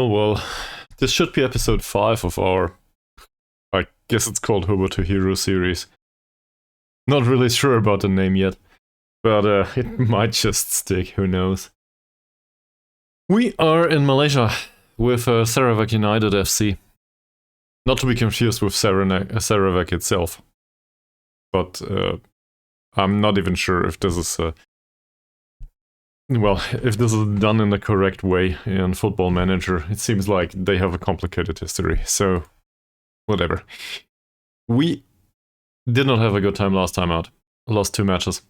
Well, this should be episode 5 of our, I guess it's called Hobo to Hero series. Not really sure about the name yet, but it might just stick, who knows. We are in Malaysia with Sarawak United FC. Not to be confused with Sarawak itself. But I'm not even sure if this is if this is done in the correct way in Football Manager. It seems like they have a complicated history, so whatever. We did not have a good time last time out. Lost 2 matches.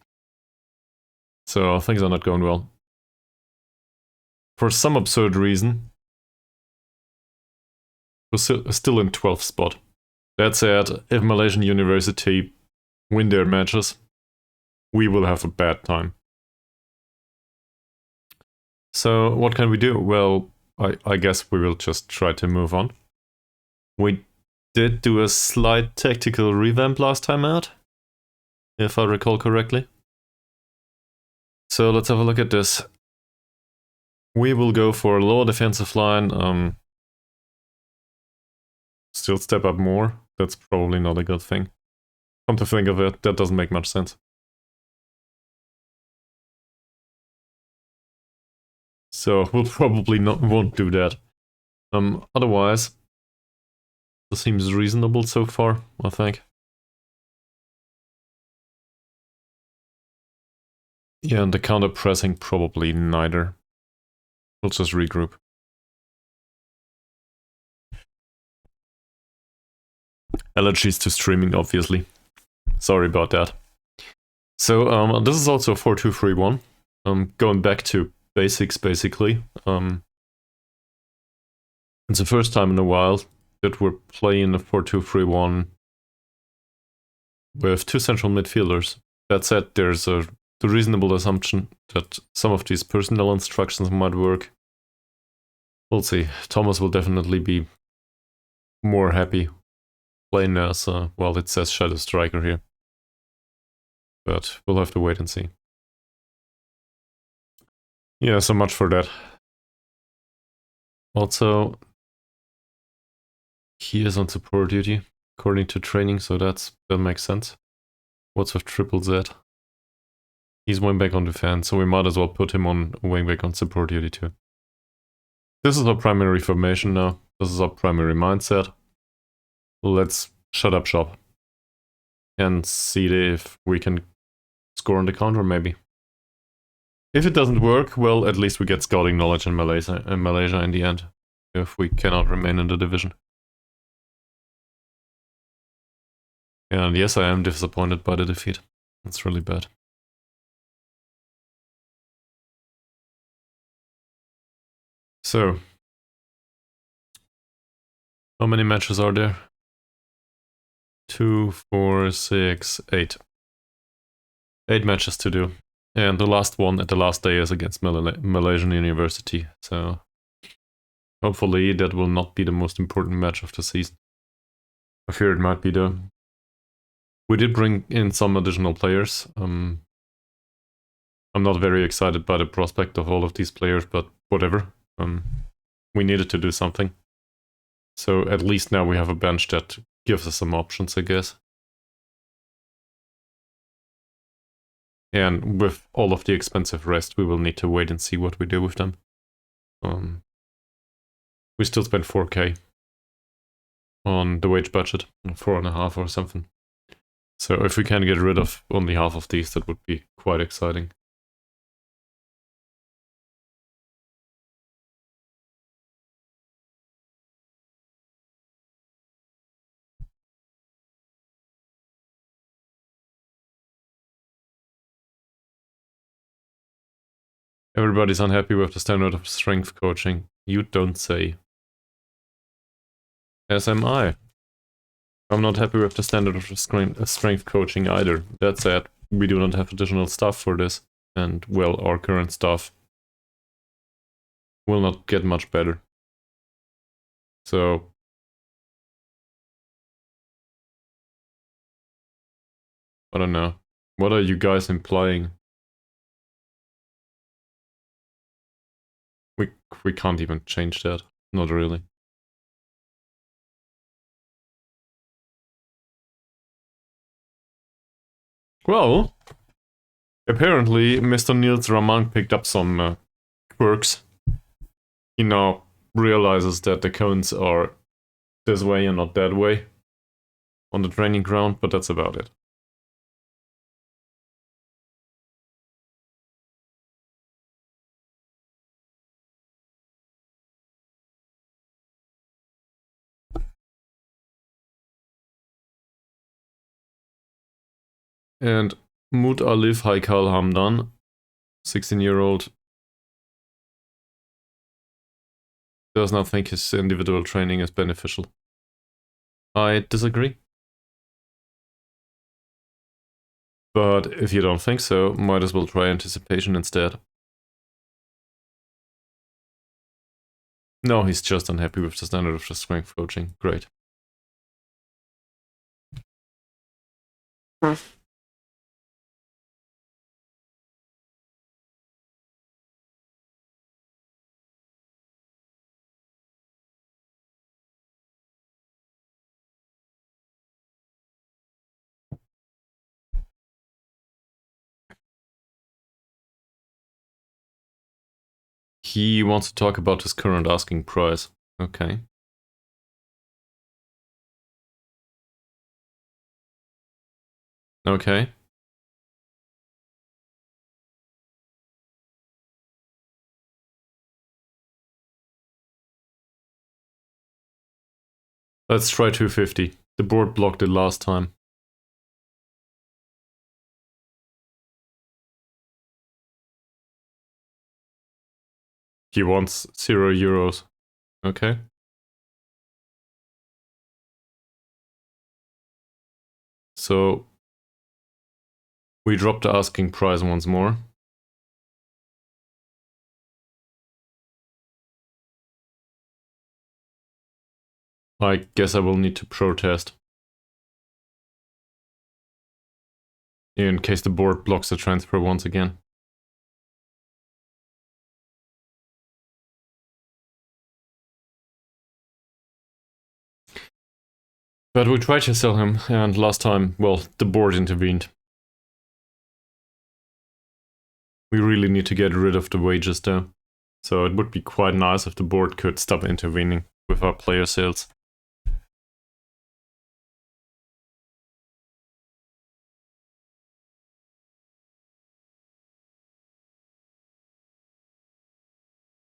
So things are not going well. For some absurd reason, we're still in 12th spot. That said, if Malaysian University win their matches, we will have a bad time. So what can we do? Well, I guess we will just try to move on. We did do a slight tactical revamp last time out, if I recall correctly. So let's have a look at this. We will go for a lower defensive line. Still step up more. That's probably not a good thing. Come to think of it, that doesn't make much sense. So we'll probably won't do that. Otherwise, this seems reasonable so far, I think. Yeah, and the counter pressing probably neither. We'll just regroup. Allergies to streaming, obviously. Sorry about that. So this is also a 4-2-3-1. Going back to basics, basically. It's the first time in a while that we're playing a 4-2-3-1 with 2 central midfielders. That said, there's the reasonable assumption that some of these personnel instructions might work. We'll see. Thomas will definitely be more happy playing as, it says Shadow Striker here. But we'll have to wait and see. Yeah, so much for that. Also, he is on support duty, according to training, so that makes sense. What's with Triple Z? He's wingback on defense, so we might as well put him on wingback on support duty too. This is our primary formation now. This is our primary mindset. Let's shut up shop. And see if we can score on the counter, maybe. If it doesn't work, well, at least we get scouting knowledge in Malaysia in the end, if we cannot remain in the division. And yes, I am disappointed by the defeat. It's really bad. So, how many matches are there? 2, 4, 6, 8. 8 matches to do. And the last one at the last day is against Malaysian University. So, hopefully that will not be the most important match of the season. I fear it might be though. We did bring in some additional players. I'm not very excited by the prospect of all of these players, but whatever. We needed to do something. So at least now we have a bench that gives us some options, I guess. And with all of the expensive rest, we will need to wait and see what we do with them. We still spent 4k on the wage budget, 4.5 or something. So if we can get rid of only half of these, that would be quite exciting. Everybody's unhappy with the standard of strength coaching. You don't say. As am I. I'm not happy with the standard of strength coaching either. That said, we do not have additional stuff for this. And, well, our current stuff will not get much better. So, I don't know. What are you guys implying? We can't even change that. Not really. Well, apparently Mr. Niels Raman picked up some quirks. He now realizes that the cones are this way and not that way on the training ground, but that's about it. And Mut Alif Haikal Hamdan, 16-year-old, does not think his individual training is beneficial. I disagree. But if you don't think so, might as well try anticipation instead. No, he's just unhappy with the standard of the strength coaching. Great. He wants to talk about his current asking price. Okay. Okay. Let's try 250. The board blocked it last time. He wants €0. Okay. So we drop the asking price once more. I guess I will need to protest. In case the board blocks the transfer once again. But we tried to sell him, and last time, well, the board intervened. We really need to get rid of the wages though. So it would be quite nice if the board could stop intervening with our player sales.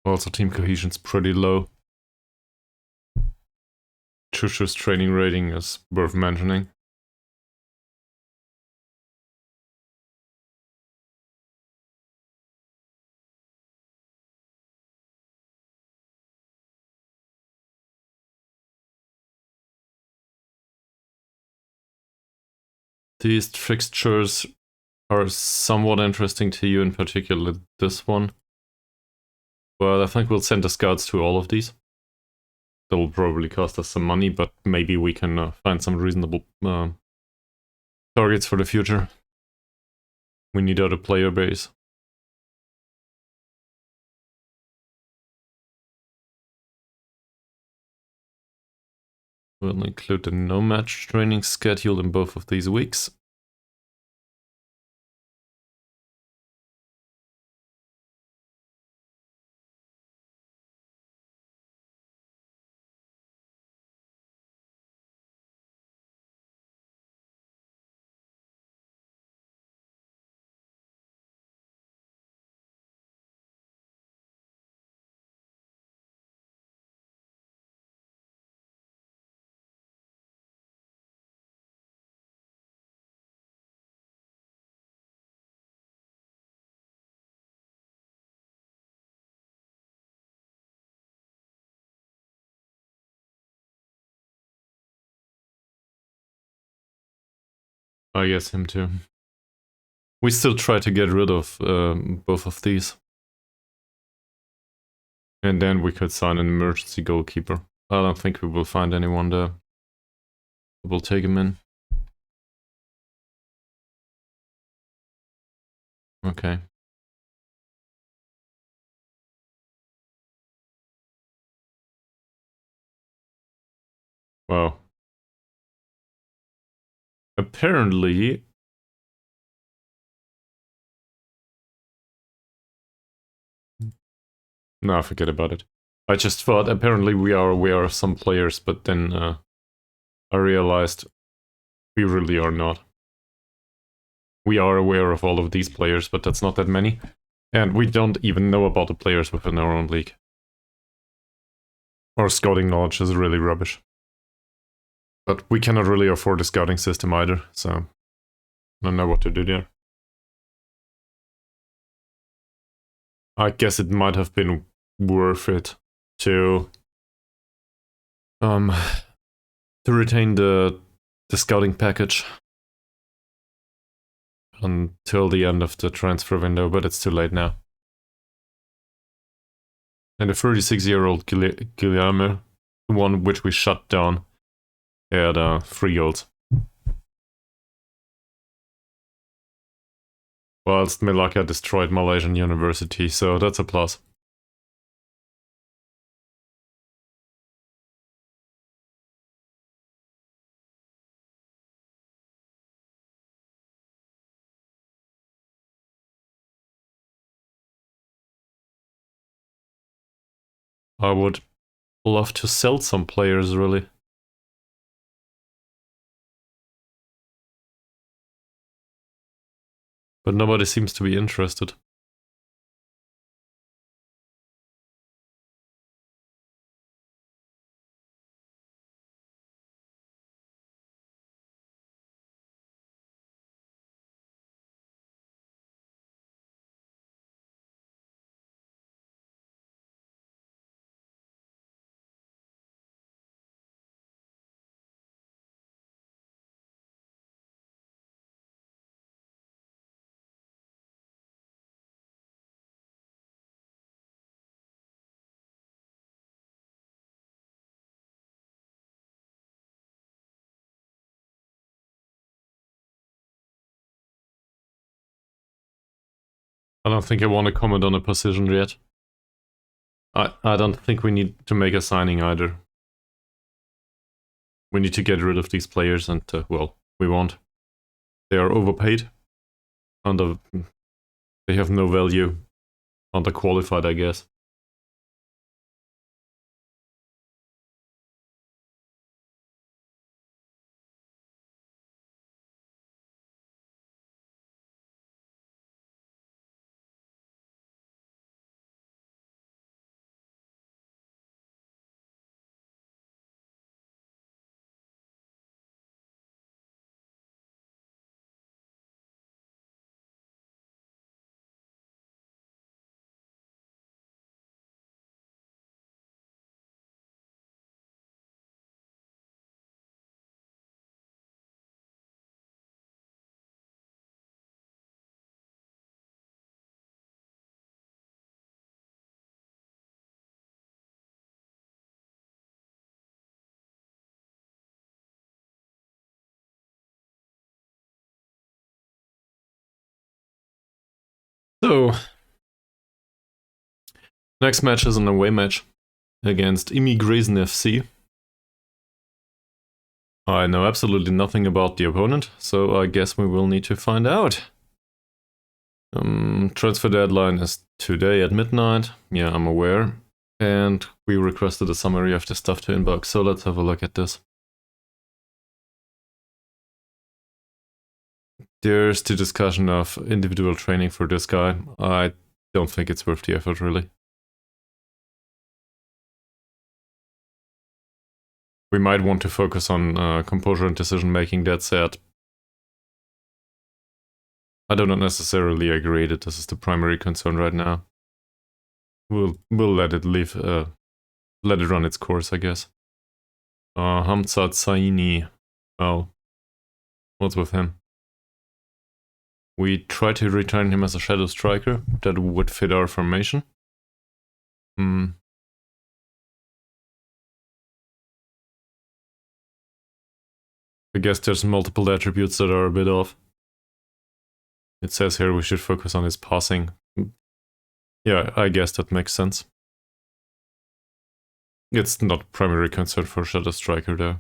Also, team cohesion's pretty low. Chushu's training rating is worth mentioning. These fixtures are somewhat interesting to you, in particular this one. Well, I think we'll send the scouts to all of these. That will probably cost us some money, but maybe we can find some reasonable targets for the future. We need out a player base. We'll include the no-match training schedule in both of these weeks. I guess him too. We still try to get rid of both of these. And then we could sign an emergency goalkeeper. I don't think we will find anyone there. We'll take him in. Okay. Wow. Apparently... No, forget about it. I just thought apparently we are aware of some players, but then I realized we really are not. We are aware of all of these players, but that's not that many. And we don't even know about the players within our own league. Our scouting knowledge is really rubbish. But we cannot really afford a scouting system either, so I don't know what to do there. I guess it might have been worth it to retain the scouting package until the end of the transfer window, but it's too late now. And the 36-year-old Guillermo, the one which we shut down, had 3 goals. Whilst Melaka destroyed Malaysian University, so that's a plus. I would love to sell some players, really. But nobody seems to be interested. I don't think I want to comment on a position yet. I don't think we need to make a signing either. We need to get rid of these players and, well, we won't. They are overpaid. And they have no value. Underqualified, I guess. So, next match is an away match against Immigration FC. I know absolutely nothing about the opponent, so I guess we will need to find out. Transfer deadline is today at midnight. Yeah, I'm aware. And we requested a summary of the stuff to inbox, so let's have a look at this. There's the discussion of individual training for this guy. I don't think it's worth the effort, really. We might want to focus on composure and decision making. That said, I do not necessarily agree that this is the primary concern right now. We'll let it let it run its course, I guess. Hamzat Saini. Oh, what's with him? We try to return him as a shadow striker. That would fit our formation. I guess there's multiple attributes that are a bit off. It says here we should focus on his passing. Yeah, I guess that makes sense. It's not primary concern for shadow striker though.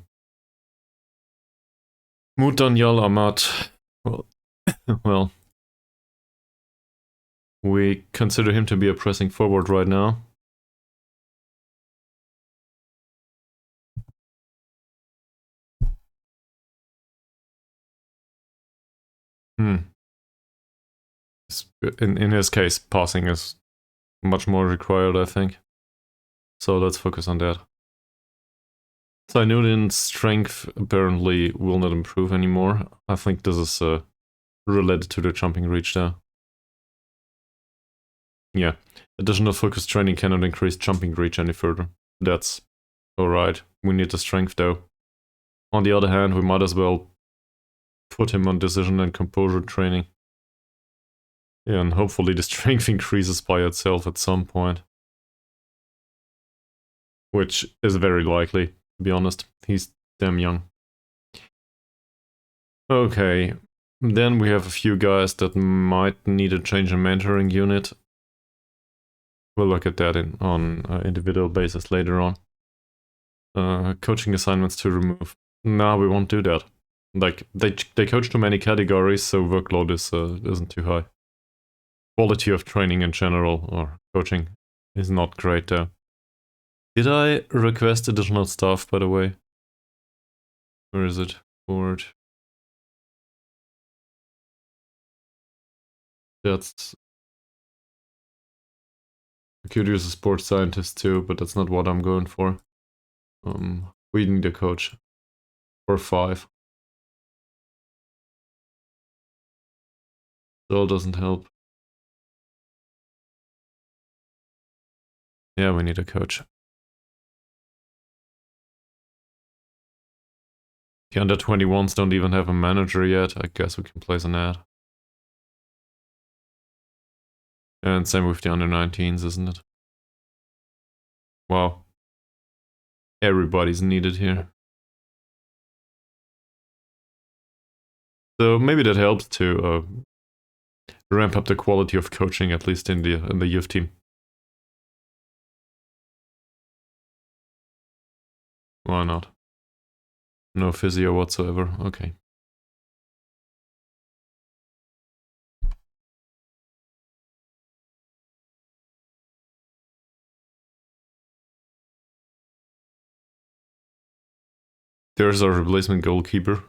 Mutanyal Amat. Well, we consider him to be a pressing forward right now. In his case, passing is much more required, I think. So let's focus on that. Newton's strength apparently will not improve anymore. I think this is related to the jumping reach there. Yeah, additional focus training cannot increase jumping reach any further. That's alright. We need the strength though. On the other hand, we might as well put him on decision and composure training. Yeah, and hopefully the strength increases by itself at some point. Which is very likely, to be honest. He's damn young. Okay, then we have a few guys that might need a change in mentoring unit. We'll look at that on an individual basis later on. Coaching assignments to remove. No, we won't do that. Like, they coach too many categories, so workload isn't too high. Quality of training in general, or coaching, is not great there. Did I request additional stuff, by the way? Where is it? Board. That's... I could use a sports scientist too, but that's not what I'm going for. We need a coach. Or 5. Still doesn't help. Yeah, we need a coach. The under 21s don't even have a manager yet. I guess we can place an ad. And same with the under 19s, isn't it? Wow. Everybody's needed here. So maybe that helps to ramp up the quality of coaching, at least in the youth team. Why not? No physio whatsoever. Okay. There's our replacement goalkeeper.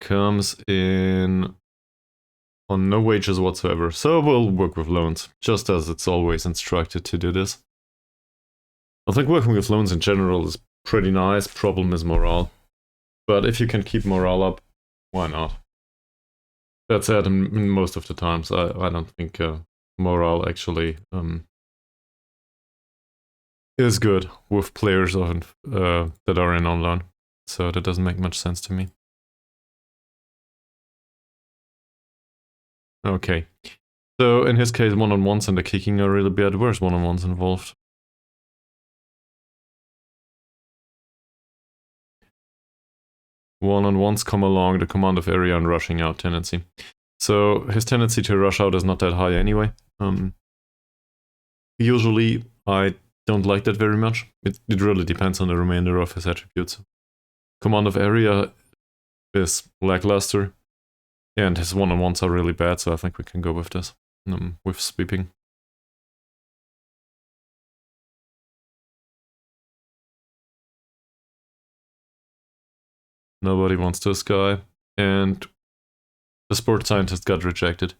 Comes in on no wages whatsoever, so we'll work with loans, just as it's always instructed to do this. I think working with loans in general is pretty nice. Problem is morale. But if you can keep morale up, why not? That said, in most of the times, I don't think morale actually is good with players that are in on loan. So that doesn't make much sense to me. Okay. So in his case, one-on-ones and the kicking are really bad. Where's one-on-ones involved? One-on-ones come along the command of area and rushing out tendency. So his tendency to rush out is not that high anyway. Usually I don't like that very much. It really depends on the remainder of his attributes. Command of area is lackluster, and his one-on-ones are really bad, so I think we can go with this, with sweeping. Nobody wants this guy, and the sports scientist got rejected.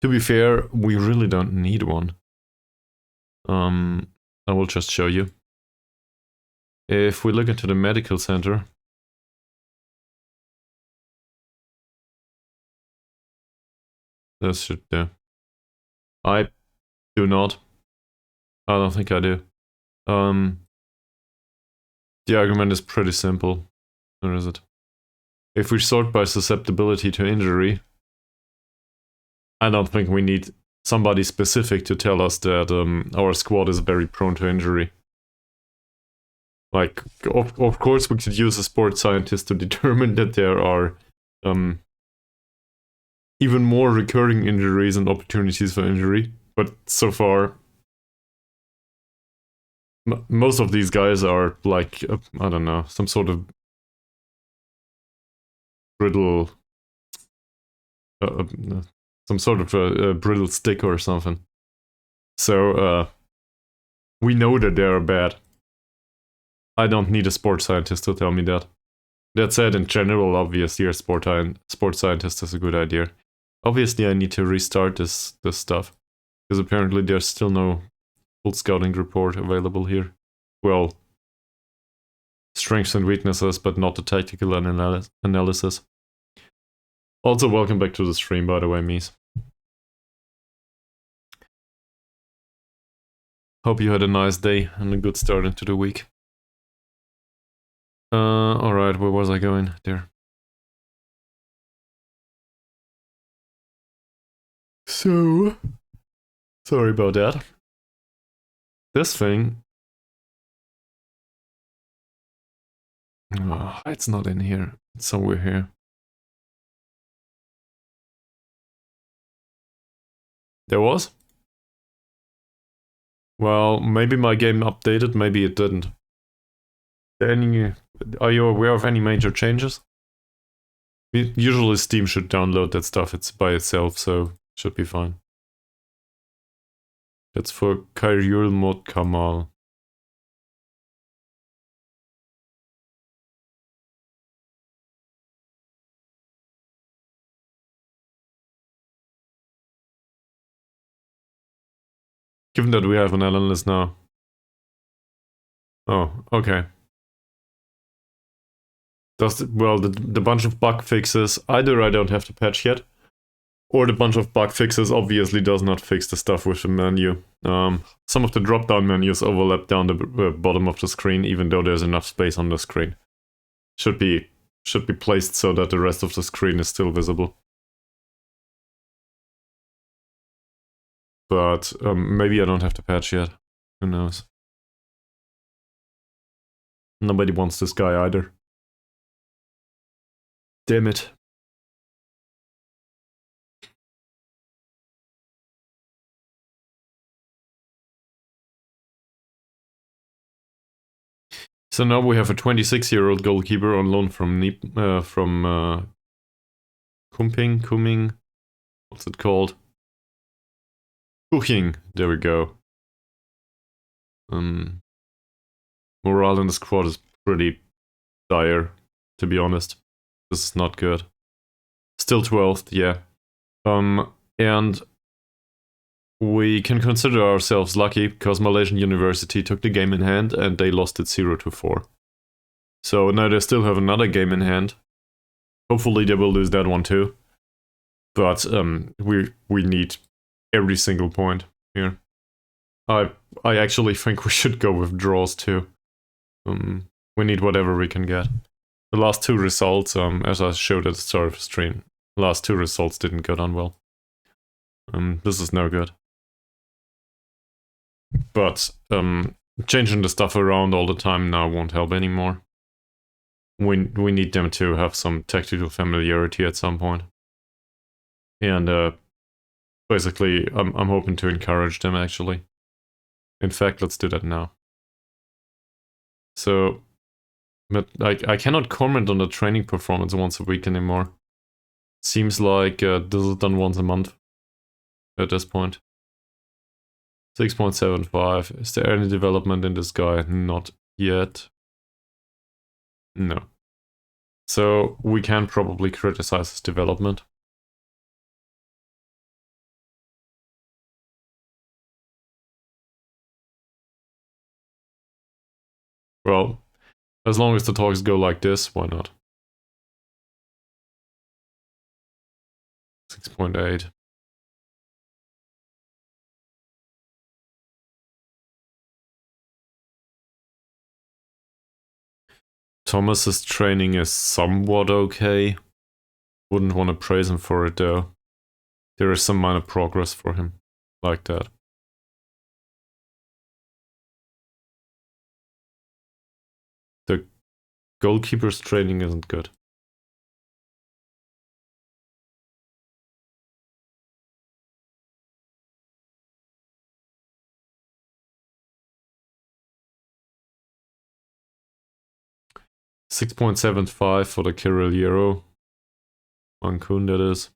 To be fair, we really don't need one. I will just show you. If we look into the medical center, this should do. I do not. I don't think I do. The argument is pretty simple. Where is it? If we sort by susceptibility to injury, I don't think we need somebody specific to tell us that our squad is very prone to injury. Like, of course we could use a sports scientist to determine that there are even more recurring injuries and opportunities for injury, but so far most of these guys are like, I don't know, some sort of brittle, some sort of a brittle stick or something. So we know that they are bad. I don't need a sports scientist to tell me that. That said, in general, obviously, a sports scientist is a good idea. Obviously, I need to restart this stuff, because apparently there's still no full scouting report available here. Well, strengths and weaknesses, but not the tactical analysis. Also, welcome back to the stream, by the way, Mies. Hope you had a nice day and a good start into the week. Alright, where was I going? There. So, sorry about that. This thing... Oh, it's not in here. It's somewhere here. There was? Well, maybe my game updated, maybe it didn't. Are you aware of any major changes? Usually Steam should download that stuff by itself, so should be fine. That's for Khairul Mod Kamal. Given that we have an analyst now. Oh, okay. Well, the bunch of bug fixes, either I don't have to patch yet, or the bunch of bug fixes obviously does not fix the stuff with the menu. Some of the drop-down menus overlap down the bottom of the screen, even though there's enough space on the screen. Should be placed so that the rest of the screen is still visible. But maybe I don't have to patch yet. Who knows? Nobody wants this guy either. Damn it. So now we have a 26-year-old goalkeeper on loan from Kuming, what's it called? Kuching, there we go. Morale in the squad is pretty dire, to be honest. This is not good. Still 12th, yeah. And we can consider ourselves lucky because Malaysian University took the game in hand and they lost it 0-4. So now they still have another game in hand. Hopefully they will lose that one too. But we need every single point here. I actually think we should go with draws too. We need whatever we can get. The last two results, as I showed at the start of the stream, last two results didn't go down well. This is no good. But changing the stuff around all the time now won't help anymore. We need them to have some tactical familiarity at some point. And basically, I'm hoping to encourage them actually. In fact, let's do that now. So, but I cannot comment on the training performance once a week anymore. Seems like this is done once a month at this point. 6.75. Is there any development in this guy? Not yet. No. So we can probably criticize his development. Well, as long as the talks go like this, why not? 6.8. Thomas's training is somewhat okay. Wouldn't want to praise him for it though. There is some minor progress for him, like that. The goalkeeper's training isn't good. €6.75 for the Kirillero. Mancun, that is.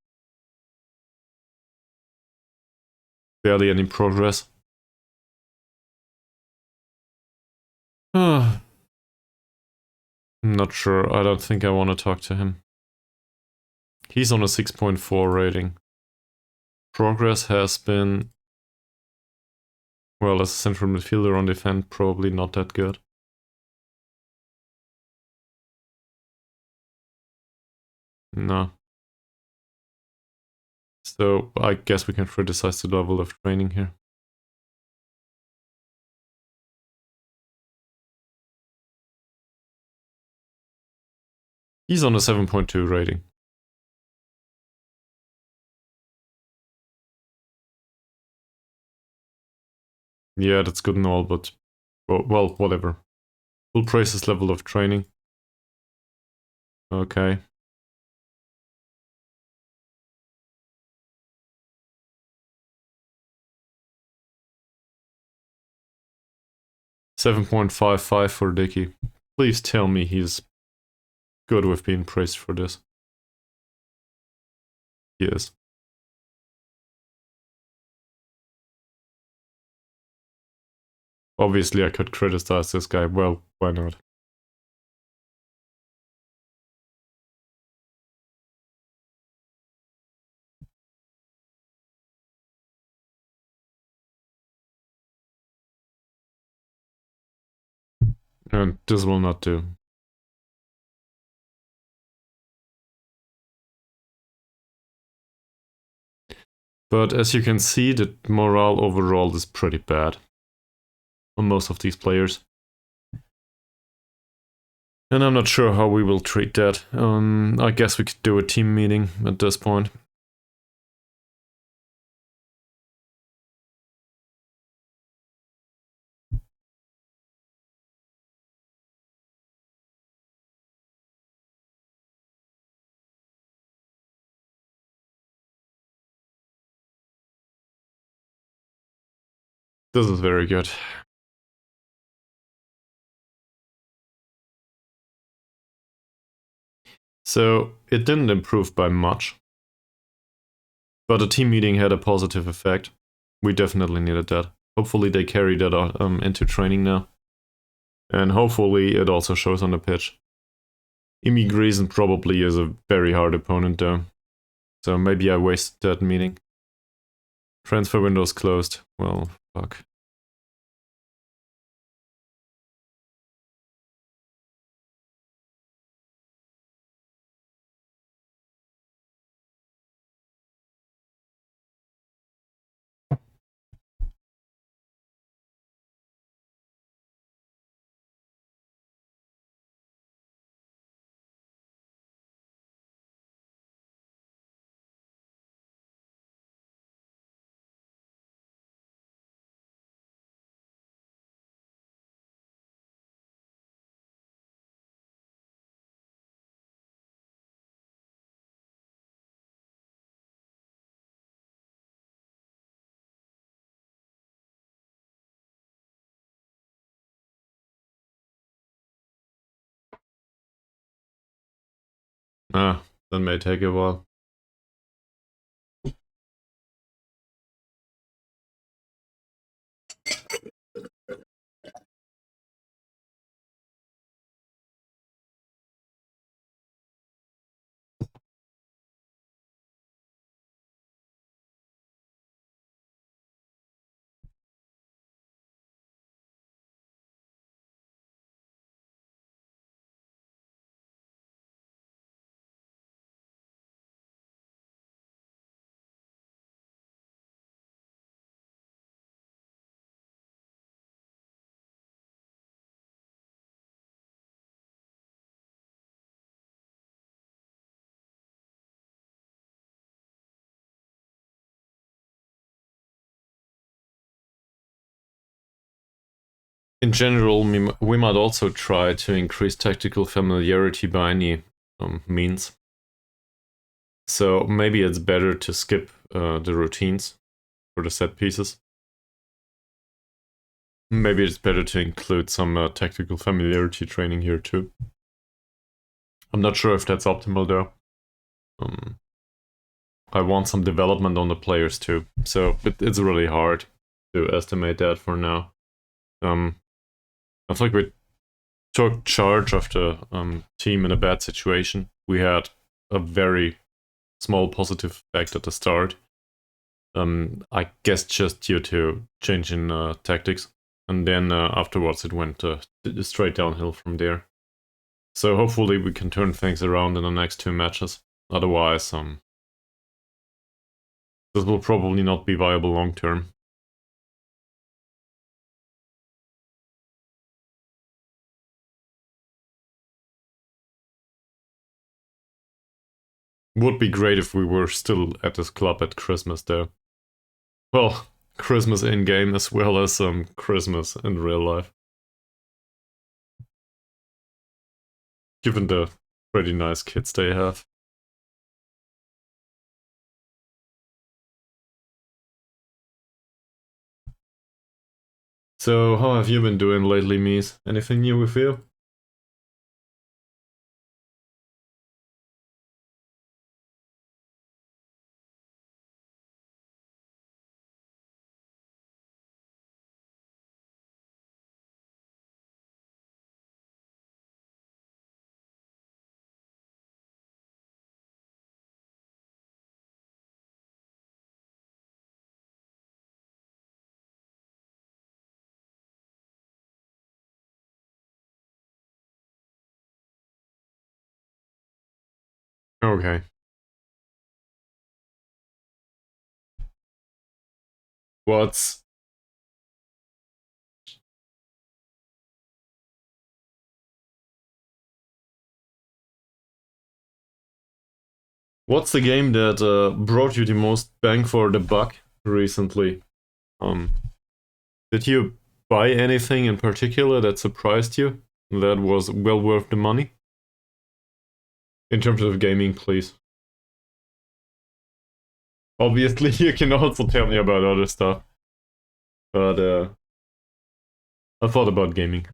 Barely any progress. I'm not sure. I don't think I want to talk to him. He's on a 6.4 rating. Progress has been, well, as a central midfielder on defense, probably not that good. No. So I guess we can criticize the level of training here. He's on a 7.2 rating. Yeah, that's good and all, but well, whatever. We'll praise his level of training. Okay. $7.55 for Dicky. Please tell me he's good with being praised for this. He is. Obviously, I could criticize this guy. Well, why not? And this will not do. But as you can see, the morale overall is pretty bad on most of these players. And I'm not sure how we will treat that. I guess we could do a team meeting at this point. This is very good. So it didn't improve by much, but a team meeting had a positive effect. We definitely needed that. Hopefully they carry that into training now. And hopefully it also shows on the pitch. Immigration probably is a very hard opponent though. So maybe I wasted that meeting. Transfer window's closed. Well, fuck. Ah, that may take a while. In general, we might also try to increase tactical familiarity by any means. So maybe it's better to skip the routines for the set pieces. Maybe it's better to include some tactical familiarity training here too. I'm not sure if that's optimal though. I want some development on the players too, so it's really hard to estimate that for now. I think we took charge of the team in a bad situation. We had a very small positive effect at the start. I guess just due to change in tactics, and then afterwards it went straight downhill from there. So hopefully we can turn things around in the next 2 matches. Otherwise, this will probably not be viable long term. Would be great if we were still at this club at Christmas though. Well, Christmas in game as well as Christmas in real life. Given the pretty nice kids they have. So, how have you been doing lately, Mies? Anything new with you? Okay. What's what's the game that brought you the most bang for the buck recently? Um, did you buy anything in particular that surprised you? That was well worth the money? In terms of gaming, please. Obviously, you can also tell me about other stuff. But I thought about gaming.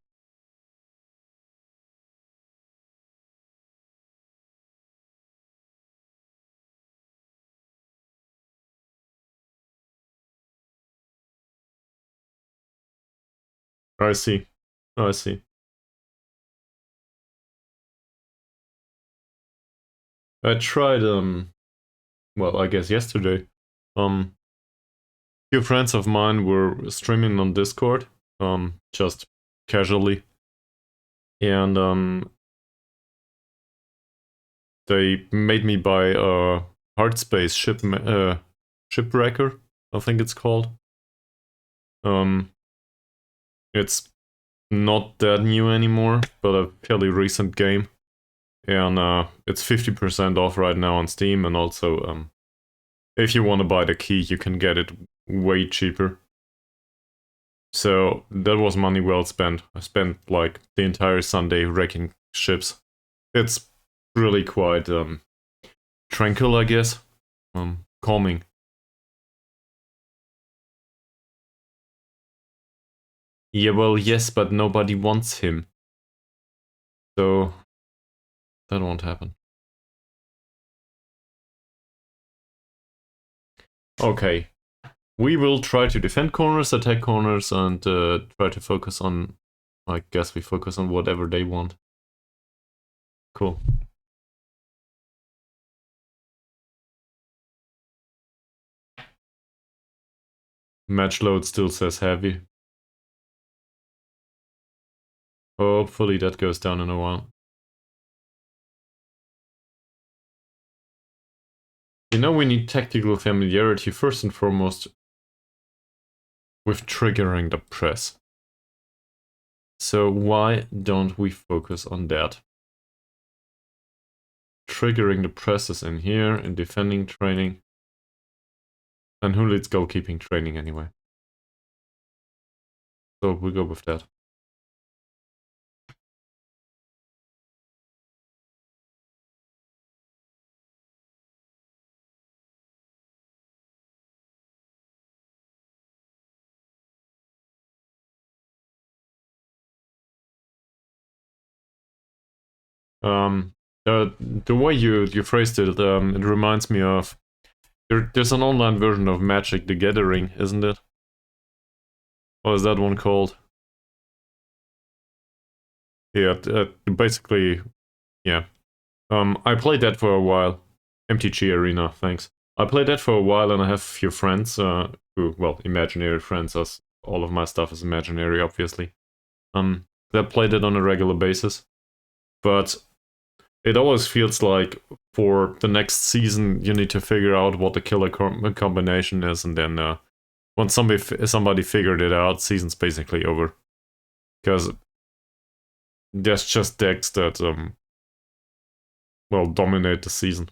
I see. I see. I tried well, I guess yesterday. Few friends of mine were streaming on Discord, just casually. And they made me buy a hard space shipwrecker, I think it's called. Um it's not that new anymore, but a fairly recent game. And it's 50% off right now on Steam, and also if you want to buy the key, you can get it way cheaper. So that was money well spent. I spent like the entire Sunday wrecking ships. It's really quite tranquil, I guess. Calming. Yeah, well, yes, but nobody wants him. So that won't happen. Okay. We will try to defend corners, attack corners, and try to focus on... I guess we focus on whatever they want. Cool. Match load still says heavy. Hopefully that goes down in a while. You know, we need tactical familiarity first and foremost with triggering the press. So why don't we focus on that? Triggering the presses in here, in defending training. And who leads goalkeeping training anyway? So we go with that. The way you phrased it, it reminds me of there's an online version of Magic: The Gathering, isn't it? Or is that one called? Yeah, basically, yeah. I played that for a while. MTG Arena, thanks. I played that for a while, and I have a few friends who, well, imaginary friends, as all of my stuff is imaginary, obviously. That played it on a regular basis, but it always feels like for the next season you need to figure out what the killer combination is, and then once somebody figured it out, season's basically over. Because there's just decks that well dominate the season.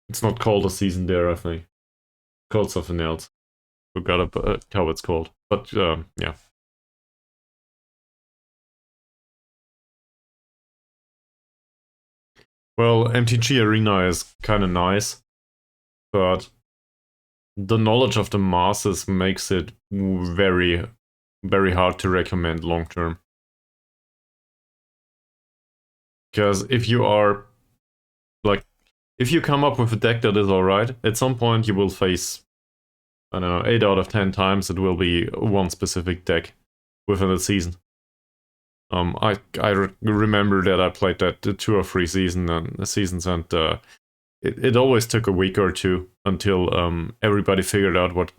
It's not called a season there, I think. It's called something else. Forgot how it's called. But yeah. Well, MTG Arena is kind of nice, but the knowledge of the masses makes it very, very hard to recommend long term. Because if you are, like, if you come up with a deck that is alright, at some point you will face, I don't know, 8 out of 10 times it will be one specific deck within a season. I remember that I played that 2 or 3 seasons, and it always took a week or two until everybody figured out what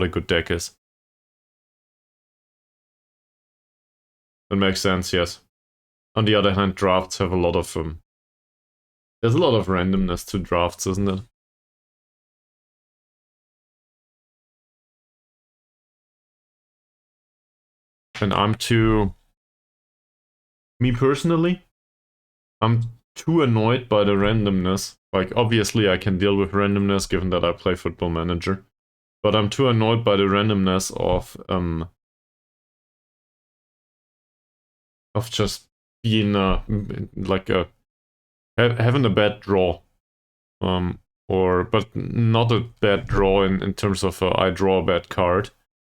a good deck is. That makes sense, yes. On the other hand, drafts have a lot of there's a lot of randomness to drafts, isn't it? And me personally, I'm too annoyed by the randomness. Like, obviously, I can deal with randomness given that I play Football Manager, but I'm too annoyed by the randomness of just being like having a bad draw, or but not a bad draw in terms of I draw a bad card,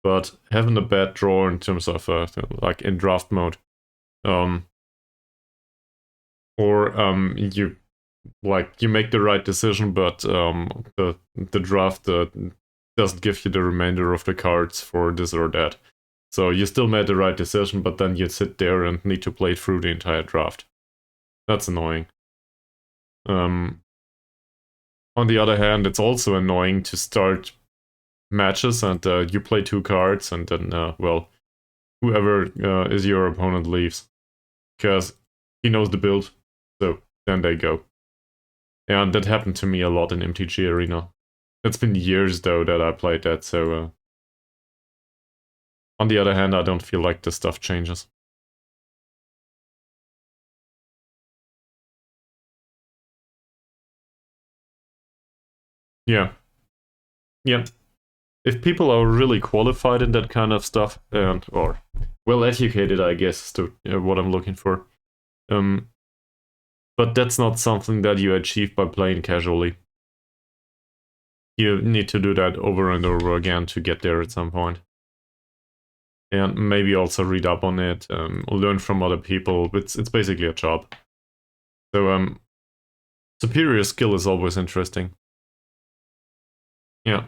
but having a bad draw in terms of like in draft mode, um, or you make the right decision, but the draft doesn't give you the remainder of the cards for this or that. So you still made the right decision, but then you sit there and need to play through the entire draft. That's annoying. On the other hand, it's also annoying to start matches and you play 2 cards, and then well, whoever is your opponent leaves because he knows the build. So then they go. And that happened to me a lot in MTG Arena. It's been years though that I played that, so on the other hand, I don't feel like the stuff changes. Yeah. Yeah. If people are really qualified in that kind of stuff and or well educated, I guess is to what I'm looking for. Um, but that's not something that you achieve by playing casually. You need to do that over and over again to get there at some point. And maybe also read up on it, learn from other people. It's basically a job. So superior skill is always interesting. Yeah.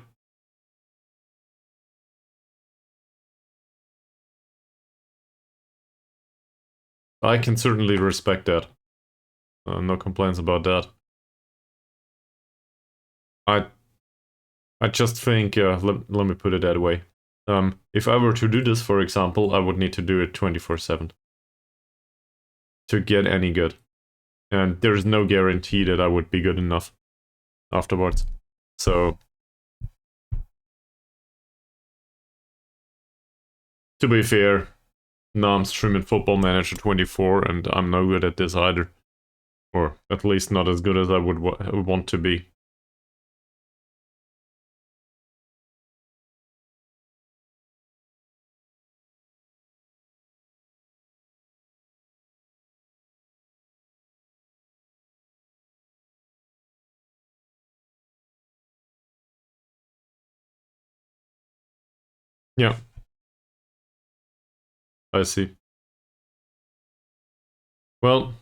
I can certainly respect that. No complaints about that. I I just think, let me put it that way. If I were to do this, for example, I would need to do it 24/7 to get any good. And there's no guarantee that I would be good enough afterwards. So, to be fair, now I'm streaming Football Manager 24 and I'm no good at this either. Or at least not as good as I would want to be. Yeah, I see. Well,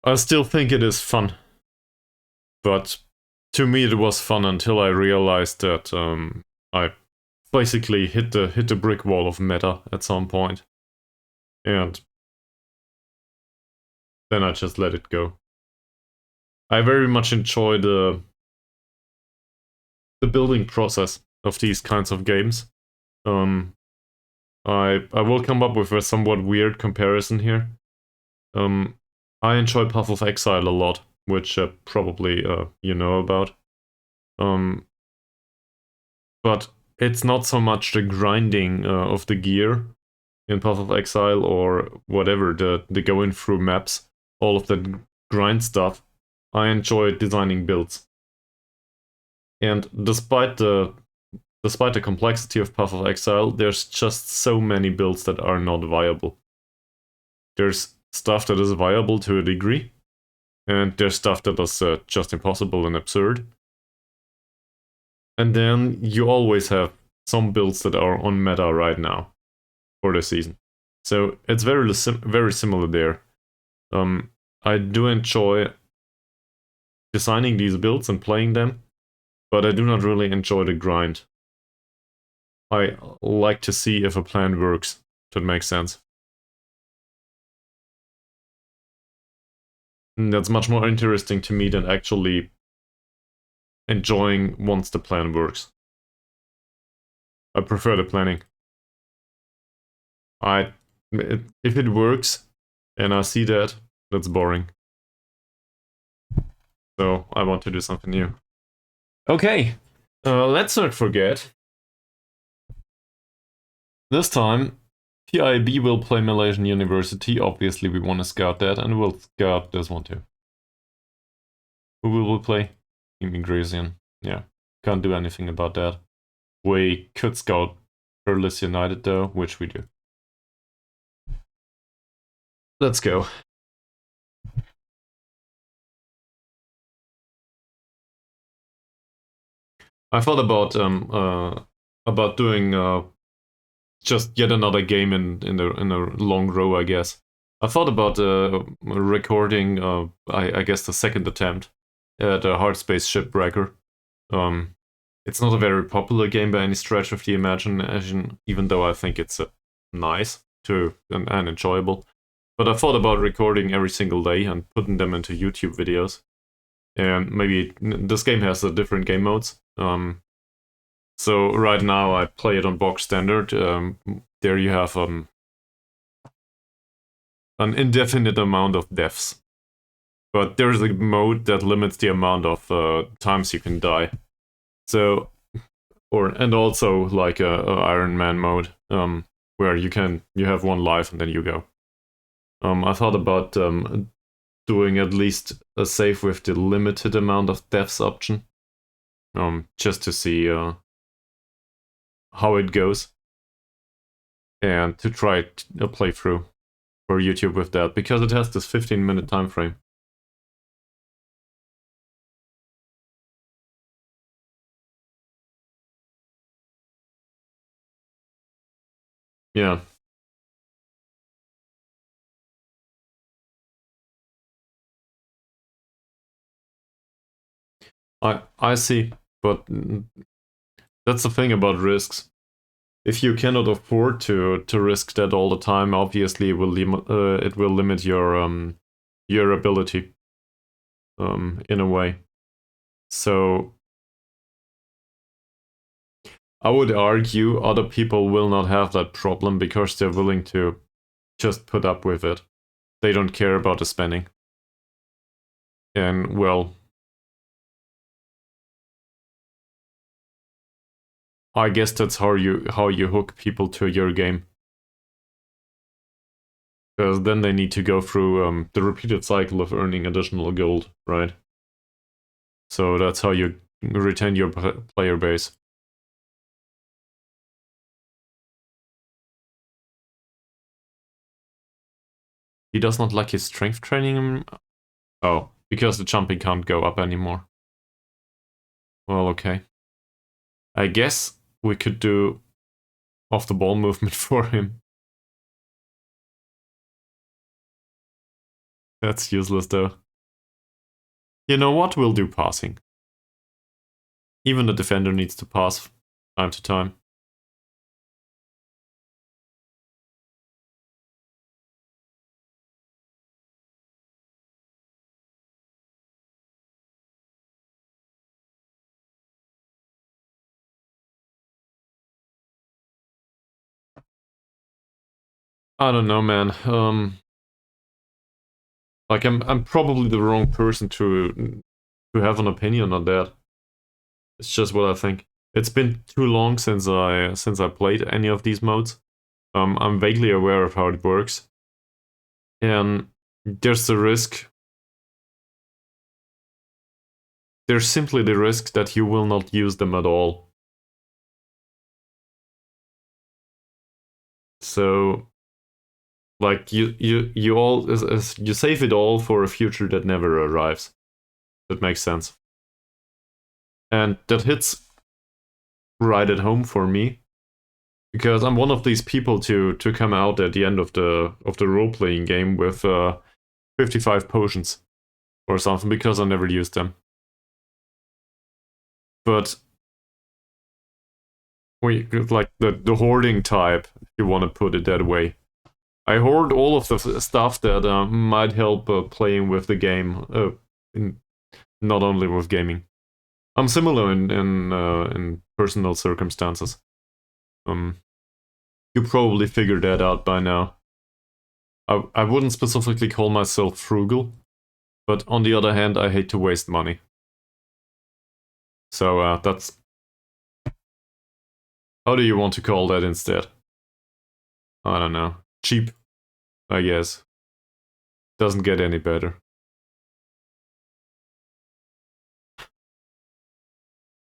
I still think it is fun. But to me it was fun until I realized that I basically hit the brick wall of meta at some point. And then I just let it go. I very much enjoy the building process of these kinds of games. I will come up with a somewhat weird comparison here. I enjoy Path of Exile a lot, which probably you know about. But it's not so much the grinding of the gear in Path of Exile or whatever, the going through maps, all of the grind stuff. I enjoy designing builds. And despite the complexity of Path of Exile, there's just so many builds that are not viable. There's stuff that is viable to a degree, and there's stuff that is just impossible and absurd. And then you always have some builds that are on meta right now for the season. So it's very similar there. I do enjoy designing these builds and playing them, but I do not really enjoy the grind. I like to see if a plan works. That makes sense. And that's much more interesting to me than actually enjoying once the plan works. I prefer the planning. If it works and I see that, that's boring. So I want to do something new. Okay, let's not forget. This time, PIB will play Malaysian University. Obviously, we want to scout that, and we'll scout this one too. Who will we play? Immigration. Yeah, can't do anything about that. We could scout Perlis United though, which we do. Let's go. I thought about doing just yet another game in a long row, I guess. I thought about recording I guess the second attempt at a Hard Space Shipwrecker. It's not a very popular game by any stretch of the imagination, even though I think it's nice and enjoyable. But I thought about recording every single day and putting them into YouTube videos. And maybe this game has different game modes. So right now I play it on box standard. There you have an indefinite amount of deaths. But there's a mode that limits the amount of times you can die. So, and also like a Iron Man mode, where you have one life and then you go. I thought about doing at least a save with the limited amount of deaths option, just to see how it goes, and to try a playthrough for YouTube with that, because it has this 15-minute time frame. Yeah. I see, but that's the thing about risks. If you cannot afford to risk that all the time, obviously it will limit your ability in a way. So I would argue other people will not have that problem because they're willing to just put up with it. They don't care about the spending. And well, I guess that's how you hook people to your game. Because then they need to go through the repeated cycle of earning additional gold, right? So that's how you retain your player base. He does not like his strength training. Oh, because the jumping can't go up anymore. Well, okay. I guess we could do off the ball movement for him. That's useless though. You know what? We'll do passing. Even the defender needs to pass time to time. I don't know, man. Like I'm probably the wrong person to have an opinion on that. It's just what I think. It's been too long since I played any of these modes. I'm vaguely aware of how it works, and there's the risk. There's simply the risk that you will not use them at all. So, like you all you save it all for a future that never arrives. That makes sense, and that hits right at home for me, because I'm one of these people to come out at the end of the role playing game with 55 potions or something, because I never used them. But we like the hoarding type, if you want to put it that way. I hoard all of the stuff that might help playing with the game, not only with gaming. I'm similar in personal circumstances. You probably figured that out by now. I wouldn't specifically call myself frugal, but on the other hand, I hate to waste money. So that's... How do you want to call that instead? I don't know. Cheap, I guess. Doesn't get any better.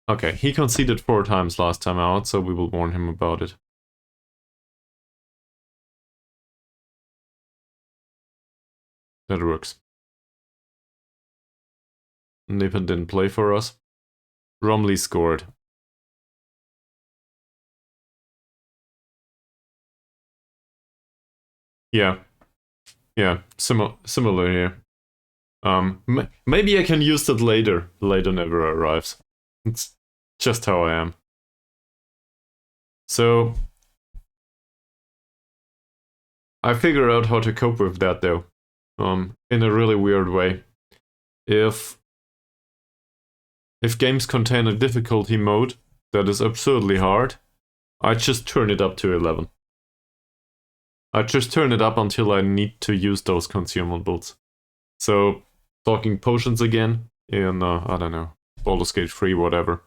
Okay, he conceded 4 times last time out, so we will warn him about it. That works. Nippon didn't play for us. Romley scored. Yeah. Yeah, similar here. Maybe I can use that later. Later never arrives. It's just how I am. So I figured out how to cope with that though. In a really weird way. If games contain a difficulty mode that is absurdly hard, I just turn it up to 11. I just turn it up until I need to use those consumables. So, talking potions again in, I don't know, Baldur's Gate 3, whatever.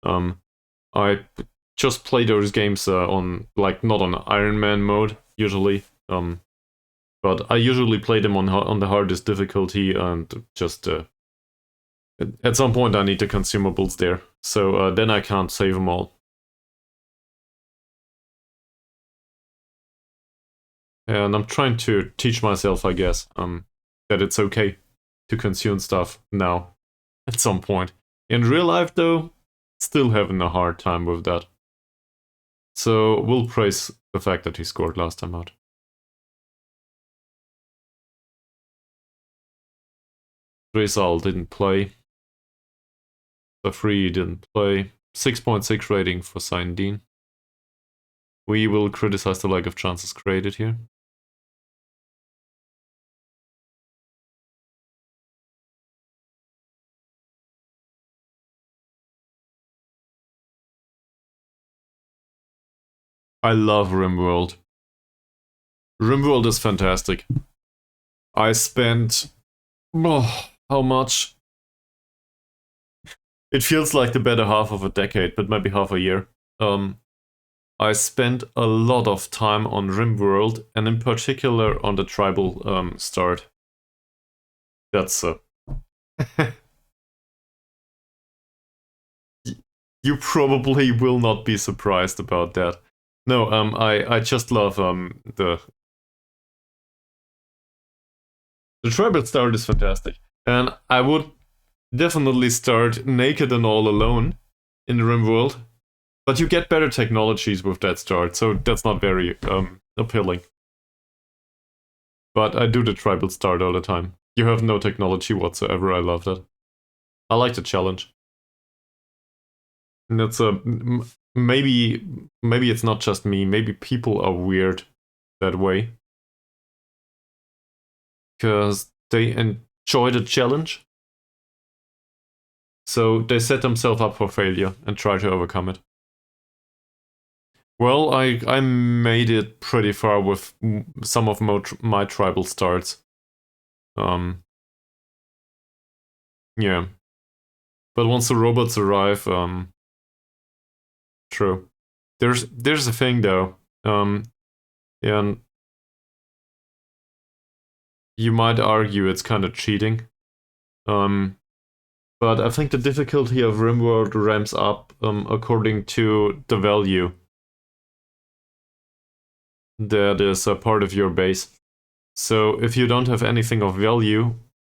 I just play those games on, like, not on Iron Man mode, usually. But I usually play them on the hardest difficulty, and just at some point I need the consumables there. So then I can't save them all. And I'm trying to teach myself, I guess, that it's okay to consume stuff now, at some point. In real life, though, still having a hard time with that. So we'll praise the fact that he scored last time out. Rizal didn't play. Safri didn't play. 6.6 rating for Dean. We will criticize the lack of chances created here. I love RimWorld. RimWorld is fantastic. I spent... how much? It feels like the better half of a decade, but maybe half a year. I spent a lot of time on RimWorld, and in particular on the tribal start. That's you probably will not be surprised about that. No, I just love the tribal start is fantastic, and I would definitely start naked and all alone in RimWorld, but you get better technologies with that start, so that's not very appealing. But I do the tribal start all the time. You have no technology whatsoever. I love that. I like the challenge. And it's maybe it's not just me. Maybe people are weird that way because they enjoy the challenge. So they set themselves up for failure and try to overcome it. Well, I made it pretty far with some of my tribal starts. Yeah. But once the robots arrive, true. There's a thing though, and you might argue it's kind of cheating. But I think the difficulty of RimWorld ramps up according to the value that is a part of your base. So if you don't have anything of value,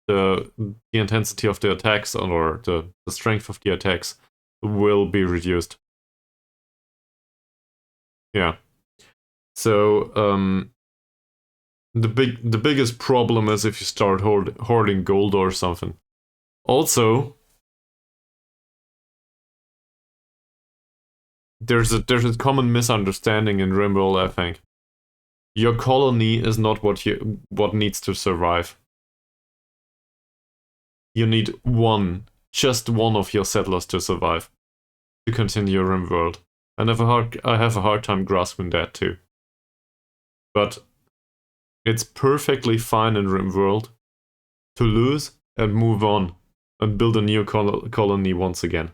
the intensity of the attacks or the strength of the attacks will be reduced. Yeah. So the biggest problem is if you start hoarding gold or something. Also, there's a common misunderstanding in RimWorld, I think. Your colony is not what needs to survive. You need just one of your settlers to survive to continue RimWorld. I have a hard time grasping that too. But it's perfectly fine in RimWorld to lose and move on and build a new colony once again.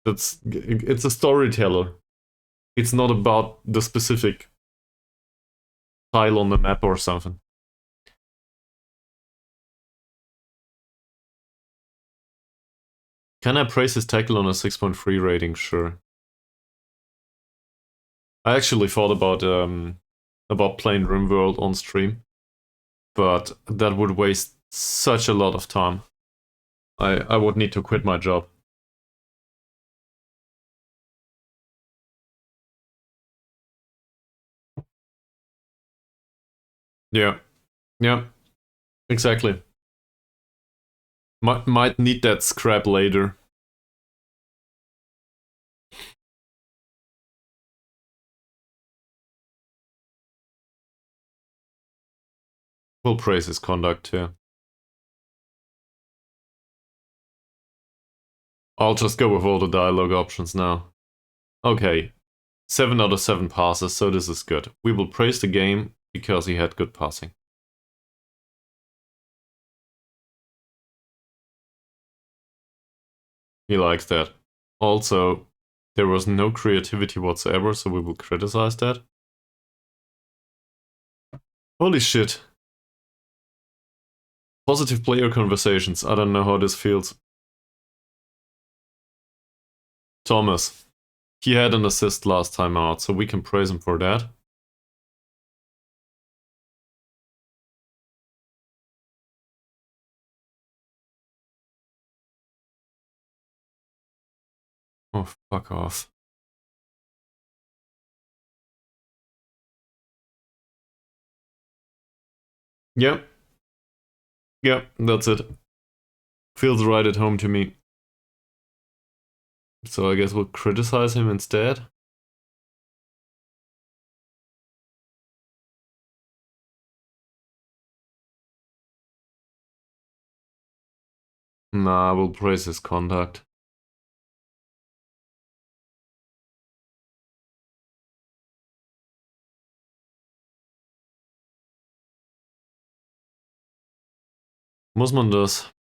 It's a storyteller. It's not about the specific tile on the map or something. Can I praise his tackle on a 6.3 rating? Sure. I actually thought about playing RimWorld on stream, but that would waste such a lot of time. I would need to quit my job. Yeah. Yeah. Exactly. Might need that scrap later. We'll praise his conduct too. I'll just go with all the dialogue options now. Okay. 7 out of 7 passes, so this is good. We will praise the game because he had good passing. He likes that. Also, there was no creativity whatsoever, so we will criticize that. Holy shit. Positive player conversations. I don't know how this feels. Thomas. He had an assist last time out, so we can praise him for that. Oh, fuck off. Yep. Yep, that's it. Feels right at home to me. So I guess we'll criticize him instead. Nah, we'll praise his conduct. Muss man das?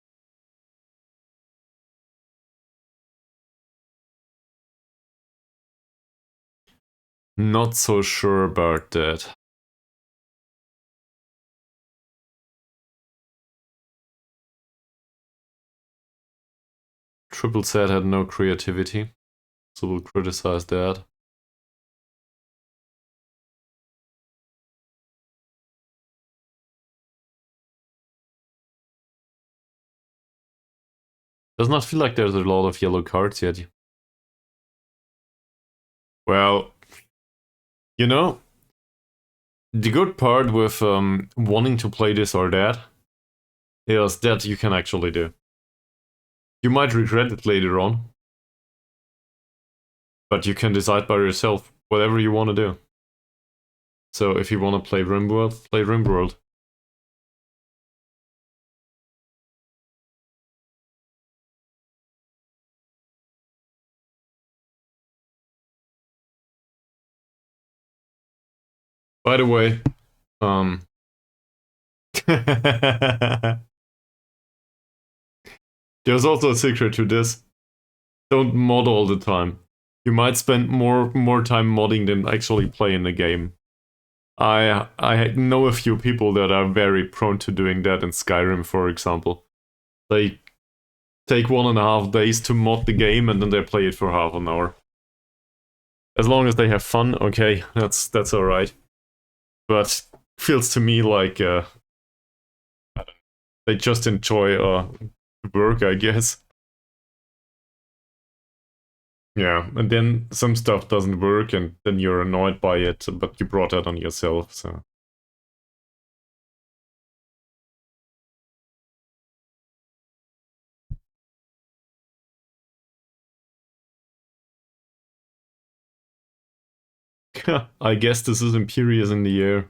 Not so sure about that. Triple Set had no creativity, so we'll criticize that. Does not feel like there's a lot of yellow cards yet. Well, you know, The good part with wanting to play this or that is that you can actually do. You might regret it later on, but you can decide by yourself whatever you want to do. So if you want to play RimWorld, play RimWorld. By the way, there's also a secret to this. Don't mod all the time. You might spend more time modding than actually playing the game. I know a few people that are very prone to doing that in Skyrim, for example. They take 1.5 days to mod the game and then they play it for half an hour. As long as they have fun, okay, that's alright. But feels to me like they just enjoy work, I guess. Yeah, and then some stuff doesn't work and then you're annoyed by it, but you brought that on yourself, so. I guess this is Imperious in the air.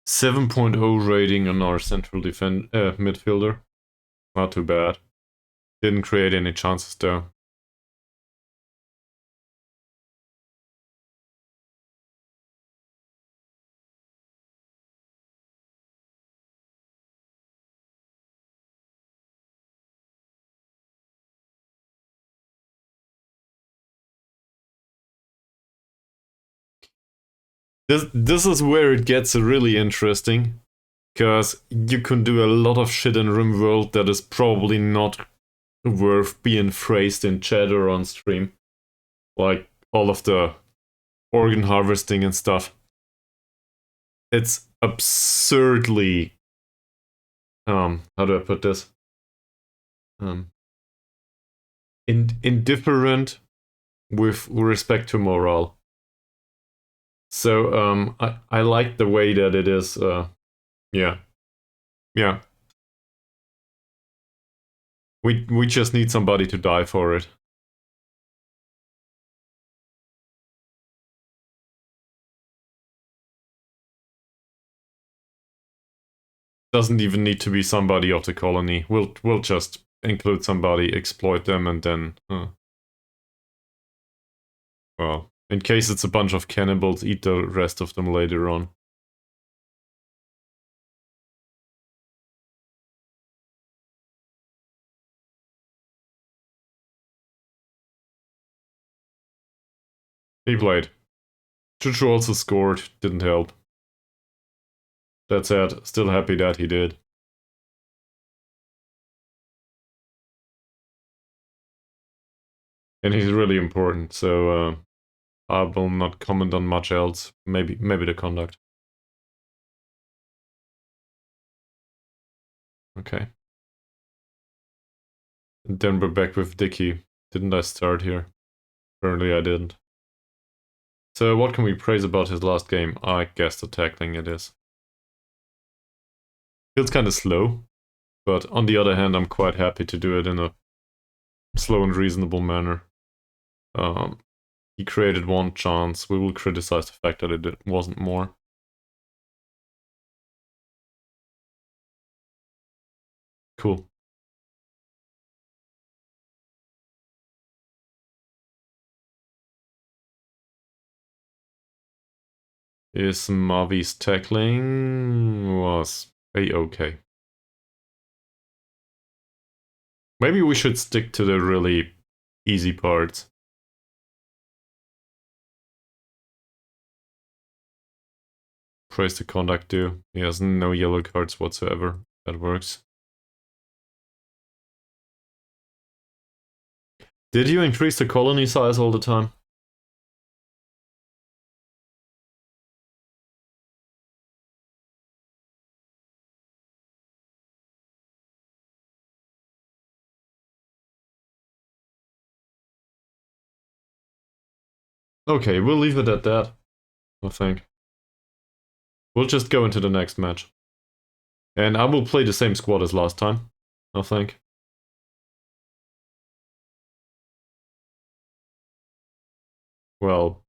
Seven 7.0 rating on our central midfielder. Not too bad. Didn't create any chances though. This is where it gets really interesting, because you can do a lot of shit in RimWorld that is probably not worth being phrased in chat or on stream. Like all of the organ harvesting and stuff. It's absurdly how do I put this? Indifferent with respect to morale. So I like the way that it is. Yeah, yeah. We just need somebody to die for it. Doesn't even need to be somebody of the colony. We'll just include somebody, exploit them, and then well, in case it's a bunch of cannibals, eat the rest of them later on. He played. Chuchu also scored, didn't help. That said, still happy that he did. And he's really important, so I will not comment on much else. Maybe the conduct. Okay. And then we're back with Dicky. Didn't I start here? Apparently I didn't. So what can we praise about his last game? I guess the tackling it is. Feels kind of slow, but on the other hand, I'm quite happy to do it in a slow and reasonable manner. He created one chance. We will criticize the fact that it wasn't more. Cool. Is Mavi's tackling was a-okay. Maybe we should stick to the really easy parts. Praise the conduct too. He has no yellow cards whatsoever. That works. Did you increase the colony size all the time? Okay, we'll leave it at that, I think. We'll just go into the next match. And I will play the same squad as last time, I think. Well,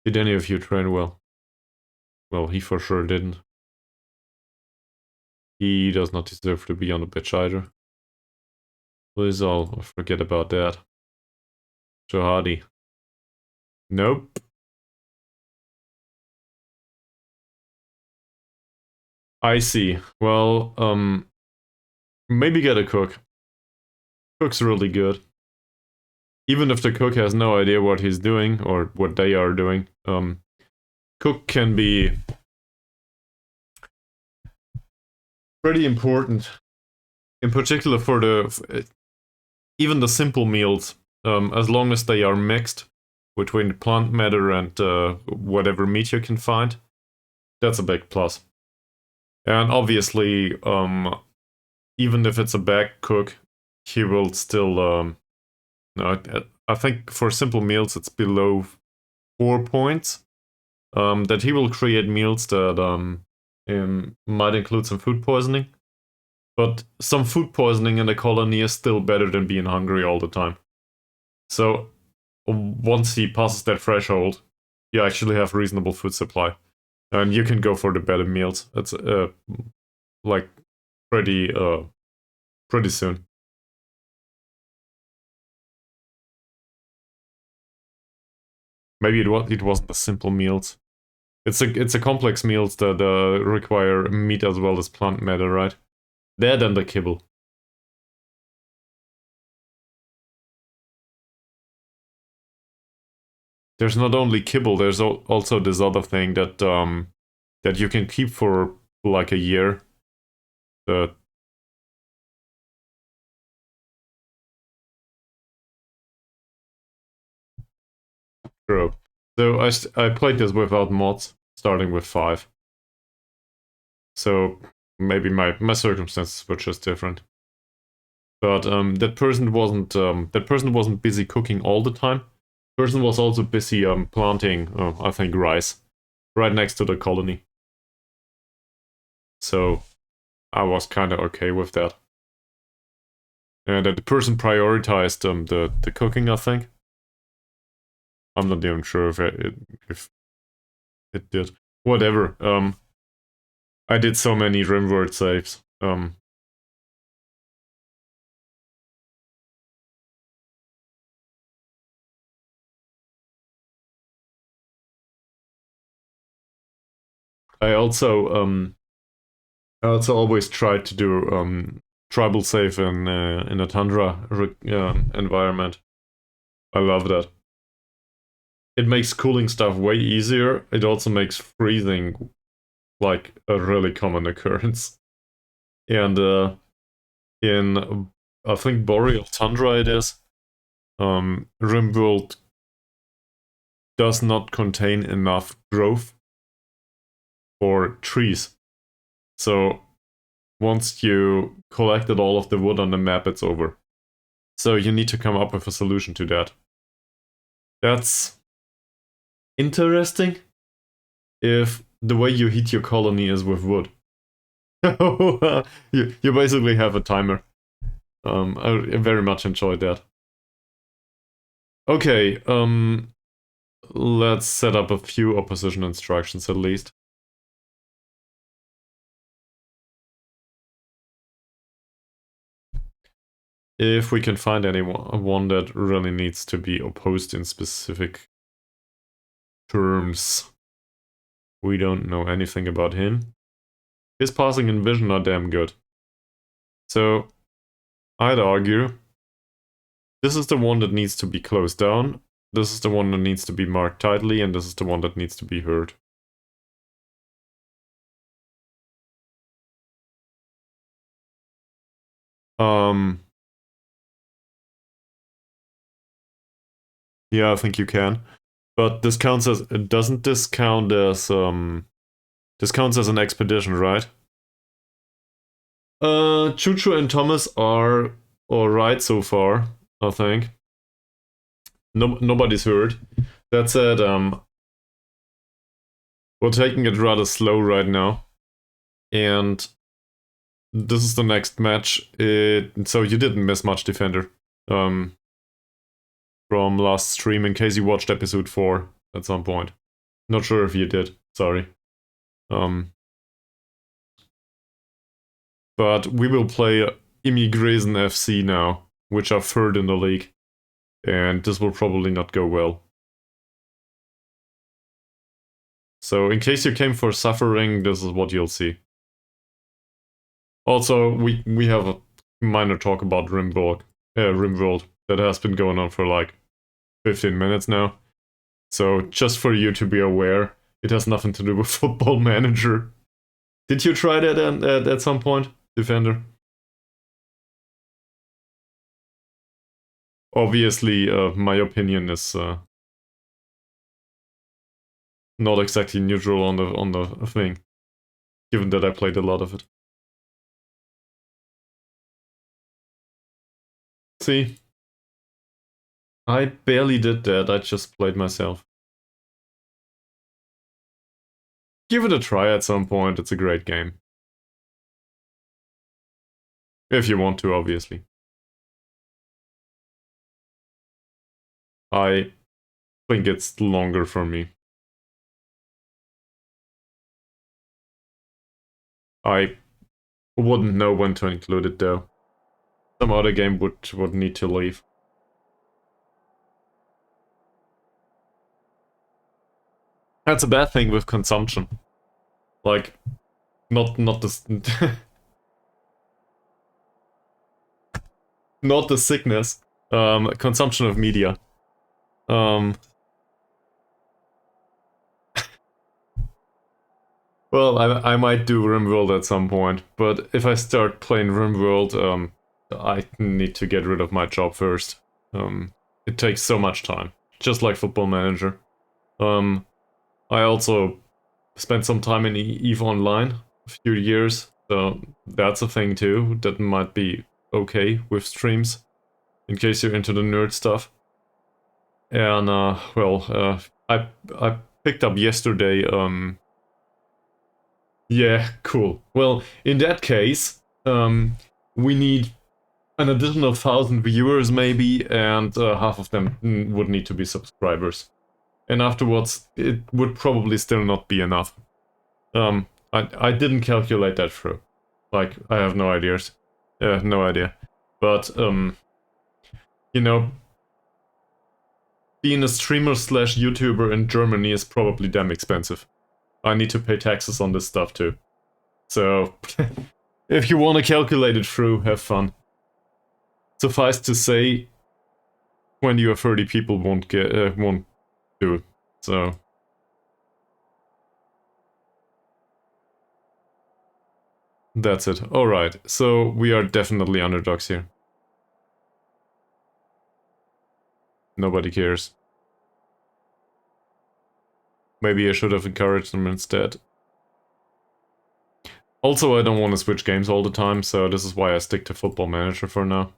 did any of you train well? Well, he for sure didn't. He does not deserve to be on the pitch either. Please all forget about that. Jihadi. Nope. I see. Well, maybe get a cook. Cook's really good. Even if the cook has no idea what he's doing or what they are doing, cook can be pretty important. In particular for the even the simple meals, as long as they are mixed between plant matter and whatever meat you can find, that's a big plus. And obviously, even if it's a back cook, he will still. No, I think for simple meals it's below 4 points. That he will create meals that might include some food poisoning. But some food poisoning in a colony is still better than being hungry all the time. So once he passes that threshold, you actually have reasonable food supply, and you can go for the better meals. It's like pretty soon. Maybe it wasn't the simple meals. It's a complex meals that require meat as well as plant matter, right? That and the kibble. There's not only kibble. There's also this other thing that that you can keep for like a year. The True. So I played this without mods, starting with 5. So maybe my circumstances were just different. But that person wasn't busy cooking all the time. Person was also busy planting, I think, rice right next to the colony. So I was kind of okay with that. And the person prioritized the cooking, I think. I'm not even sure if it did. Whatever. I did so many rimward saves. I also always tried to do tribal save in a tundra environment. I love that. It makes cooling stuff way easier. It also makes freezing like a really common occurrence. And in I think boreal tundra it is, Rimworld does not contain enough growth for trees. So once you collected all of the wood on the map, it's over. So you need to come up with a solution to that. That's interesting if the way you heat your colony is with wood. you basically have a timer. I very much enjoyed that. Okay, let's set up a few opposition instructions at least. If we can find anyone that really needs to be opposed in specific terms. We don't know anything about him. His passing and vision are damn good. So, I'd argue this is the one that needs to be closed down, this is the one that needs to be marked tightly, and this is the one that needs to be heard. Yeah, I think you can. But this counts as, doesn't this count as, this counts as an expedition, right? Chuchu and Thomas are alright so far, I think. Nobody's hurt. That said, we're taking it rather slow right now. And this is the next match. So you didn't miss much, Defender. From last stream, in case you watched episode 4 at some point. Not sure if you did, sorry. But we will play Immigresen FC now, which are third in the league. And this will probably not go well. So in case you came for suffering, this is what you'll see. Also, we have a minor talk about Rimworld that has been going on for like 15 minutes now. So just for you to be aware, it has nothing to do with Football Manager. Did you try that at some point, Defender? Obviously, my opinion is not exactly neutral on the thing, given that I played a lot of it. See, I barely did that. I just played myself. Give it a try at some point. It's a great game. If you want to, obviously. I think it's longer for me. I wouldn't know when to include it though. Some other game would need to leave. That's a bad thing with consumption. Like, not this... not the sickness. Consumption of media. Well, I might do RimWorld at some point, but if I start playing RimWorld, I need to get rid of my job first. It takes so much time, just like Football Manager. I also spent some time in EVE Online, a few years, so that's a thing too, that might be okay with streams, in case you're into the nerd stuff. And, well, I picked up yesterday, yeah, cool. Well, in that case, we need an additional 1,000 viewers maybe, and half of them would need to be subscribers. And afterwards, it would probably still not be enough. I didn't calculate that through. Like, I have no ideas. No idea. But, you know, being a streamer slash YouTuber in Germany is probably damn expensive. I need to pay taxes on this stuff too. So, if you want to calculate it through, have fun. Suffice to say, 20 or 30 people won't do it. So, that's it. Alright, so we are definitely underdogs here. Nobody cares. Maybe I should have encouraged them instead. Also, I don't want to switch games all the time, so this is why I stick to Football Manager for now.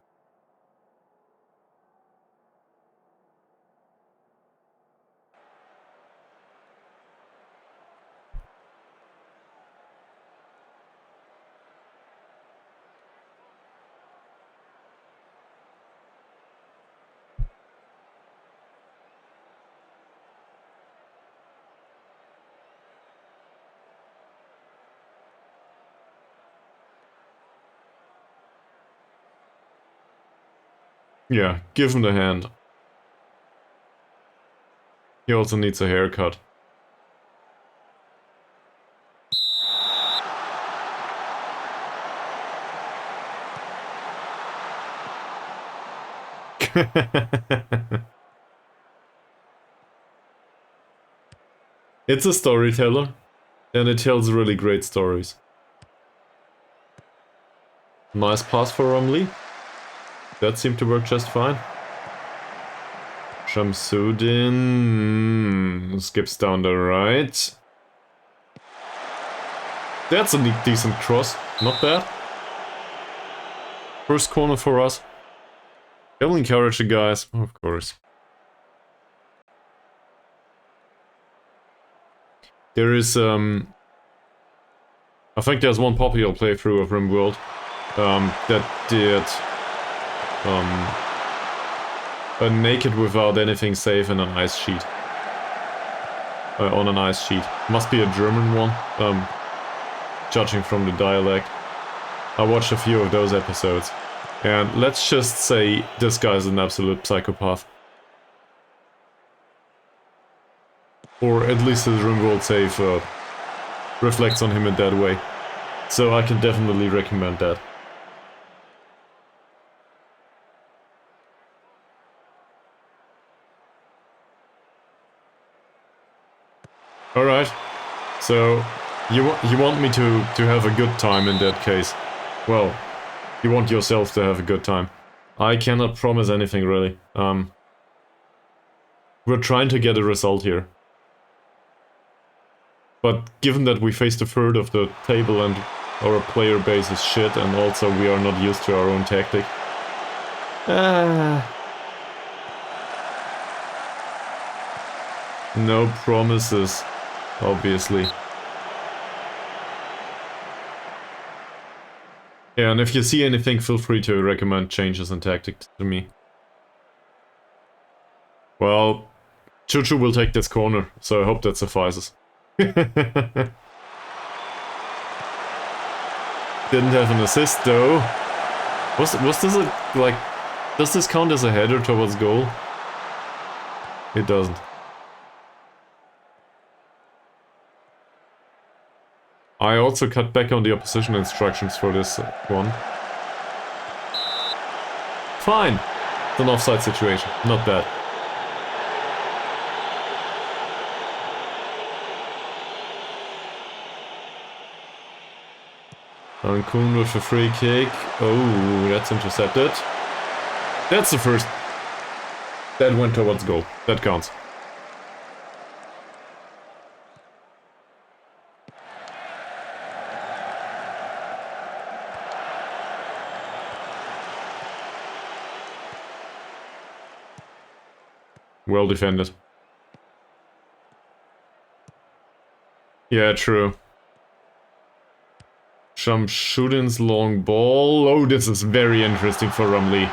Yeah, give him the hand. He also needs a haircut. It's a storyteller, and it tells really great stories. Nice pass for Romley. That seemed to work just fine. Shamsuddin skips down the right. That's a decent cross, not bad. First corner for us. I will encourage the guys, of course. There is, I think there's one popular playthrough of RimWorld that did a naked without anything safe in an ice sheet. On an ice sheet. Must be a German one, judging from the dialect. I watched a few of those episodes. And let's just say this guy's an absolute psychopath. Or at least his RimWorld save reflects on him in that way. So I can definitely recommend that. Alright, so you want me to have a good time in that case. Well, you want yourself to have a good time. I cannot promise anything really. We're trying to get a result here. But given that we faced a third of the table and our player base is shit and also we are not used to our own tactic. No promises. Obviously. Yeah, and if you see anything, feel free to recommend changes in tactics to me. Well, Chuchu will take this corner, so I hope that suffices. Didn't have an assist though. Was this a, like, does this count as a header towards goal? It doesn't. I also cut back on the opposition instructions for this one. Fine! It's an offside situation, not bad. Ankun with a free kick. Oh, that's intercepted. That's the first. That went towards goal. That counts. Well defended. Yeah, true. Shamshuddin's long ball. Oh, this is very interesting for Ramli.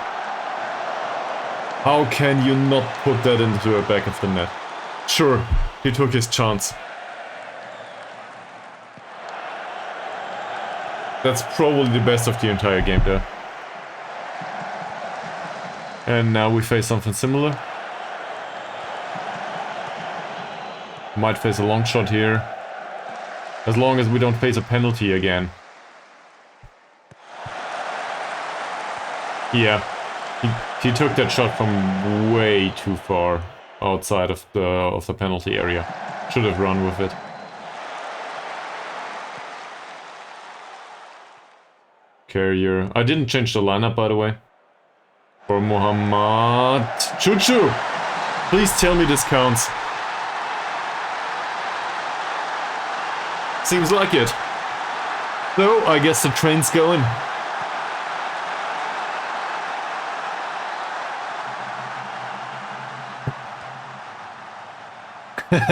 How can you not put that into the back of the net? Sure, he took his chance. That's probably the best of the entire game there. And now we face something similar. Might face a long shot here. As long as we don't face a penalty again. Yeah, he took that shot from way too far outside of the penalty area. Should have run with it. Carrier. I didn't change the lineup, by the way. For Mohammad. Chuchu! Please tell me this counts. Seems like it. So, I guess the train's going.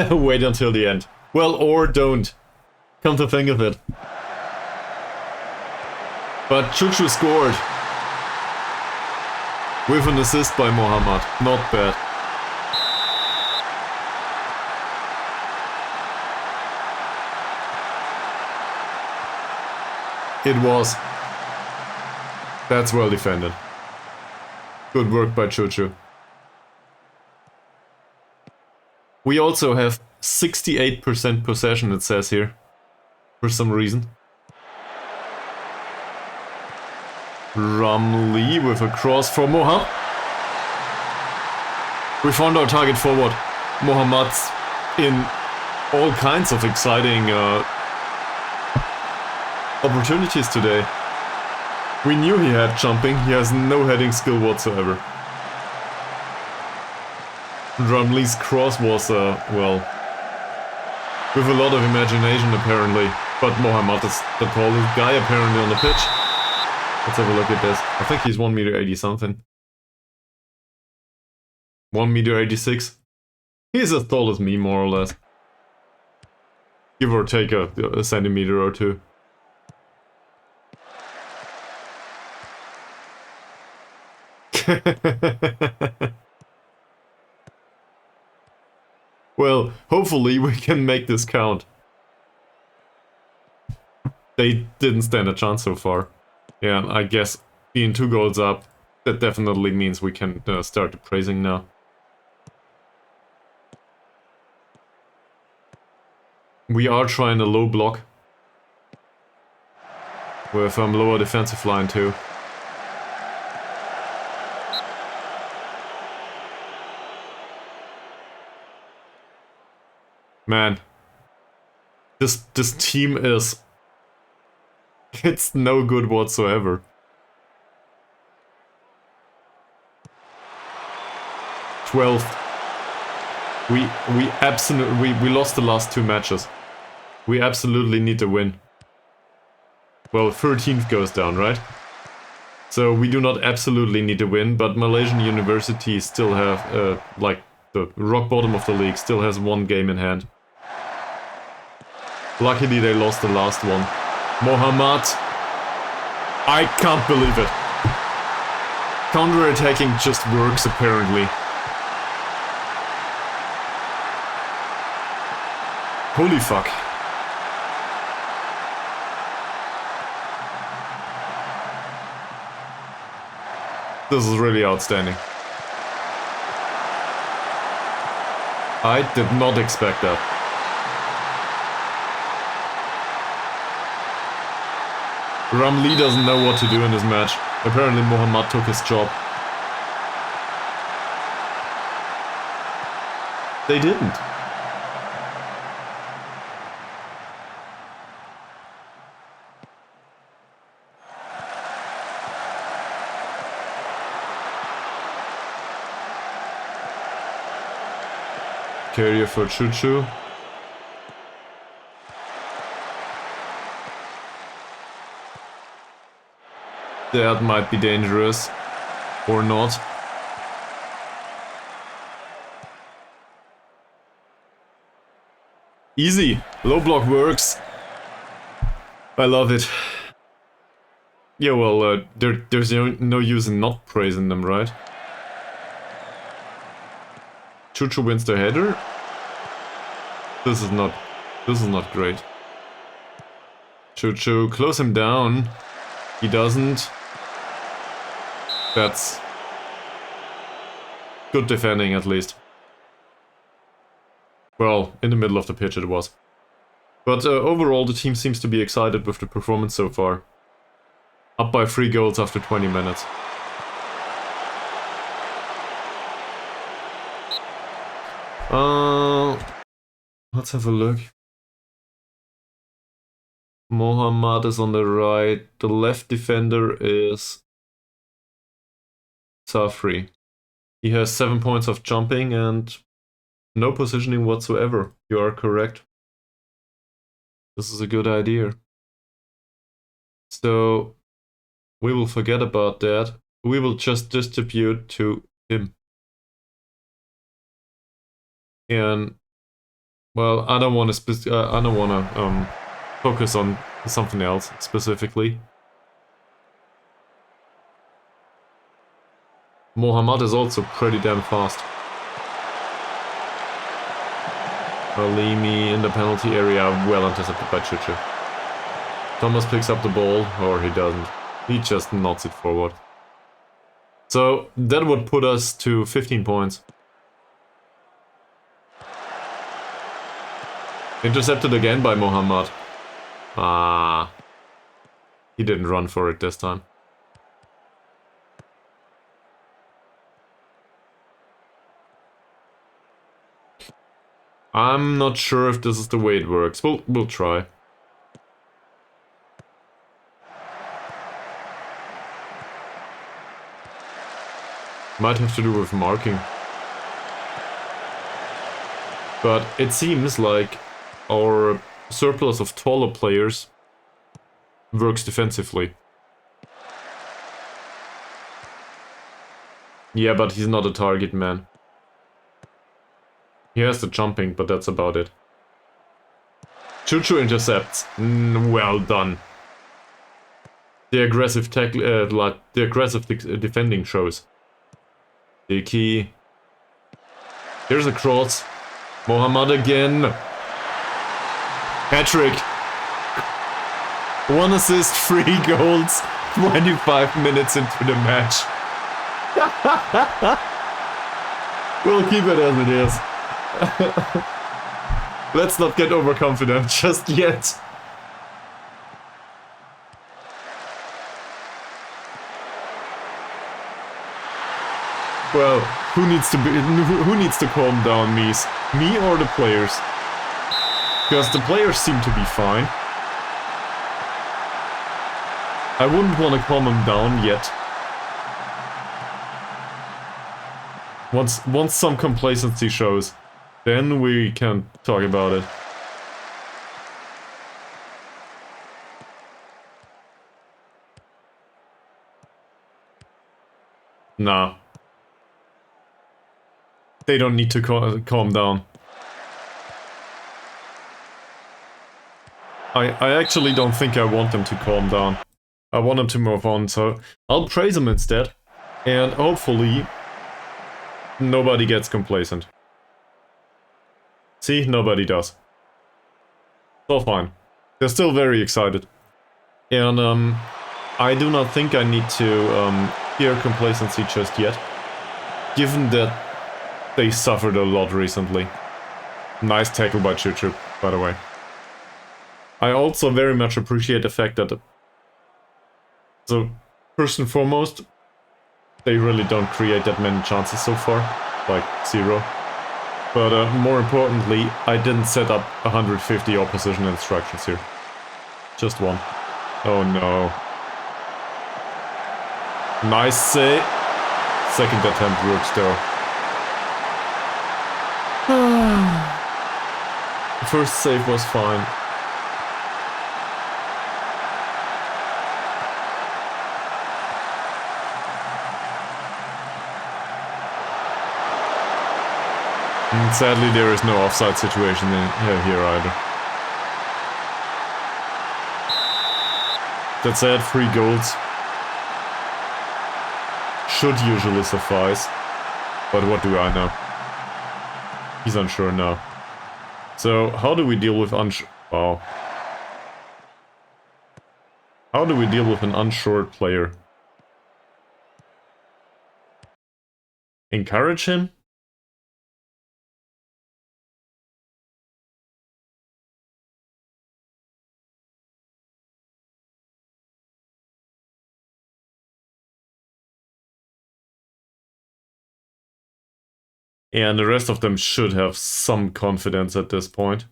Wait until the end. Well, or don't. Come to think of it. But Chuchu scored. With an assist by Mohammad. Not bad. It was. That's well defended. Good work by Chuchu. We also have 68% possession, it says here. For some reason. Ramli with a cross for Mohammad. We found our target forward. Mohammad's in all kinds of exciting opportunities today. We knew he had jumping, he has no heading skill whatsoever. Ramli's cross was, well, with a lot of imagination apparently, but Mohammad is the tallest guy apparently on the pitch. Let's have a look at this. I think he's 1 meter 80 something. 1 meter 86. He's as tall as me, more or less. Give or take a centimeter or two. Well, hopefully we can make this count. They didn't stand a chance so far. Yeah, I guess being 2 goals up, that definitely means we can start the praising now. We are trying a low block. With lower defensive line too. Man. This team is... It's no good whatsoever. We lost the last 2 matches. We absolutely need to win. Well, 13th goes down, right? So we do not absolutely need to win, but Malaysian universities still have, like, the rock bottom of the league still has 1 game in hand. Luckily they lost the last one. Mohammad! I can't believe it. Counter-attacking just works, apparently. Holy fuck. This is really outstanding. I did not expect that. Ramli doesn't know what to do in this match. Apparently Mohammad took his job. They didn't. Carrier for Chuchu. That might be dangerous. Or not. Easy. Low block works. I love it. Yeah, well, there's no use in not praising them, right? Chuchu wins the header. This is not great. Chuchu, close him down. He doesn't. That's good defending, at least. Well, in the middle of the pitch it was. But overall the team seems to be excited with the performance so far. Up by 3 goals after 20 minutes. Let's have a look. Mohammad is on the right. The left defender is Safri. He has 7 points of jumping and no positioning whatsoever. You are correct. This is a good idea. So we will forget about that. We will just distribute to him. And well, I don't want to focus on something else specifically. Mohammad is also pretty damn fast. Alimi in the penalty area, well intercepted by Chuchu. Thomas picks up the ball, or he doesn't. He just knocks it forward. So that would put us to 15 points. Intercepted again by Mohammad. Ah. He didn't run for it this time. I'm not sure if this is the way it works. We'll try. Might have to do with marking. But it seems like our surplus of taller players works defensively. Yeah, but he's not a target man. He has the jumping, but that's about it. Chuchu intercepts. Well done. The aggressive tackle, the aggressive defending shows. The key. Here's a cross. Mohammad again. Hat-trick. 1 assist, 3 goals, 25 minutes into the match. We'll keep it as it is. Let's not get overconfident just yet. Well, who needs to calm down, Mies? Me or the players? Because the players seem to be fine. I wouldn't want to calm them down yet. Once some complacency shows, then we can talk about it. Nah. They don't need to calm down. I actually don't think I want them to calm down. I want them to move on, so I'll praise them instead. And hopefully nobody gets complacent. See, nobody does. It's all fine. They're still very excited. And I do not think I need to hear complacency just yet. Given that they suffered a lot recently. Nice tackle by Chuchu, by the way. I also very much appreciate the fact that... So, first and foremost, they really don't create that many chances so far. Like, 0. But more importantly, I didn't set up 150 opposition instructions here. Just 1. Oh no. Nice save. Second attempt works though. The first save was fine. And sadly, there is no offside situation here either. That said, 3 goals should usually suffice. But what do I know? He's unsure now. So, how do we deal with Wow. How do we deal with an unsure player? Encourage him? And the rest of them should have some confidence at this point.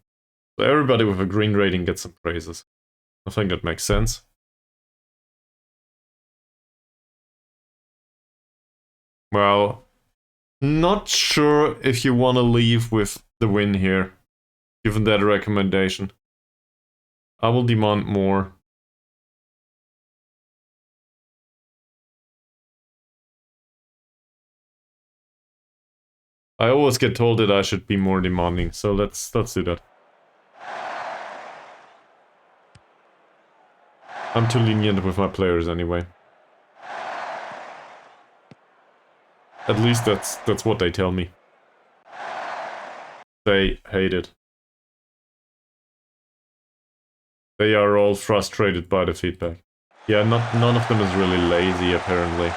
So everybody with a green rating gets some praises. I think that makes sense. Well, not sure if you want to leave with the win here, given that recommendation. I will demand more. I always get told that I should be more demanding, so let's do that. I'm too lenient with my players anyway. At least that's what they tell me. They hate it. They are all frustrated by the feedback. Yeah, none of them is really lazy apparently.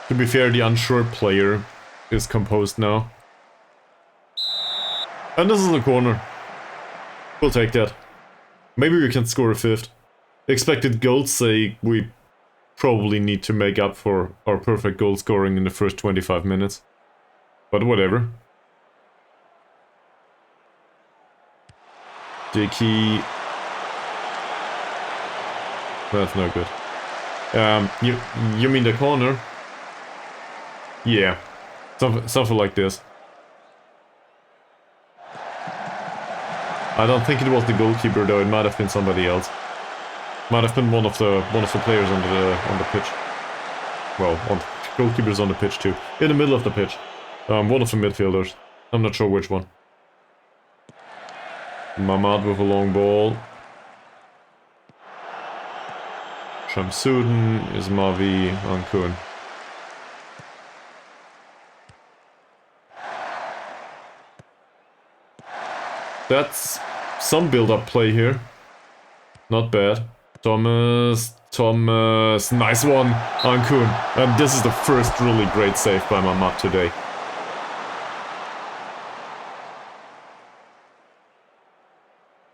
To be fair, the unsure player is composed now. And this is a corner. We'll take that. Maybe we can score a 5th. Expected goals say we probably need to make up for our perfect goal scoring in the first 25 minutes. But whatever. Dickey. That's no good. You mean the corner? Yeah. Something like this. I don't think it was the goalkeeper though. It might have been somebody else. Might have been one of the players on the pitch. Well, one goalkeeper's on the pitch too. In the middle of the pitch. One of the midfielders. I'm not sure which one. Mamad with a long ball. Shamsuddin, Ismavi, Ankun. That's some build-up play here. Not bad. Thomas, nice one, Ankun. And this is the first really great save by Mamad today.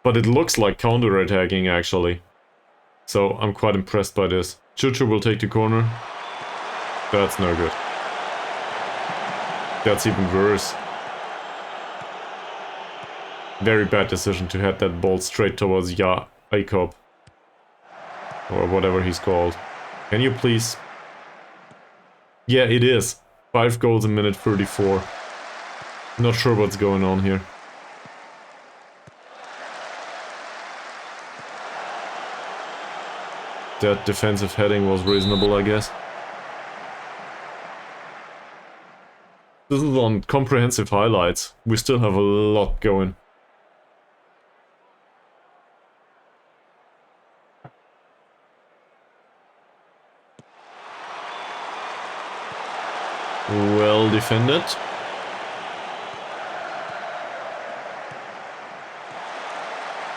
But it looks like counter-attacking actually. So I'm quite impressed by this. Chuchu will take the corner. That's no good. That's even worse. Very bad decision to head that ball straight towards E05. Or whatever he's called. Can you please? Yeah, it is. 5 goals in minute 34. Not sure what's going on here. That defensive heading was reasonable, I guess. This is on comprehensive highlights. We still have a lot going. Well defended.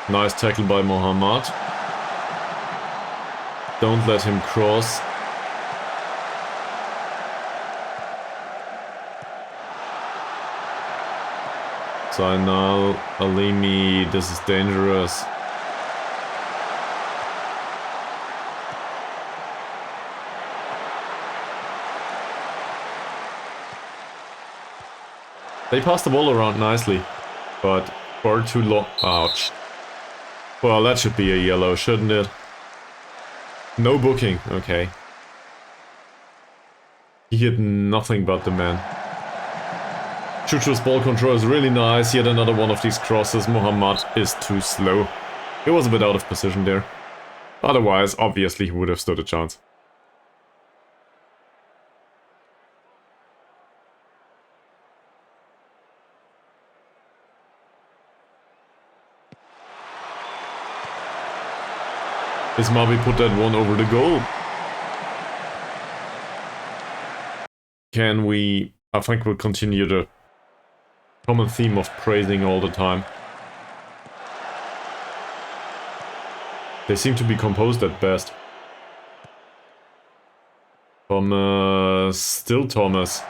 Nice tackle by Mohammad. Don't let him cross. Zainal, Alimi, this is dangerous. They passed the ball around nicely, but far too long. Ouch. Well, that should be a yellow, shouldn't it? No booking, okay. He hit nothing but the man. Chuchu's ball control is really nice, yet another one of these crosses. Mohammad is too slow. He was a bit out of position there. Otherwise, obviously he would have stood a chance. Ismavi put that one over the goal. Can we... I think we'll continue the common theme of praising all the time. They seem to be composed at best. Thomas... Still Thomas.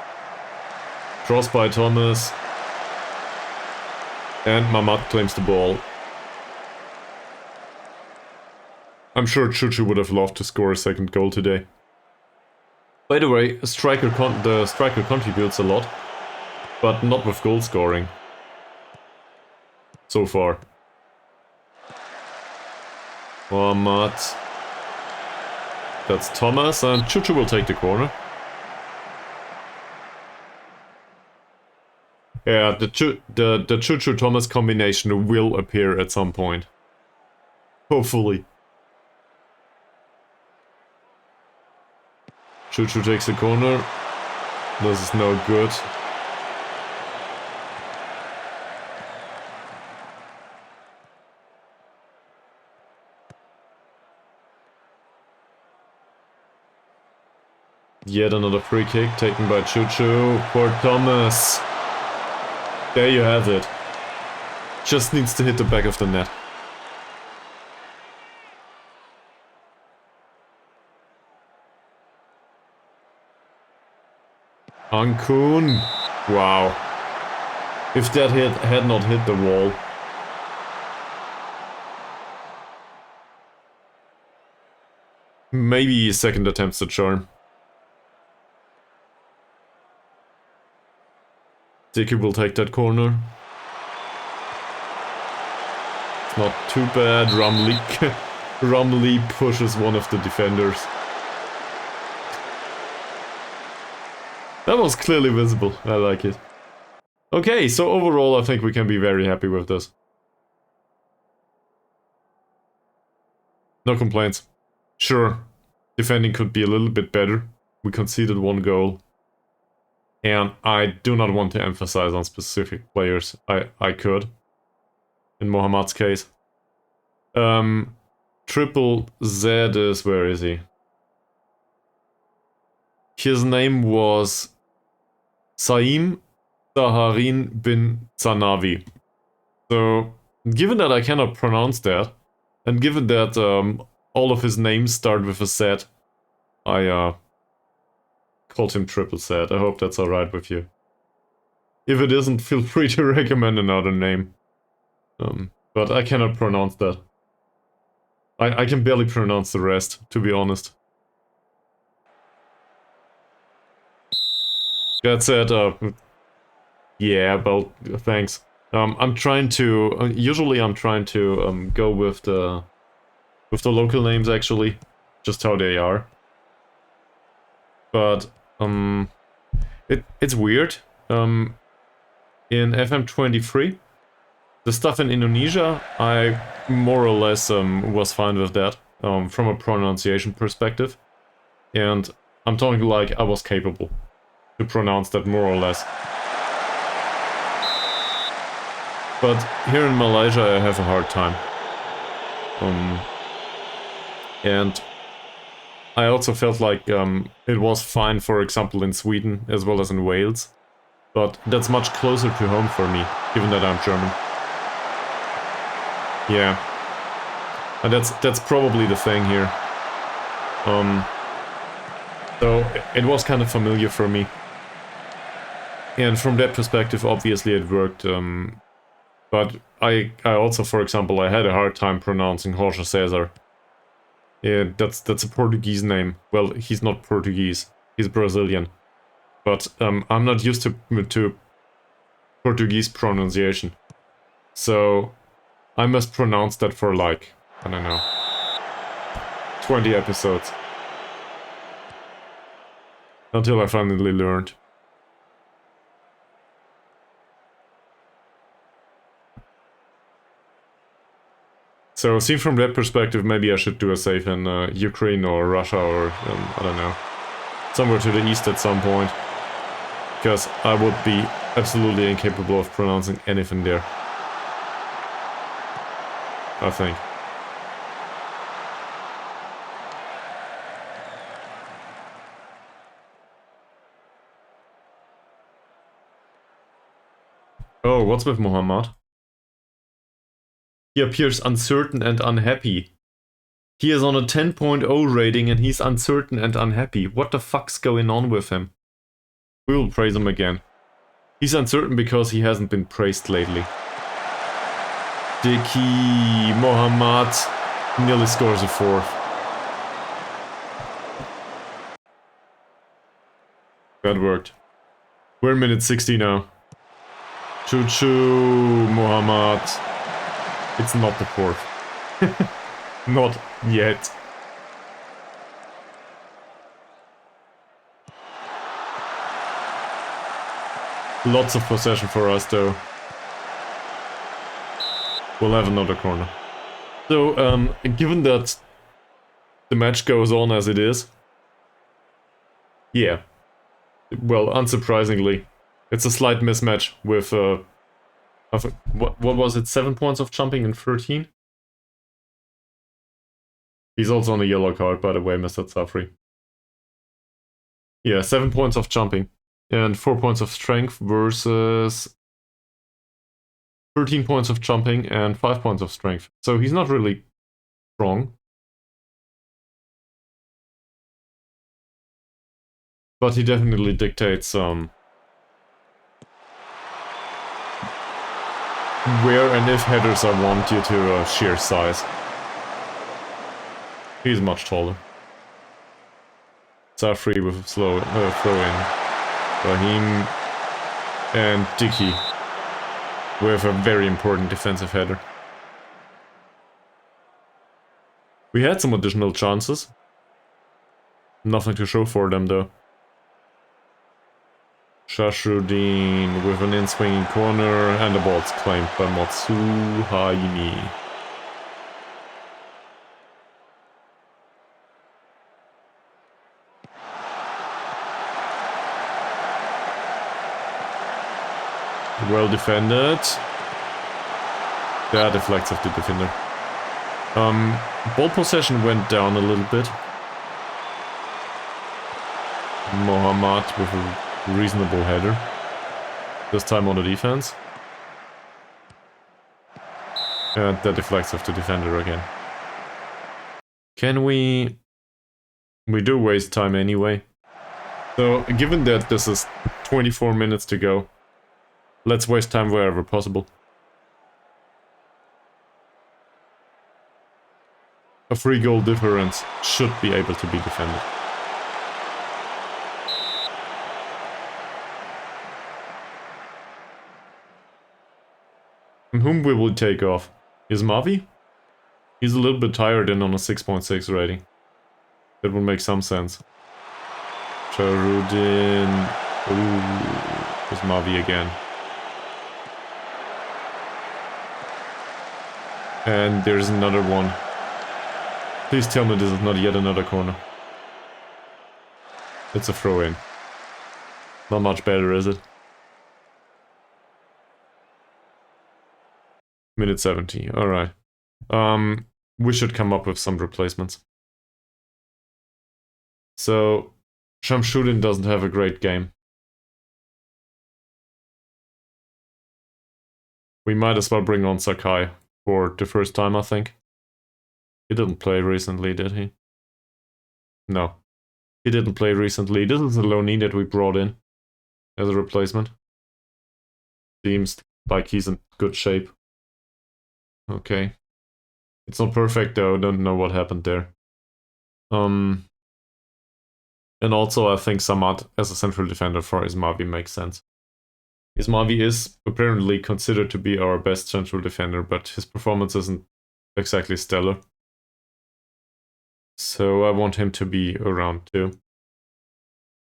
Cross by Thomas. And Mamad claims the ball. I'm sure Chuchu would have loved to score a second goal today. By the way, the striker contributes a lot, but not with goal scoring. So far. Mohammad. That's Thomas, and Chuchu will take the corner. Yeah, the Chuchu-Thomas combination will appear at some point. Hopefully. Chuchu takes the corner. This is no good. Yet another free kick taken by Chuchu for Thomas. There you have it. Just needs to hit the back of the net. Ankun. Wow. If that hit had not hit the wall. Maybe second attempt's a charm. Dicky will take that corner. It's not too bad. Rumley pushes one of the defenders. That was clearly visible. I like it. Okay, so overall I think we can be very happy with this. No complaints. Sure, defending could be a little bit better. We conceded 1 goal. And I do not want to emphasize on specific players. I could. In Mohammad's case. Triple Z is... where is he? His name was Saim Saharin bin Zanavi. So, given that I cannot pronounce that, and given that all of his names start with a Z, I called him Triple Z. I hope that's alright with you. If it isn't, feel free to recommend another name. But I cannot pronounce that. I can barely pronounce the rest, to be honest. That said, yeah, well, thanks. I'm trying to... usually I'm trying to go with the local names, actually. Just how they are. But, it's weird. In FM23, the stuff in Indonesia, I more or less was fine with that, from a pronunciation perspective. And I'm talking like I was capable to pronounce that more or less. But here in Malaysia I have a hard time. And I also felt like it was fine, for example, in Sweden as well as in Wales. But that's much closer to home for me, given that I'm German. Yeah. And that's probably the thing here. So it was kind of familiar for me. And from that perspective, obviously it worked. But I also, for example, I had a hard time pronouncing Jorge Cesar. Yeah, that's a Portuguese name. Well, he's not Portuguese. He's Brazilian. But I'm not used to Portuguese pronunciation. So I must pronounce that for like, I don't know, 20 episodes. Until I finally learned. So, seen from that perspective, maybe I should do a save in Ukraine or Russia or, I don't know, somewhere to the east at some point. Because I would be absolutely incapable of pronouncing anything there. I think. Oh, what's with Muhammad? He appears uncertain and unhappy. He is on a 10.0 rating and he's uncertain and unhappy. What the fuck's going on with him? We will praise him again. He's uncertain because he hasn't been praised lately. Dicky Mohammed nearly scores a 4th. That worked. We're in minute 60 now. Choo-choo, Mohammed. It's not the 4th. Not yet. Lots of possession for us, though. We'll have another corner. So, given that the match goes on as it is, yeah. Well, unsurprisingly, it's a slight mismatch with, what was it, 7 points of jumping and 13? He's also on a yellow card, by the way, Mr. Zafri. Yeah, 7 points of jumping and 4 points of strength versus 13 points of jumping and 5 points of strength. So he's not really strong. But he definitely dictates where and if headers are won due to sheer size. He's much taller. Zafri with a slow throw in. Raheem and Dicky with a very important defensive header. We had some additional chances. Nothing to show for them though. Shashrudin with an in-swinging corner, and the ball's claimed by Matsuhaimi. Well defended. Yeah, deflects of the defender. Ball possession went down a little bit. Mohammad with a reasonable header. This time on the defense. And that deflects of the defender again. Can we... We do waste time anyway. So, given that this is 24 minutes to go, let's waste time wherever possible. A 3-goal difference should be able to be defended. And whom we will take off? Is Mavi? He's a little bit tired and on a 6.6 rating. That would make some sense. Charudin. Ooh, is Mavi again. And there's another one. Please tell me this is not yet another corner. It's a throw-in. Not much better, is it? Minute 70, alright. We should come up with some replacements. So, Shamshuddin doesn't have a great game. We might as well bring on Sakai for the first time, I think. He didn't play recently, did he? No. He didn't play recently. This is a loanee that we brought in as a replacement. Seems like he's in good shape. Okay. It's not perfect though, don't know what happened there. And also I think Samad as a central defender for Ismavi makes sense. Ismavi is apparently considered to be our best central defender, but his performance isn't exactly stellar. So I want him to be around too.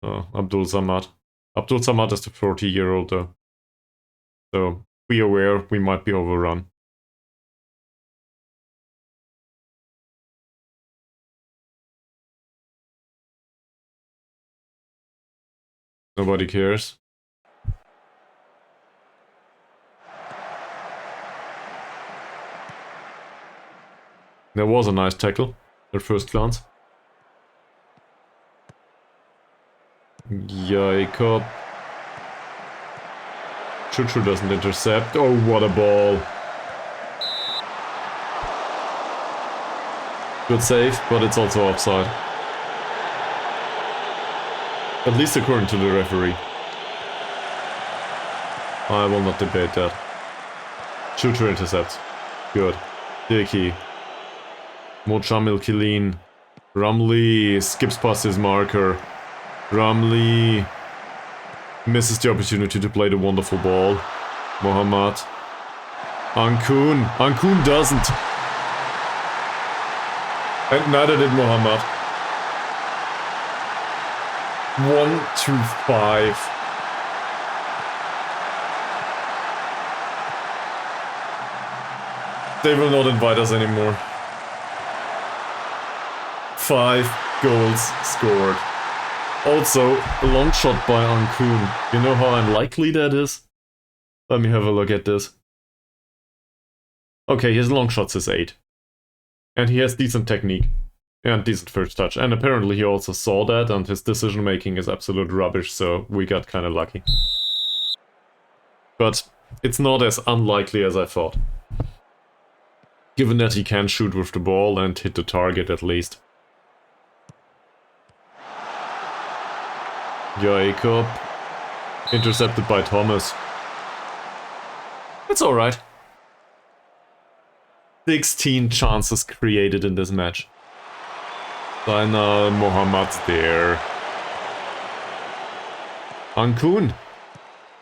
Abdul Samad. Abdul Samad is the 40-year-old though. So be aware we might be overrun. Nobody cares. There was a nice tackle at first glance. Jacob. Chuchu doesn't intercept. Oh, what a ball. Good save, but it's also offside. At least according to the referee. I will not debate that. Chuchu intercepts. Good. Dicky. Mochamil Killeen. Ramli skips past his marker. Ramli misses the opportunity to play the wonderful ball. Mohammad. Ankun. Ankun doesn't. And neither did Mohammad. 1-5. They will not invite us anymore. 5 goals scored. Also, a long shot by Ankun. You know how unlikely that is? Let me have a look at this. Okay, his long shots is 8. And he has decent technique. And decent first touch. And apparently he also saw that, and his decision making is absolute rubbish, so we got kinda lucky. But it's not as unlikely as I thought. Given that he can shoot with the ball and hit the target at least. Jacob. Intercepted by Thomas. It's alright. 16 chances created in this match. Zainal Mohammad's there. Ankun.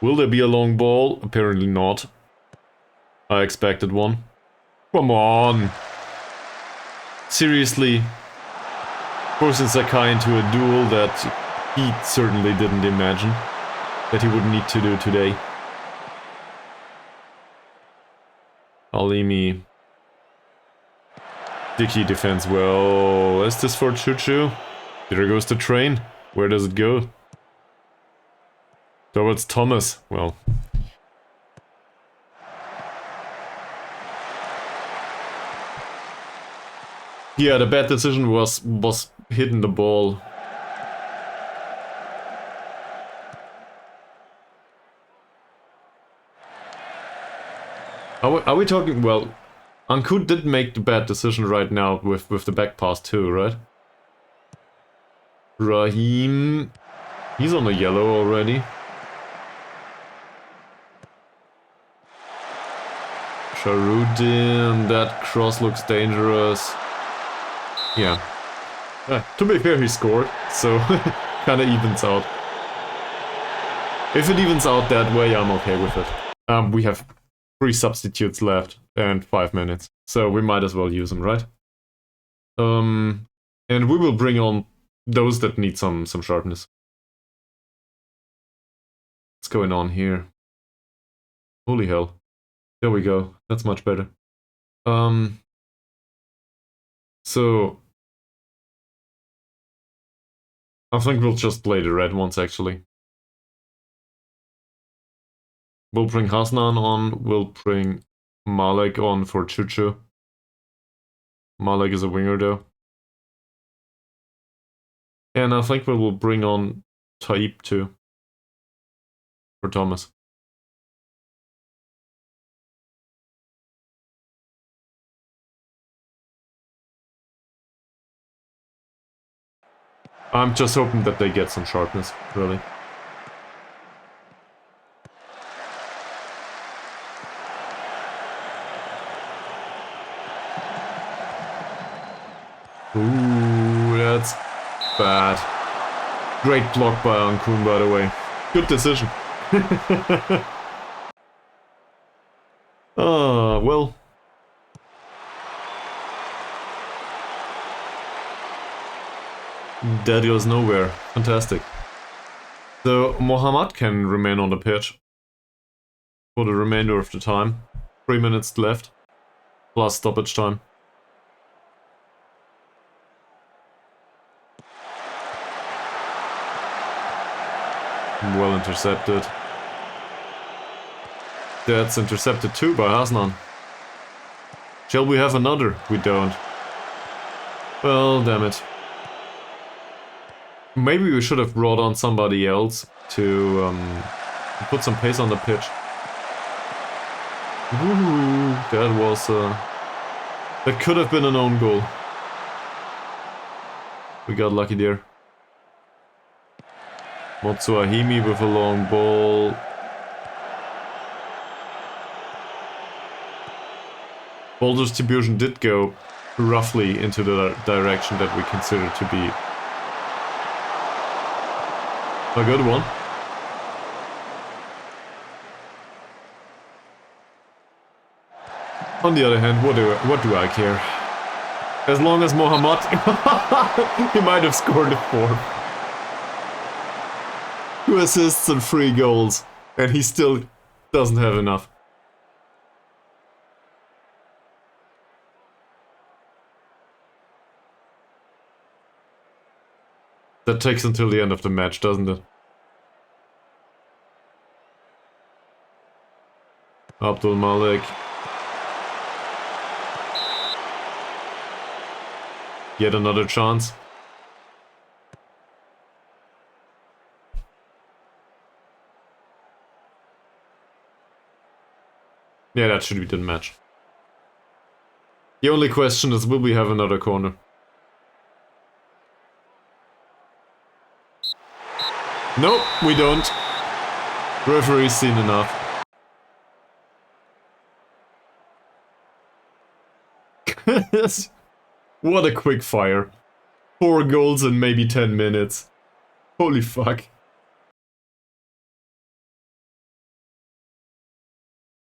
Will there be a long ball? Apparently not. I expected one. Come on. Seriously. Forcing Sakai into a duel that he certainly didn't imagine. that he would need to do today. Alimi. Dicky defends well. Is this for Choo-Choo? There goes the train. Where does it go? Towards Thomas. Well. Yeah, the bad decision was hitting the ball. Are we talking? Well, Ankud did make the bad decision right now with the back pass too, right? Raheem, he's on a yellow already. Sharudin, that cross looks dangerous. Yeah. To be fair, he scored, so kinda evens out. If it evens out that way, I'm okay with it. We have 3 substitutes left and 5 minutes, so we might as well use them, right? And we will bring on those that need some sharpness. What's going on here? Holy hell. There we go. That's much better. So I think we'll just play the red ones, actually. We'll bring Hasnan on, we'll bring Malek on for Choo-Choo. Malek is a winger, though. And I think we will bring on Taib, too. For Thomas. I'm just hoping that they get some sharpness, really. Ooh, that's bad. Great block by Ankun, by the way. Good decision. Well. That goes nowhere. Fantastic. So, Mohammad can remain on the pitch for the remainder of the time. 3 minutes left, plus stoppage time. Well intercepted. That's intercepted too by Hasnan. Shall we have another? We don't. Well, damn it. Maybe we should have brought on somebody else to put some pace on the pitch. Ooh, that was that could have been an own goal. We got lucky there. Motsuahimi with a long ball. Ball distribution did go roughly into the direction that we consider to be a good one. On the other hand, what do I care? As long as Mohammad, he might have scored a 4. 2 assists and 3 goals, and he still doesn't have enough. That takes until the end of the match, doesn't it? Abdul Malik. Yet another chance. Yeah, that should be the match. The only question is, will we have another corner? Nope, we don't. Referee's seen enough. What a quick fire. 4 goals in maybe 10 minutes. Holy fuck.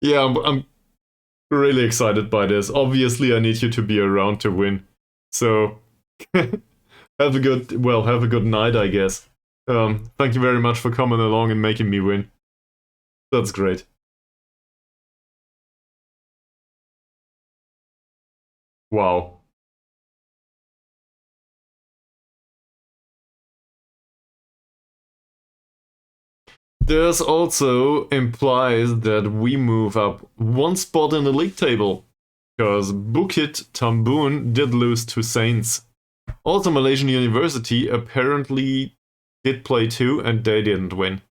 Yeah, I'm really excited by this. Obviously, I need you to be around to win. So, have a good night, I guess. Thank you very much for coming along and making me win. That's great. Wow. This also implies that we move up one spot in the league table, because Bukit Tambun did lose to Saints. Also, Malaysian University apparently did play too, and they didn't win.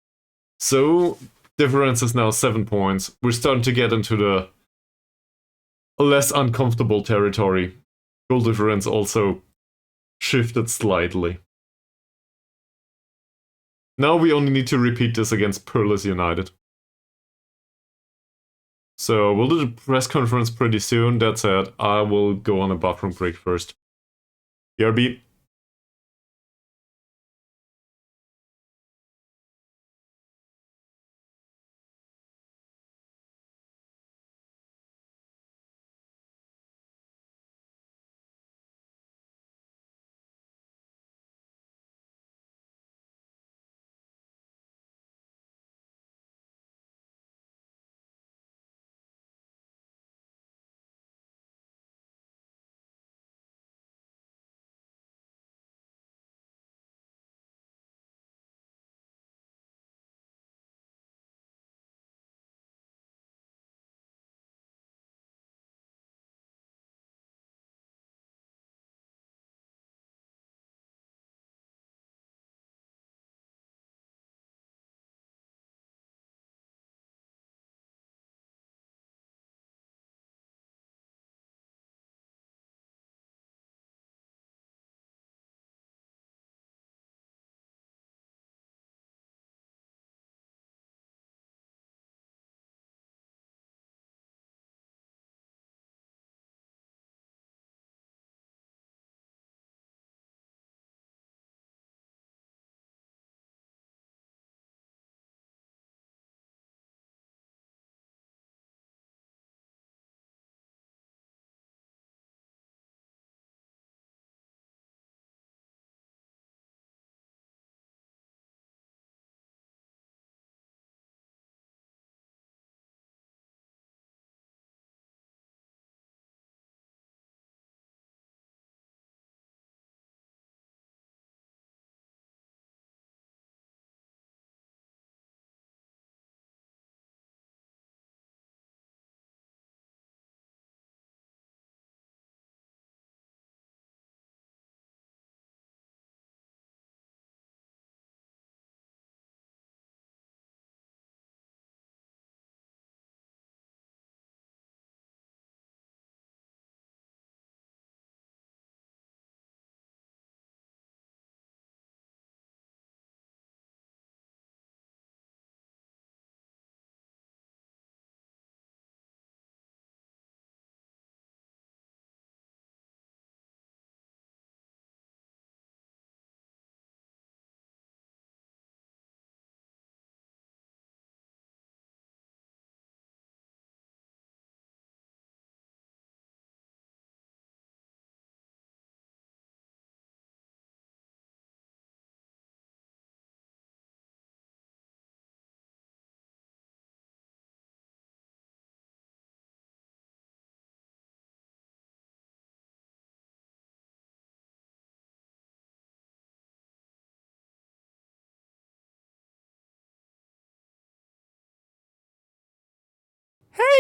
So, difference is now 7 points. We're starting to get into the less uncomfortable territory. Goal difference also shifted slightly. Now we only need to repeat this against Perlis United. So we'll do the press conference pretty soon. That said, I will go on a bathroom break first. BRB.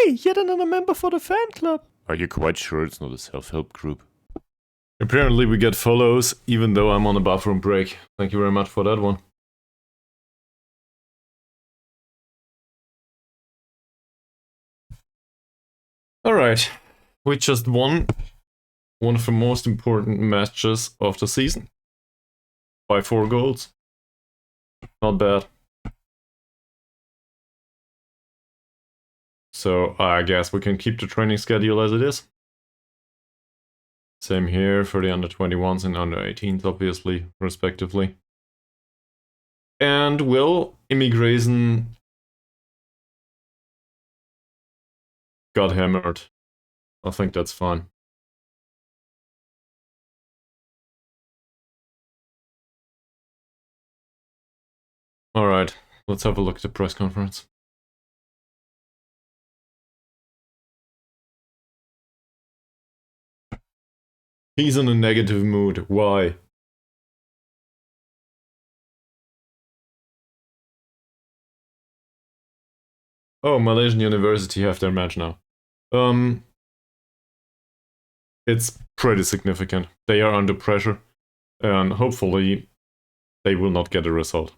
Hey, yet another member for the fan club. Are you quite sure it's not a self-help group? Apparently we get follows, even though I'm on a bathroom break. Thank you very much for that one. Alright, we just won one of the most important matches of the season. By 4 goals. Not bad. So I guess we can keep the training schedule as it is. Same here for the under 21s and under 18s, obviously, respectively. And will immigration got hammered. I think that's fine. Alright, let's have a look at the press conference. He's in a negative mood. Why? Oh, Malaysian University have their match now. It's pretty significant. They are under pressure, and hopefully they will not get a result.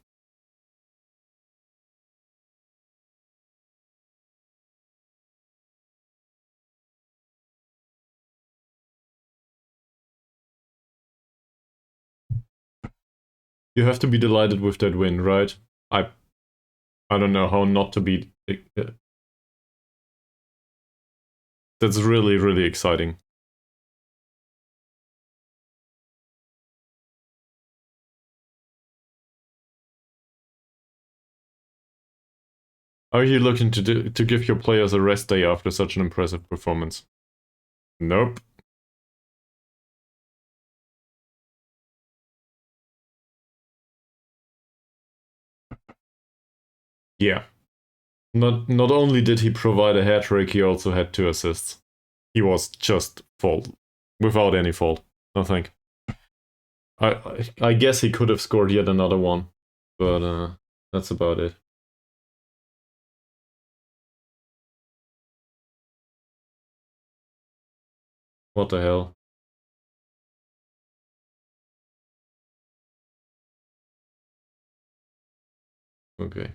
You have to be delighted with that win, right? I don't know how not to be. That's really, really exciting. Are you looking to give your players a rest day after such an impressive performance? Nope. Yeah. Not only did he provide a hat trick, he also had 2 assists. He was just without any fault. I think. I guess he could have scored yet another one, but that's about it. What the hell? Okay.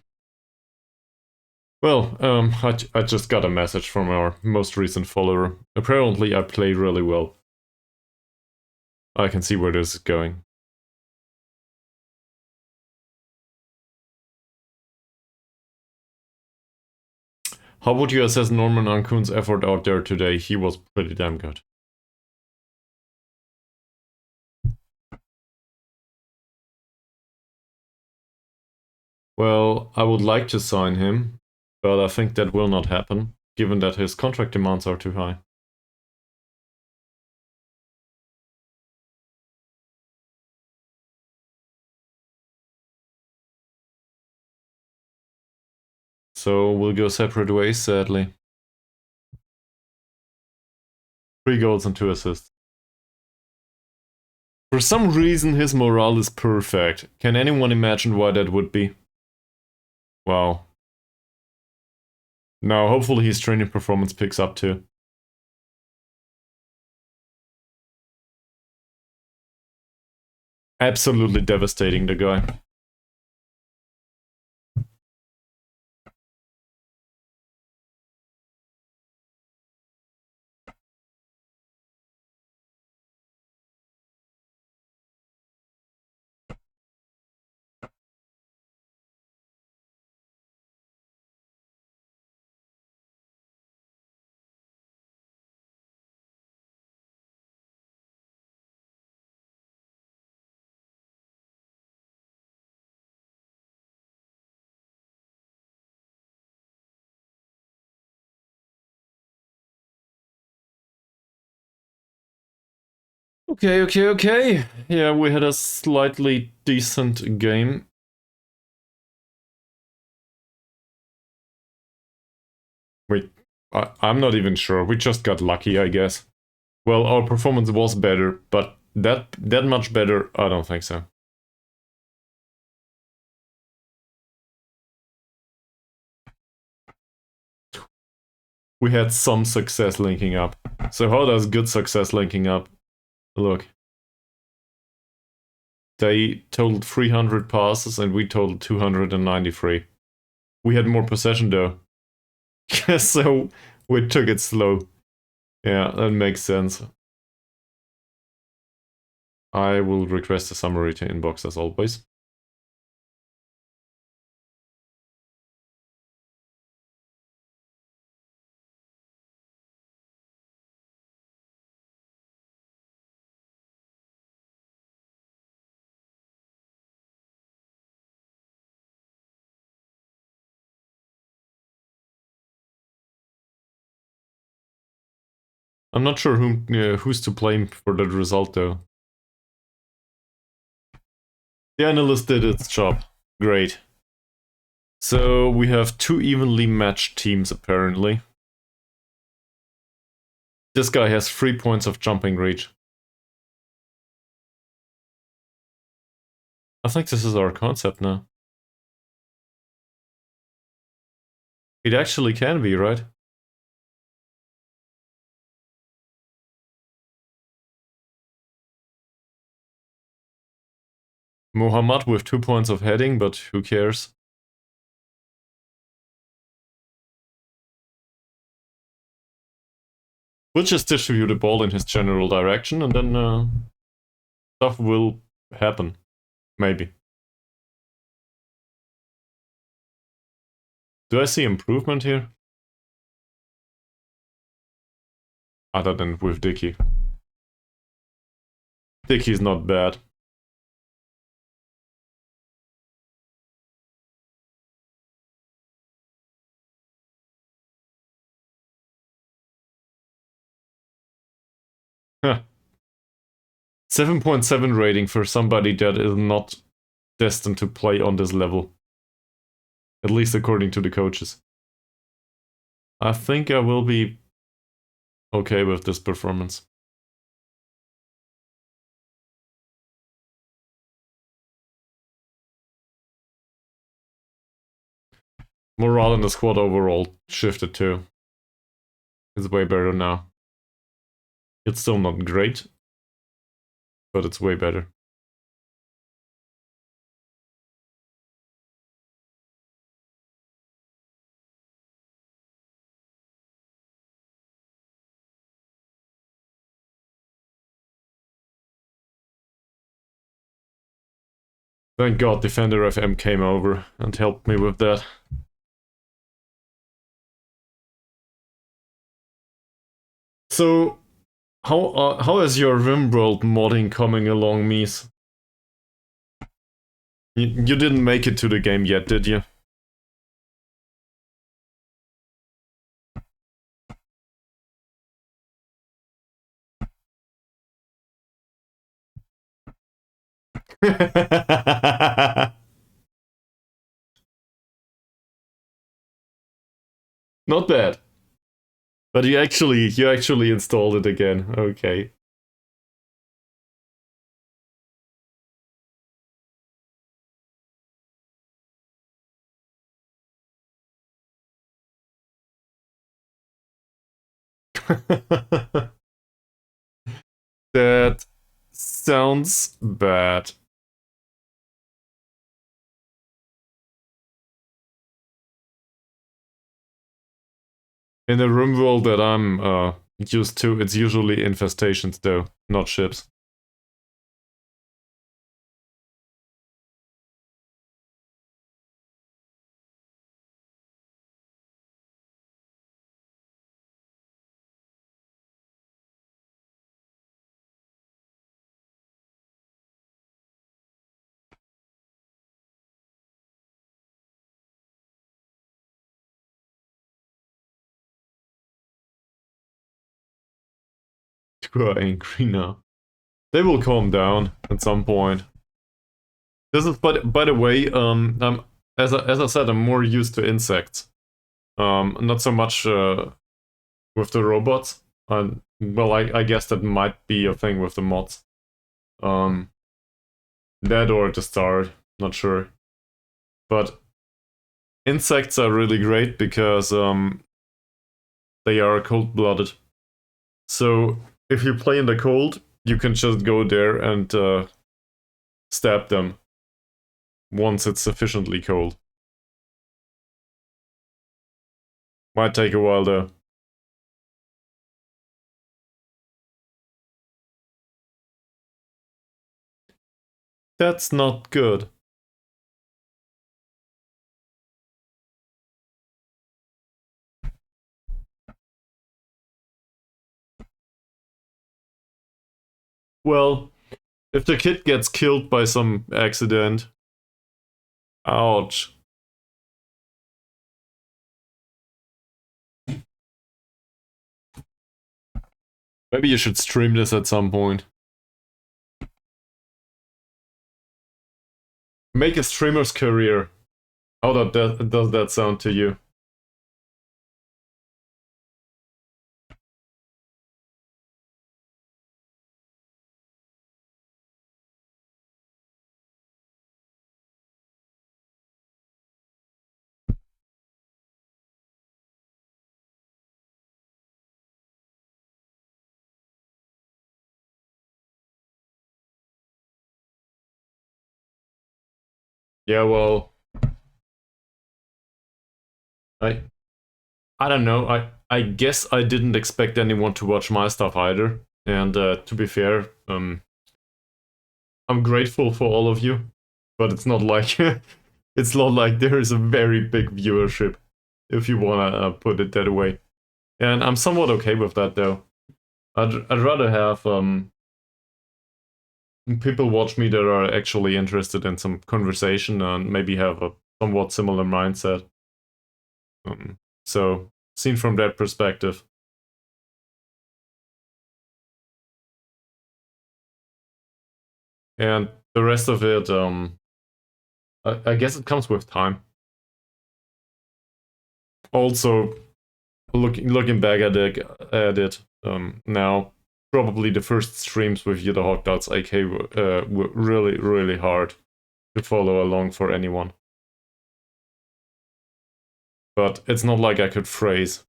Well, I just got a message from our most recent follower. Apparently I play really well. I can see where this is going. How would you assess Norman Ankun's effort out there today? He was pretty damn good. Well, I would like to sign him, but I think that will not happen, given that his contract demands are too high. So we'll go separate ways, sadly. 3 goals and 2 assists. For some reason his morale is perfect. Can anyone imagine why that would be? Wow. Now hopefully his training performance picks up too. Absolutely devastating, the guy. Okay. Yeah, we had a slightly decent game. Wait, I'm not even sure. We just got lucky, I guess. Well, our performance was better, but that much better, I don't think so. We had some success linking up. So how does good success linking up look? They totaled 300 passes and we totaled 293. We had more possession though. So we took it slow. Yeah, that makes sense. I will request a summary to inbox as always. I'm not sure who's to blame for that result though. The analyst did its job. Great. So we have two evenly matched teams apparently. This guy has 3 points of jumping reach. I think this is our concept now. It actually can be, right? Muhammad with 2 points of heading, but who cares? We'll just distribute the ball in his general direction and then stuff will happen. Maybe. Do I see improvement here? Other than with Dicky. Dicky's not bad. Huh. 7.7 rating for somebody that is not destined to play on this level. At least according to the coaches. I think I will be okay with this performance. Morale in the squad overall shifted too. It's way better now. It's still not great, but it's way better. Thank God Defender FM came over and helped me with that. So, how is your RimWorld modding coming along, Mies? You didn't make it to the game yet, did you? Not bad. But you actually installed it again. Okay. That sounds bad. In the room world that I'm used to, it's usually infestations though, not ships. Who are angry now. They will calm down at some point. This is, by the way, as I said, I'm more used to insects. Not so much with the robots. Well, I guess that might be a thing with the mods. That or at the start, not sure. But insects are really great because they are cold-blooded. So if you play in the cold, you can just go there and stab them once it's sufficiently cold. Might take a while though. That's not good. Well, if the kid gets killed by some accident, ouch. Maybe you should stream this at some point. Make a streamer's career How does that sound to you? Yeah, well, I don't know. I guess I didn't expect anyone to watch my stuff either. And to be fair, I'm grateful for all of you, but it's not like it's not like there is a very big viewership, if you wanna put it that way. And I'm somewhat okay with that though. I'd rather have people watch me that are actually interested in some conversation and maybe have a somewhat similar mindset. So seen from that perspective. And the rest of it, I guess it comes with time. Also, looking back at it now, probably the first streams with you, the Hot Dots AK, were really hard to follow along for anyone. But it's not like I could phrase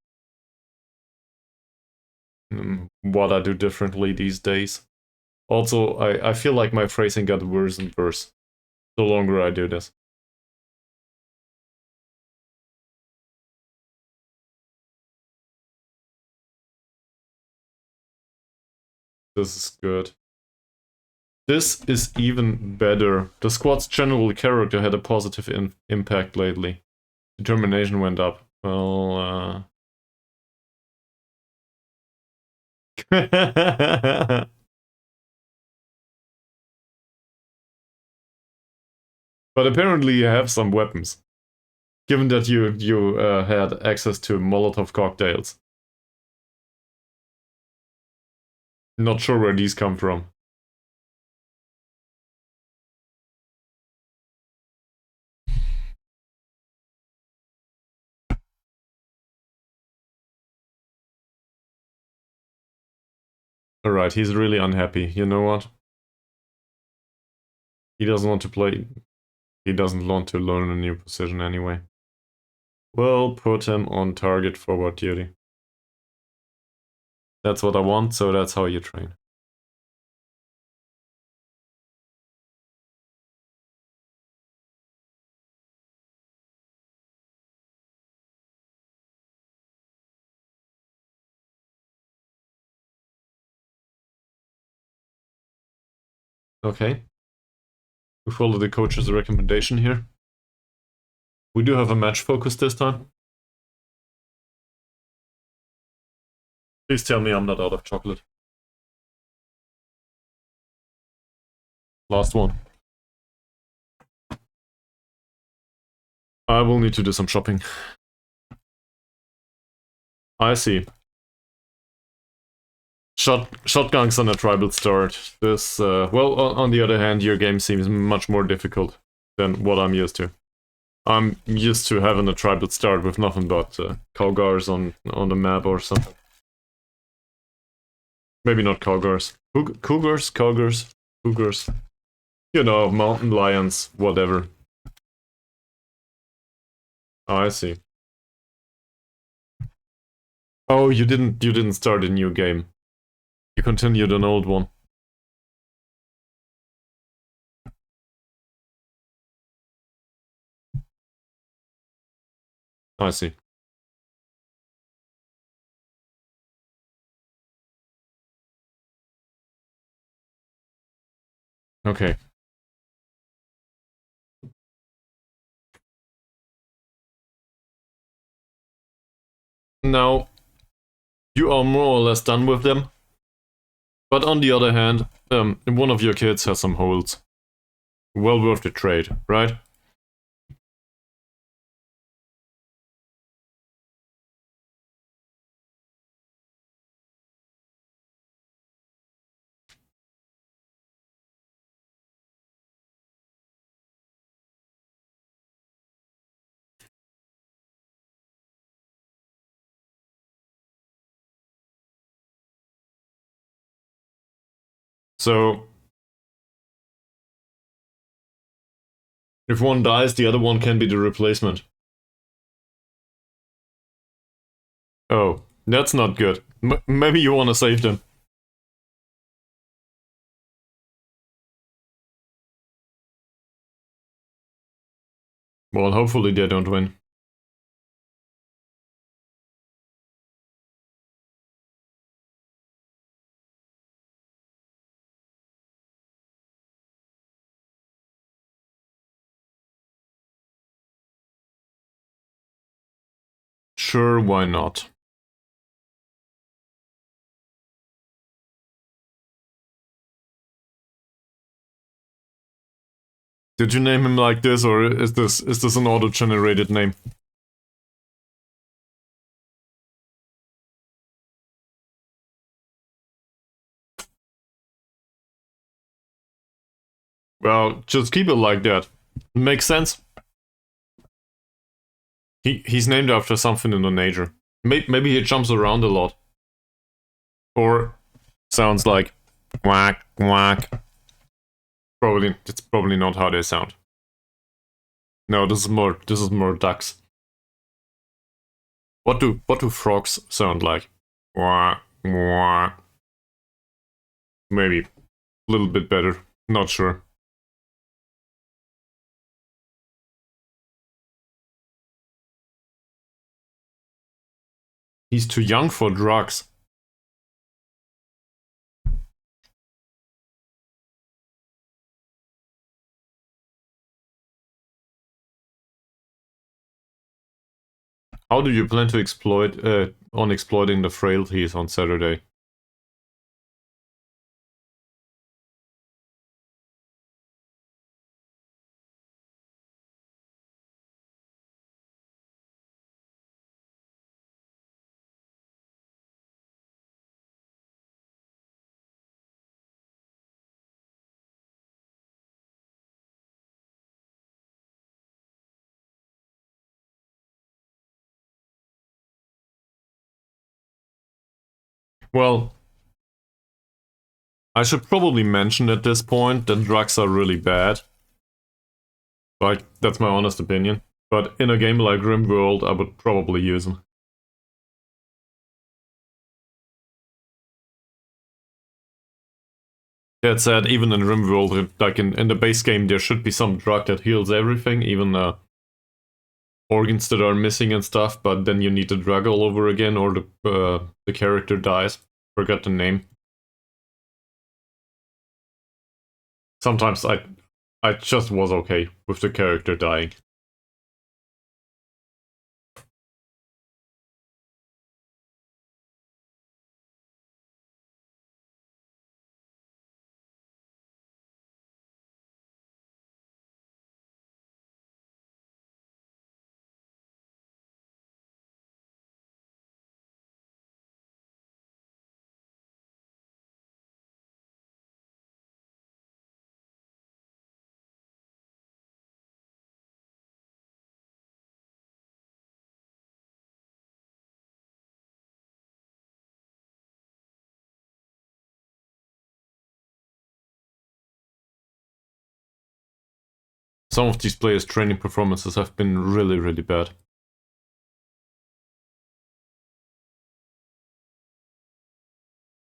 what I do differently these days. Also, I feel like my phrasing got worse and worse the longer I do this. This is good. This is even better. The squad's general character had a positive impact lately. Determination went up. Well, but apparently you have some weapons. Given that you had access to Molotov cocktails. Not sure where these come from. Alright, he's really unhappy. You know what? He doesn't want to play. He doesn't want to learn a new position anyway. We'll put him on target forward duty. That's what I want, so that's how you train. Okay. We follow the coach's recommendation here. We do have a match focus this time. Please tell me I'm not out of chocolate. Last one. I will need to do some shopping. I see. Shotguns on a tribal start. This, well, on the other hand, your game seems much more difficult than what I'm used to. I'm used to having a tribal start with nothing but cougars on the map or something. Maybe not cougars. Cougars. You know, mountain lions, whatever. Oh, I see. Oh, you didn't start a new game. You continued an old one. I see. Okay. Now, you are more or less done with them. But on the other hand, one of your kids has some holes. Well worth the trade, right? So if one dies, the other one can be the replacement. Oh, that's not good. Maybe you want to save them. Well, hopefully they don't win. Sure, why not? Did you name him like this, or is this an auto-generated name? Well, just keep it like that. Makes sense. He's named after something in the nature. Maybe he jumps around a lot. Or sounds like quack quack. It's probably not how they sound. No, this is more ducks. What do frogs sound like? Quack quack. Maybe a little bit better. Not sure. He's too young for drugs. How do you plan to exploiting the frailties on Saturday? Well, I should probably mention at this point that drugs are really bad. Like, that's my honest opinion. But in a game like RimWorld, I would probably use them. That said, even in RimWorld, like in the base game, there should be some drug that heals everything, even organs that are missing and stuff, but then you need the drug all over again, or the character dies. Forgot the name. Sometimes I just was okay with the character dying. Some of these players' training performances have been really, really bad.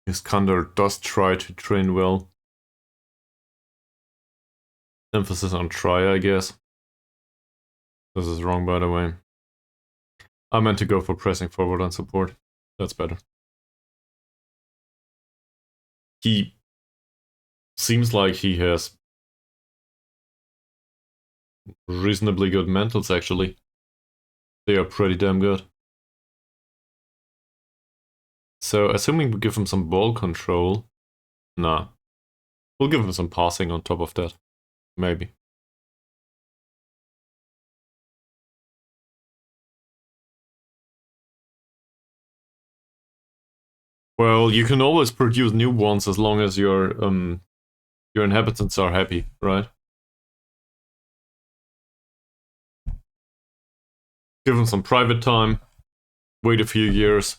Iskander does try to train well. Emphasis on try, I guess. This is wrong, by the way. I meant to go for pressing forward on support. That's better. He seems like he has reasonably good mentals, actually. They are pretty damn good. So, assuming we give him some ball control... Nah. We'll give him some passing on top of that. Maybe. Well, you can always produce new ones as long as your inhabitants are happy, right? Give them some private time. Wait a few years.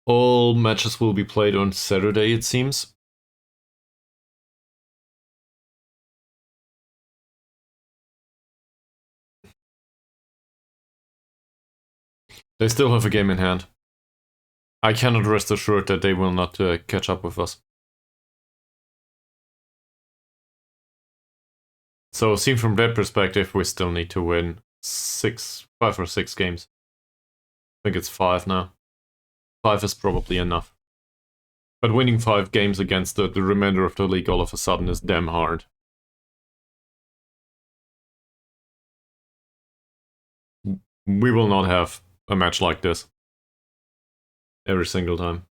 All matches will be played on Saturday, it seems. They still have a game in hand. I cannot rest assured that they will not catch up with us. So, seen from that perspective, we still need to win 5 or 6 games. I think it's 5 now. 5 is probably enough. But winning 5 games against the remainder of the league all of a sudden is damn hard. We will not have a match like this every single time.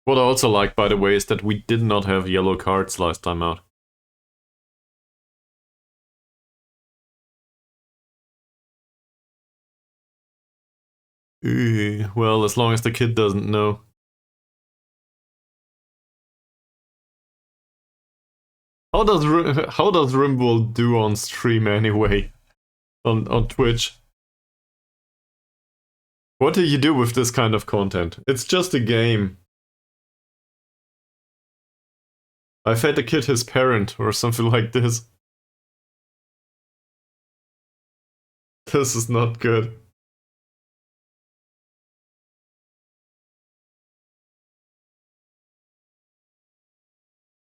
What I also like, by the way, is that we did not have yellow cards last time out. Well, as long as the kid doesn't know. How does Rimble do on stream anyway? On Twitch? What do you do with this kind of content? It's just a game. I fed the kid his parent or something like this. This is not good.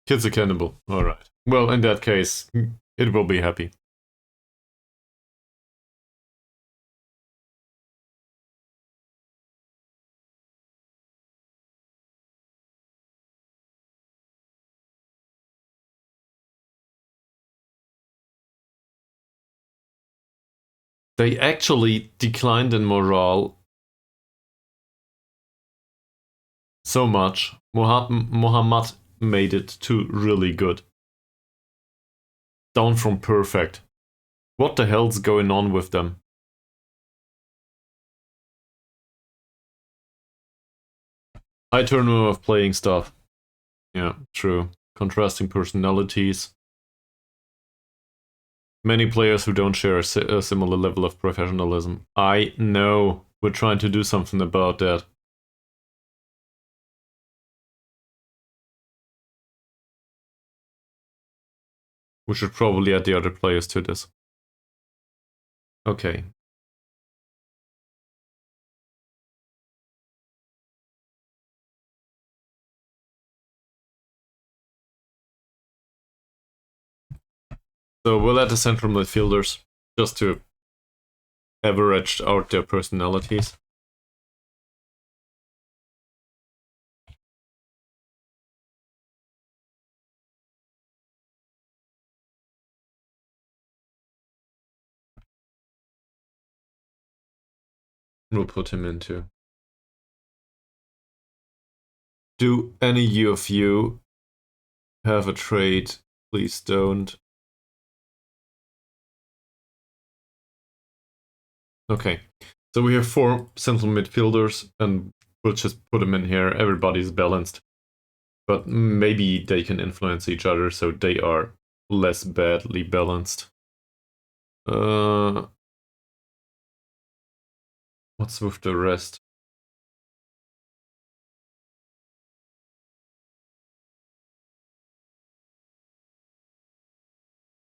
Kid's a cannibal. Alright. Well, in that case, it will be happy. They actually declined in morale so much. Muhammad made it to really good. Down from perfect. What the hell's going on with them? High turnover of playing stuff. Yeah, true. Contrasting personalities. Many players who don't share a similar level of professionalism. I know. We're trying to do something about that. We should probably add the other players to this. Okay. So we'll add the central midfielders just to average out their personalities. We'll put him into. Do any of you have a trade? Please don't. Okay, so we have 4 central midfielders, and we'll just put them in here. Everybody's balanced. But maybe they can influence each other, so they are less badly balanced. What's with the rest?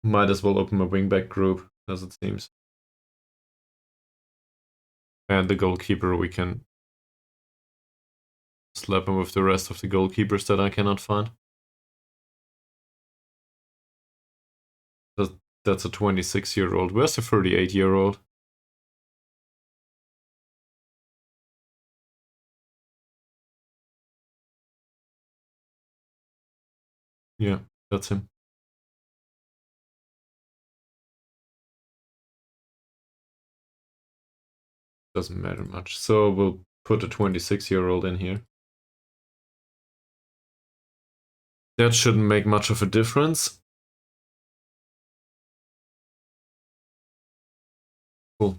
Might as well open a wingback group, as it seems. And the goalkeeper, we can slap him with the rest of the goalkeepers that I cannot find. That's a 26-year-old. Where's the 38-year-old? Yeah, that's him. Doesn't matter much. So we'll put a 26-year-old in here. That shouldn't make much of a difference. Cool.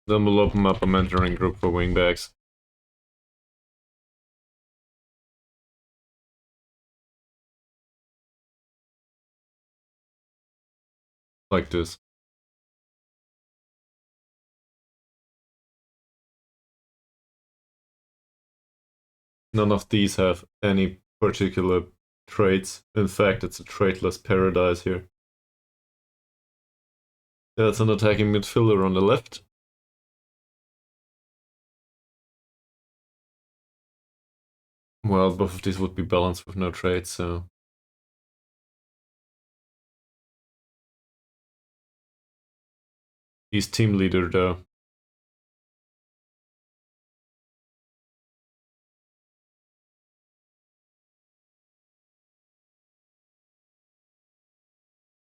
Then we'll open up a mentoring group for wingbacks. Like this. None of these have any particular traits. In fact, it's a traitless paradise here. That's an attacking midfielder on the left. Well, both of these would be balanced with no traits, so... He's team leader, though.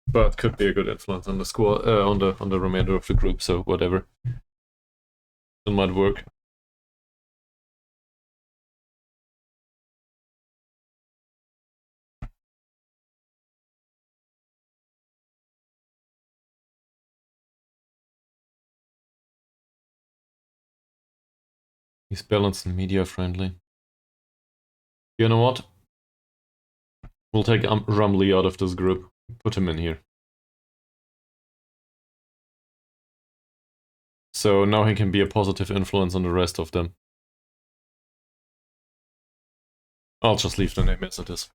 But could be a good influence on the squad, on the remainder of the group, so whatever. It might work. He's balanced and media friendly. You know what? We'll take Rumley out of this group. Put him in here. So now he can be a positive influence on the rest of them. I'll just leave the name as it is.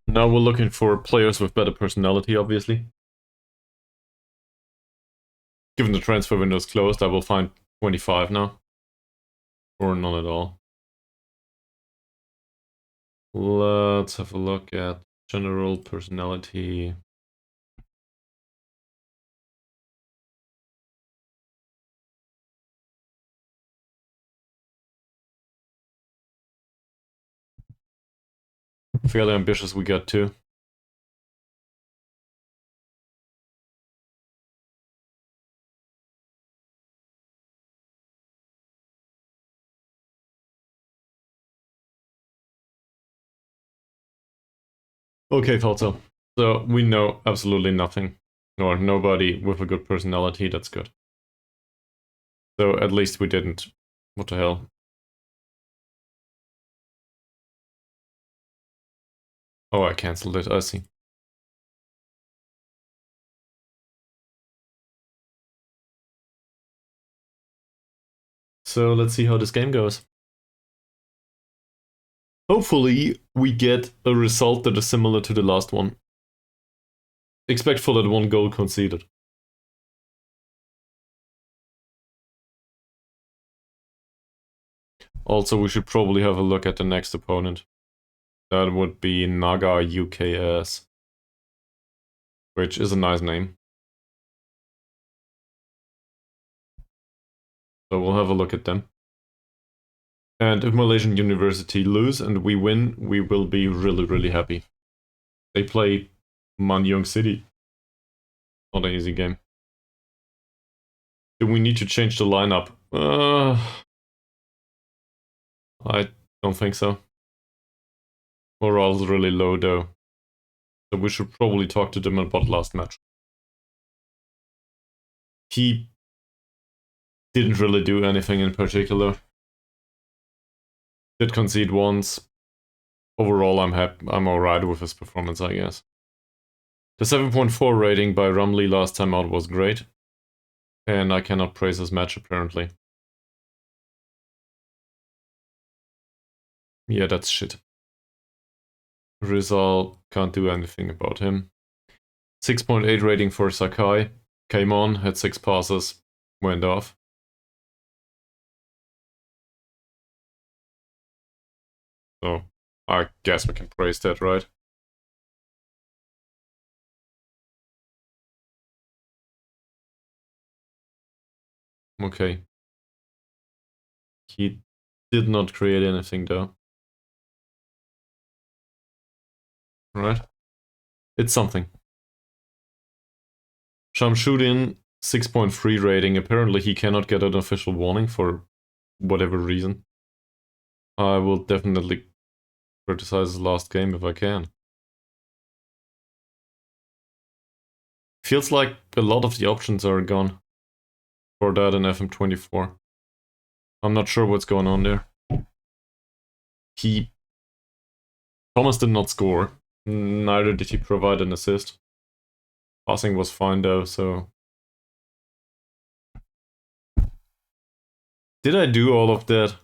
Now we're looking for players with better personality, obviously. Given the transfer window is closed, I will find 25 now. Or none at all. Let's have a look at general personality. Fairly ambitious we got too. Okay, thought so. So we know absolutely nothing. Or nobody with a good personality, that's good. So at least we didn't. What the hell? Oh, I cancelled it, I see. So let's see how this game goes. Hopefully we get a result that is similar to the last one. Expect for that 1 goal conceded. Also, we should probably have a look at the next opponent. That would be Naga UKS. Which is a nice name. So we'll have a look at them. And if Malaysian University lose and we win, we will be really, really happy. They play Manyong City. Not an easy game. Do we need to change the lineup? I don't think so. Morale's really low though. So we should probably talk to them about last match. He didn't really do anything in particular. Did concede once. Overall, I'm alright with his performance, I guess. The 7.4 rating by Rumley last time out was great. And I cannot praise his match, apparently. Yeah, that's shit. Rizal, can't do anything about him. 6.8 rating for Sakai. Came on, had 6 passes, went off. So, I guess we can praise that, right? Okay. He did not create anything though. Right? It's something. Shamshuddin, 6.3 rating. Apparently he cannot get an official warning for whatever reason. I will definitely criticize his last game if I can. Feels like a lot of the options are gone for that in FM24. I'm not sure what's going on there. Thomas did not score. Neither did he provide an assist. Passing was fine though, so... Did I do all of that?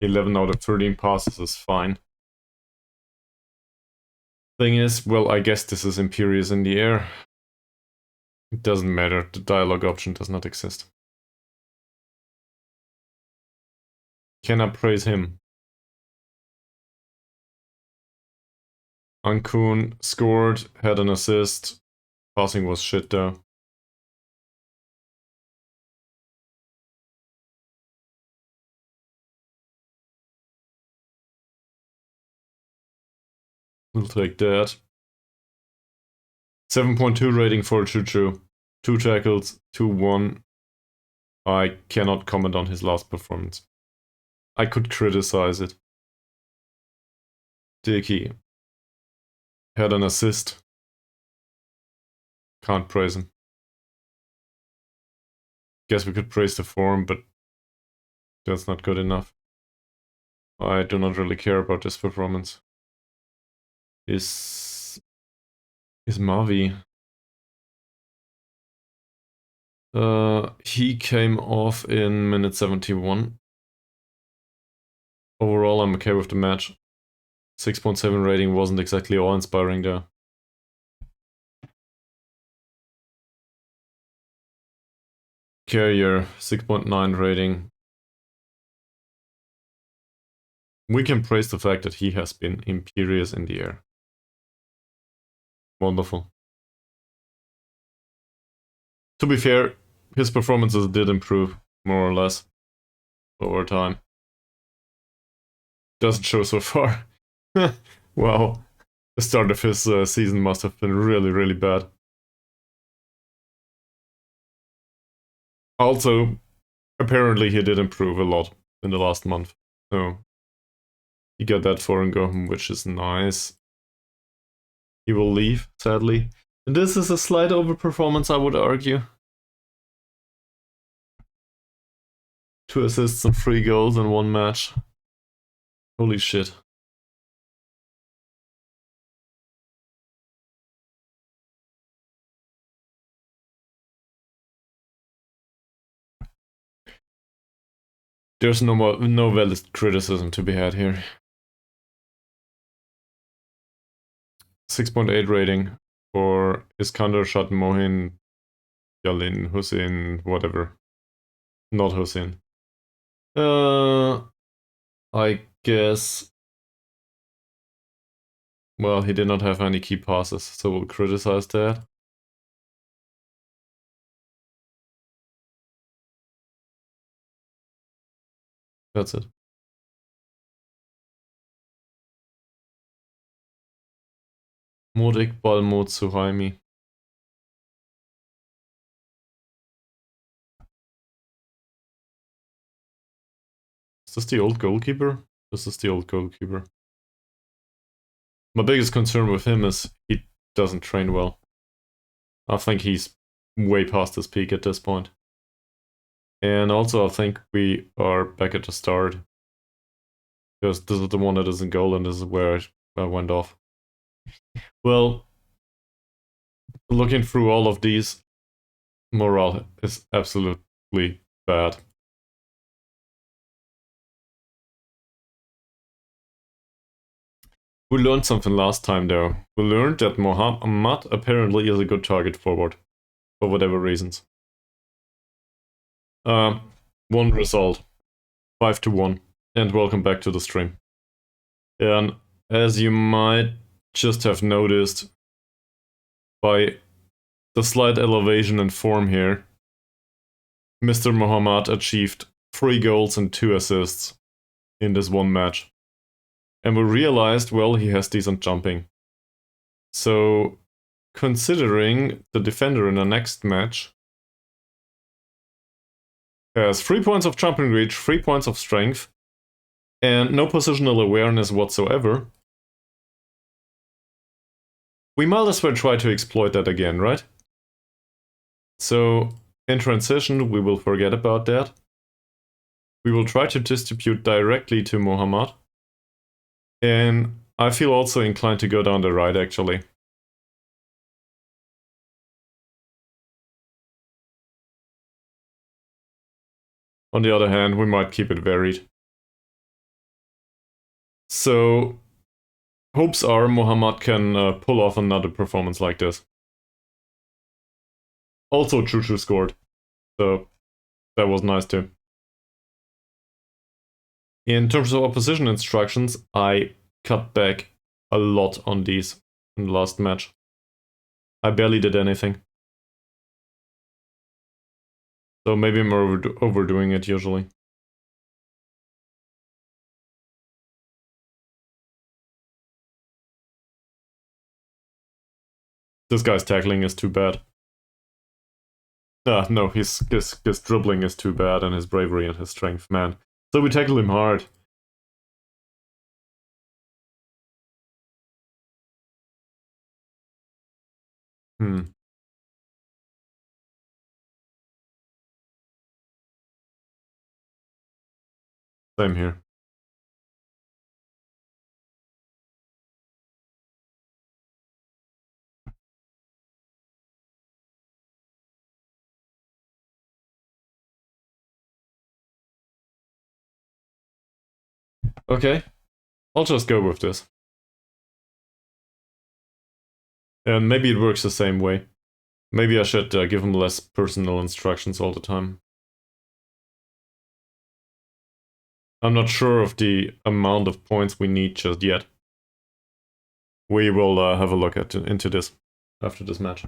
$11 out of 13 passes is fine. Thing is, well, I guess this is Imperious in the air. It doesn't matter, the dialogue option does not exist. Can I praise him? Ankun scored, had an assist. Passing was shit though. We'll take that. 7.2 rating for Chuchu. 2 tackles, 2-1. I cannot comment on his last performance. I could criticize it. Dickey had an assist. Can't praise him. Guess we could praise the form, but that's not good enough. I do not really care about this performance. Is Mavi? He came off in minute 71. Overall, I'm okay with the match. 6.7 rating wasn't exactly awe-inspiring there. Carrier, 6.9 rating. We can praise the fact that he has been imperious in the air. Wonderful. To be fair, his performances did improve, more or less, over time. Doesn't show so far. Wow, the start of his season must have been really, really bad. Also, apparently he did improve a lot in the last month, so he got that foreign home, which is nice. He will leave, sadly. This is a slight overperformance, I would argue. 2 assists and 3 goals in 1 match. Holy shit. There's no valid criticism to be had here. 6.8 rating for Iskander Shat Mohin Yalin Hussein, whatever. Not Hussein. I guess... Well, he did not have any key passes, so we'll criticize that. That's it. Modik Balmut Suhaimi. Is this the old goalkeeper? This is the old goalkeeper. My biggest concern with him is he doesn't train well. I think he's way past his peak at this point. And also I think we are back at the start. Because this is the one that is in goal and this is where I went off. Well, looking through all of these, morale is absolutely bad. We learned something last time though. We learned that Mohammed apparently is a good target forward. For whatever reasons. One result. 5-1. And welcome back to the stream. And as you might just have noticed by the slight elevation in form here, Mr. Mohammed achieved 3 goals and 2 assists in this 1 match. And we realized, well, he has decent jumping. So, considering the defender in the next match has 3 points of jumping reach, 3 points of strength, and no positional awareness whatsoever, we might as well try to exploit that again, right? So, in transition, we will forget about that. We will try to distribute directly to Muhammad. And I feel also inclined to go down the right, actually. On the other hand, we might keep it varied. So, hopes are Muhammad can pull off another performance like this. Also, Choo-Choo scored. So, that was nice too. In terms of opposition instructions, I cut back a lot on these in the last match. I barely did anything. So maybe I'm overdoing it usually. This guy's tackling is too bad. No, his dribbling is too bad, and his bravery and his strength, man. So we tackle him hard. Same here. Okay, I'll just go with this. And maybe it works the same way. Maybe I should give him less personal instructions all the time. I'm not sure of the amount of points we need just yet. We will have a look into this after this match.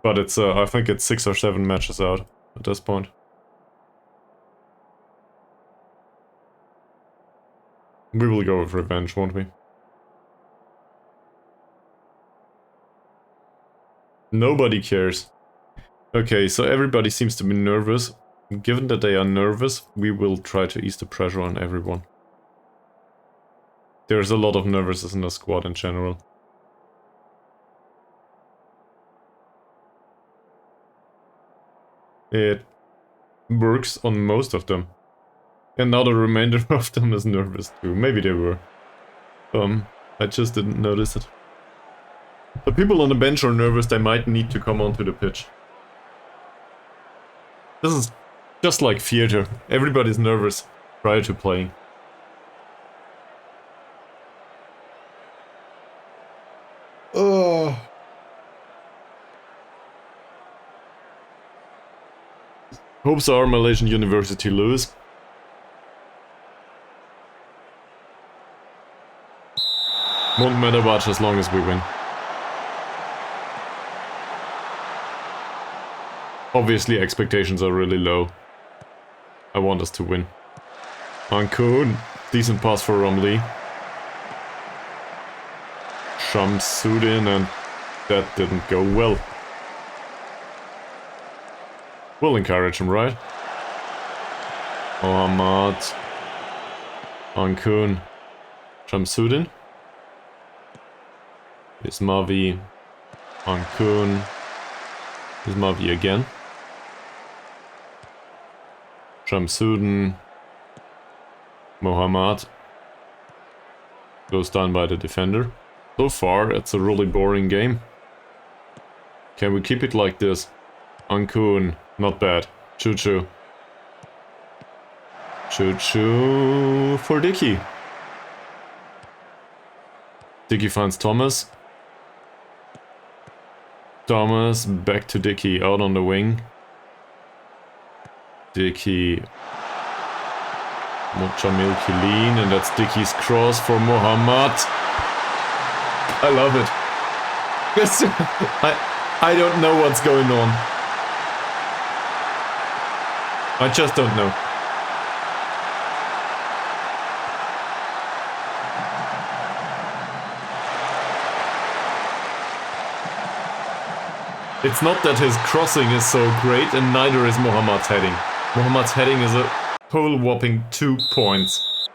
But it's I think it's 6 or 7 matches out at this point. We will go with revenge, won't we? Nobody cares. Okay, so everybody seems to be nervous. Given that they are nervous, we will try to ease the pressure on everyone. There's a lot of nervousness in the squad in general. It works on most of them. And now the remainder of them is nervous too. Maybe they were. I just didn't notice it. The people on the bench are nervous, they might need to come onto the pitch. This is just like theater. Everybody's nervous prior to playing. Hopes are Malaysian University lose. Won't matter much as long as we win. Obviously expectations are really low. I want us to win. Ankun, decent pass for Romley. Shamsuddin, and that didn't go well. We'll encourage him, right? Muhammad. Ankun. Shamsuddin. Ismavi. Ankun. Ismavi again. Shamsuddin. Muhammad. Goes down by the defender. So far, it's a really boring game. Can we keep it like this? Ankun. Not bad. Choo-choo. Choo-choo for Dicky. Dicky finds Thomas. Thomas back to Dicky, out on the wing. Dicky. Jamil Killeen, and that's Dicky's cross for Muhammad. I love it. I don't know what's going on. I just don't know. It's not that his crossing is so great, and neither is Mohammad's heading. Mohammad's heading is a whole whopping 2 points.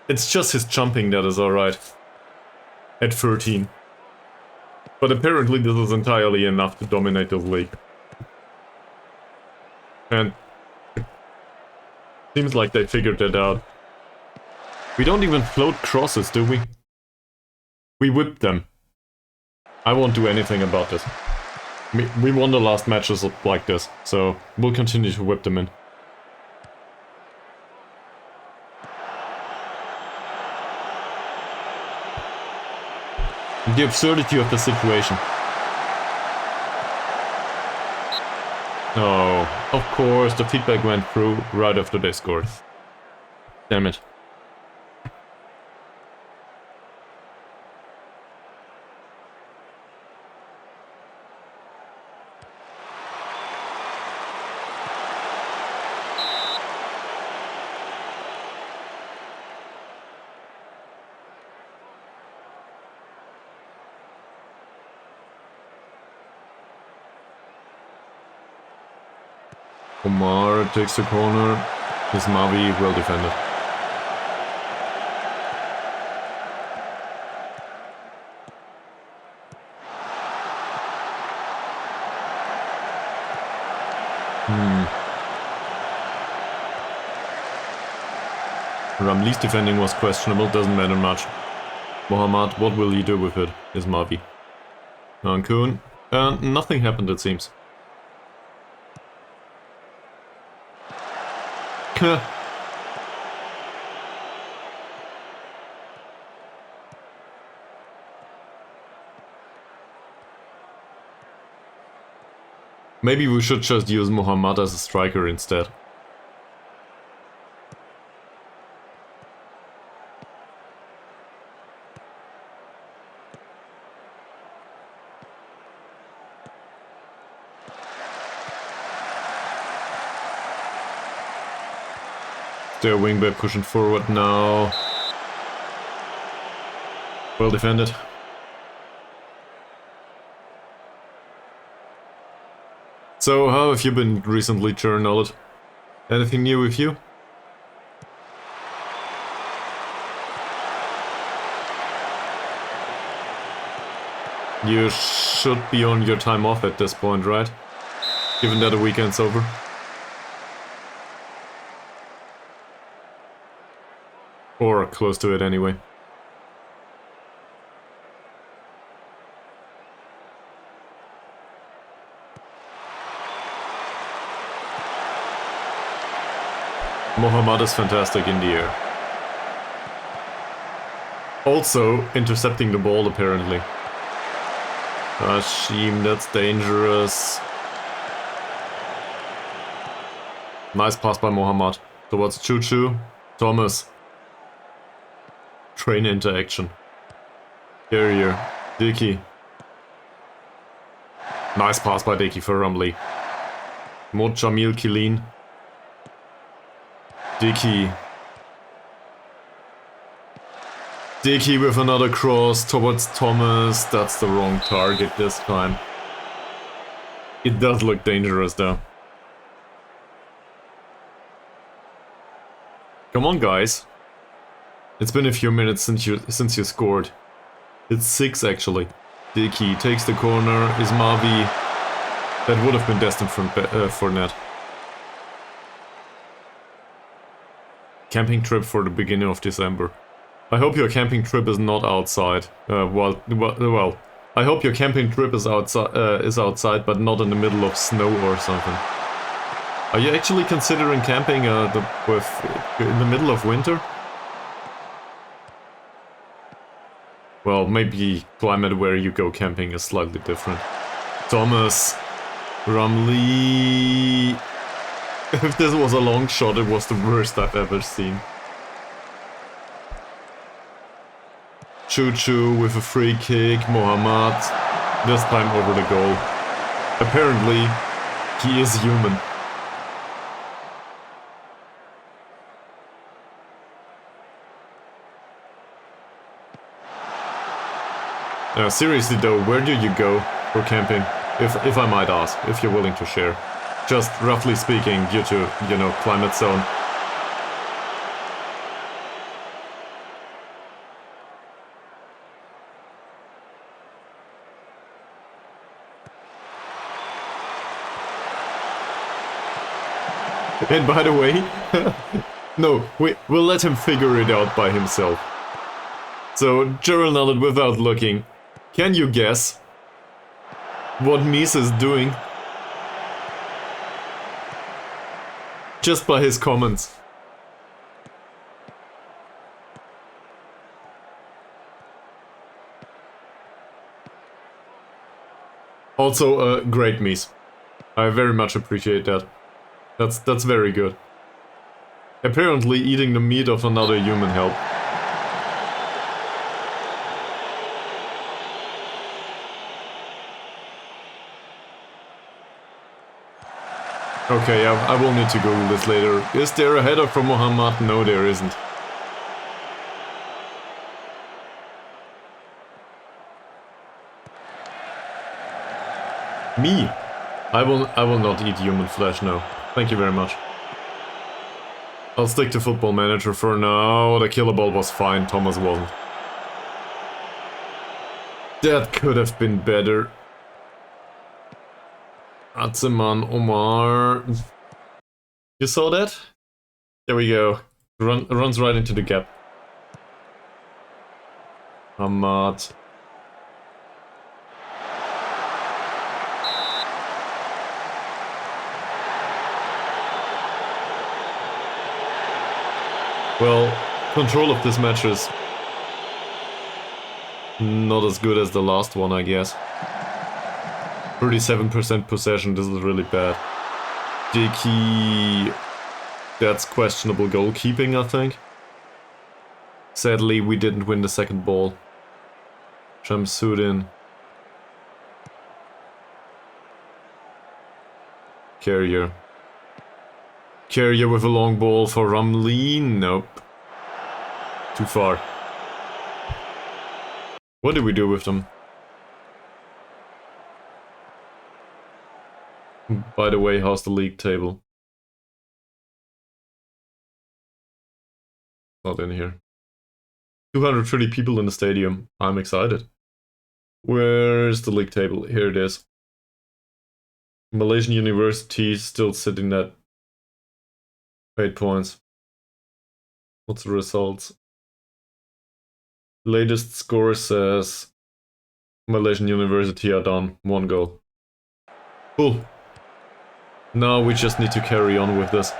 It's just his jumping that is alright. At 13. But apparently this is entirely enough to dominate this league. And it seems like they figured that out. We don't even float crosses, do we? We whip them. I won't do anything about this. We won the last matches like this, so we'll continue to whip them in. The absurdity of the situation. Oh, of course, the feedback went through right after they scored. Damn it. Omar takes the corner. His Mavi well defended. Ramli's defending was questionable, doesn't matter much. Mohammad, what will you do with it? Is Mavi. Ankun. Nothing happened, it seems. Maybe we should just use Mohammad as a striker instead. Their wingback pushing forward now. Well defended. So, how have you been recently, Journaled? Anything new with you? You should be on your time off at this point, right? Given that the weekend's over. Or close to it anyway. Mohammad is fantastic in the air. Also intercepting the ball apparently. Hashim, that's dangerous. Nice pass by Mohammad towards Choo-Choo. Thomas. Train interaction. Carrier. Dickey. Nice pass by Dickey for Rumley. More Jamil Killeen. Dickey. Dickey with another cross towards Thomas. That's the wrong target this time. It does look dangerous though. Come on, guys. It's been a few minutes since you scored. It's 6 actually. Dickey takes the corner. Ismavi. That would have been destined for net. Camping trip for the beginning of December. I hope your camping trip is not outside. Well, I hope your camping trip is outside, but not in the middle of snow or something. Are you actually considering camping in the middle of winter? Well, maybe climate where you go camping is slightly different. Thomas. Rumley. If this was a long shot, it was the worst I've ever seen. Choo-Choo with a free kick. Mohammad. This time over the goal. Apparently, he is human. Seriously though, where do you go? for camping? If I might ask, if you're willing to share. Just roughly speaking, due to, you know, climate zone. And by the way, no, we'll let him figure it out by himself. So, Gerald nodded without looking. Can you guess what Mies is doing? Just by his comments. Also, great Mies. I very much appreciate that. That's very good. Apparently eating the meat of another human helped. Okay, I will need to Google this later. Is there a header from Muhammad? No, there isn't. Me? I will not eat human flesh now. Thank you very much. I'll stick to Football Manager for now. The killer ball was fine, Thomas wasn't. That could have been better. Atzeman Omar. You saw that? There we go. Runs right into the gap. Ahmad. Well, control of this match is not as good as the last one, I guess. 37% possession, this is really bad. Dickey... That's questionable goalkeeping, I think. Sadly, we didn't win the second ball. Shamsuddin. Carrier. Carrier with a long ball for Ramli. Nope. Too far. What do we do with them? By the way, how's the league table? Not in here. 230 people in the stadium. I'm excited. Where's the league table? Here it is. Malaysian University still sitting at 8 points. What's the results? Latest score says Malaysian University are down 1 goal. Cool. Now we just need to carry on with this.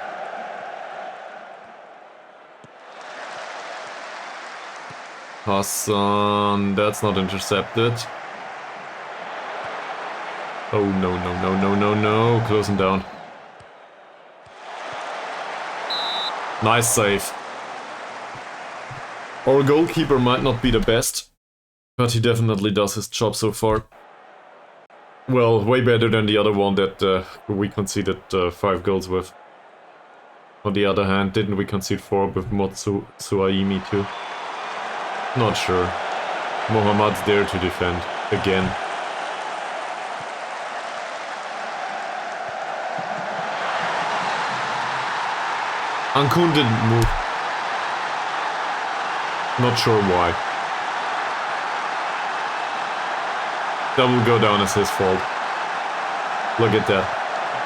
Hassan, that's not intercepted. Oh no, no, no, no, no, no. Close him down. Nice save. Our goalkeeper might not be the best, but he definitely does his job so far. Well, way better than the other one that we conceded 5 goals with. On the other hand, didn't we concede 4 with Motsu Suaimi too? Not sure. Mohammad's there to defend. Again. Ankun didn't move. Not sure why. That will go down as his fault. Look at that.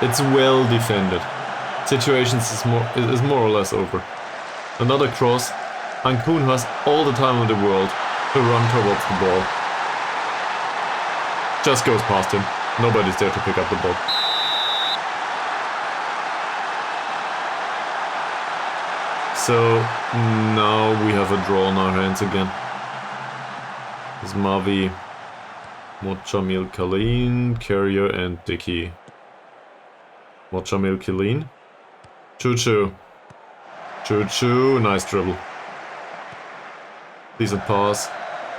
It's well defended. Situations is more or less over. Another cross. Ankun has all the time in the world to run towards the ball. Just goes past him. Nobody's there to pick up the ball. So now we have a draw on our hands again. It's Mavi, Mochamil Kalin, Carrier and Dickey. Mochamil Kalin. Choo-choo. Choo-choo, nice dribble. Decent pass.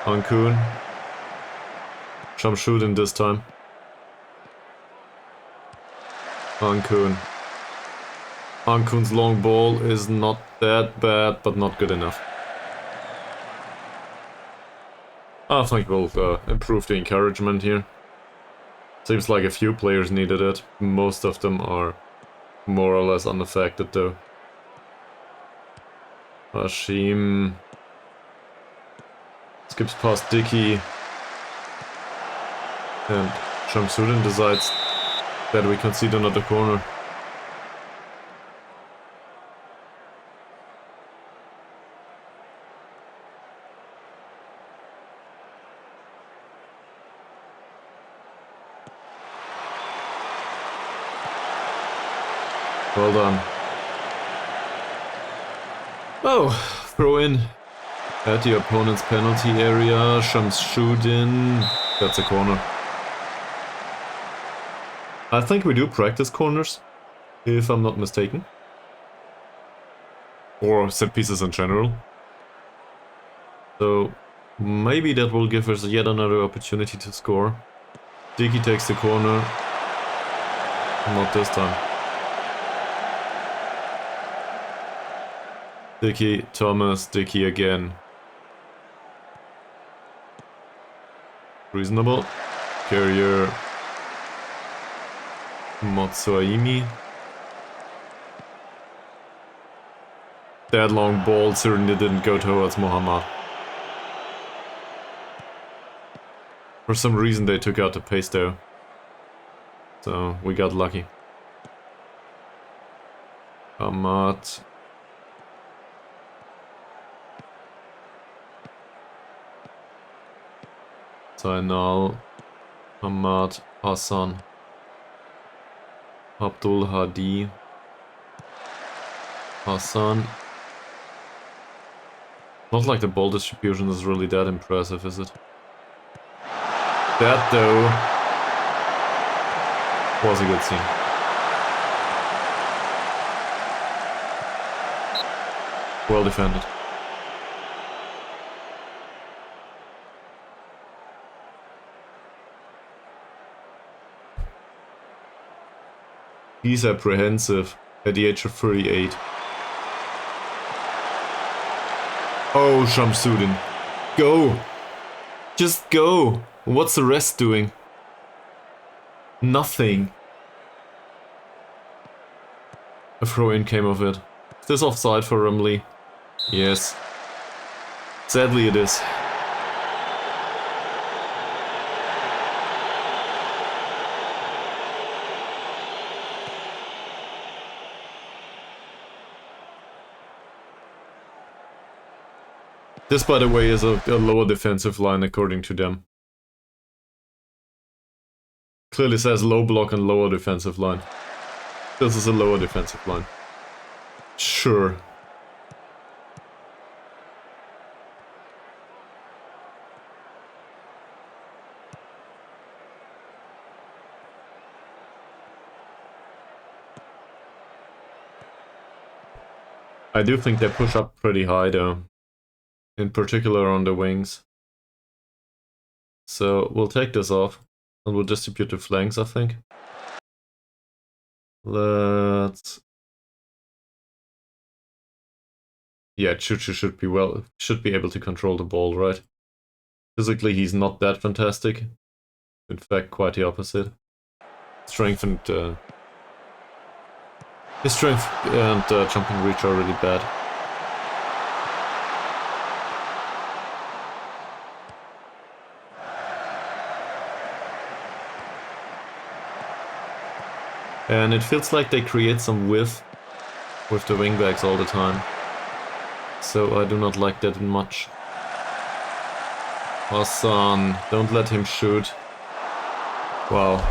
Ankun. Shamsuddin this time. Ankun. Ankun's long ball is not that bad, but not good enough. I think we'll improve the encouragement here. Seems like a few players needed it. Most of them are more or less unaffected though. Hashim skips past Dicky. And Shamsuddin decides that we concede another corner. Well done. Oh, throw in at the opponent's penalty area. Shamsuddin. That's a corner. I think we do practice corners, if I'm not mistaken. Or set pieces in general. So maybe that will give us yet another opportunity to score. Dicky takes the corner. Not this time. Dicky, Thomas, Dicky again. Reasonable. Carrier. Matsuaimi. That long ball certainly didn't go towards Mohammad. For some reason they took out the pace though. So we got lucky. Ahmad. Zainal. Ahmad. Hassan. Abdul Hadi. Hassan. Not like the ball distribution is really that impressive, is it? That though was a good scene. Well defended. He's apprehensive at the age of 38. Oh, Shamsuddin. Go! Just go! What's the rest doing? Nothing. A throw-in came of it. Is this offside for Rumley? Yes. Sadly it is. This, by the way, is a lower defensive line according to them. Clearly says low block and lower defensive line. This is a lower defensive line. Sure. I do think they push up pretty high though. In particular on the wings. So we'll take this off and we'll distribute the flanks, I think. Let's... Yeah, Chuchu should be able to control the ball, right? Physically he's not that fantastic. In fact, quite the opposite. Strength and his strength and jumping reach are really bad. And it feels like they create some width with the wingbacks all the time. So I do not like that much. Hassan, don't let him shoot. Wow.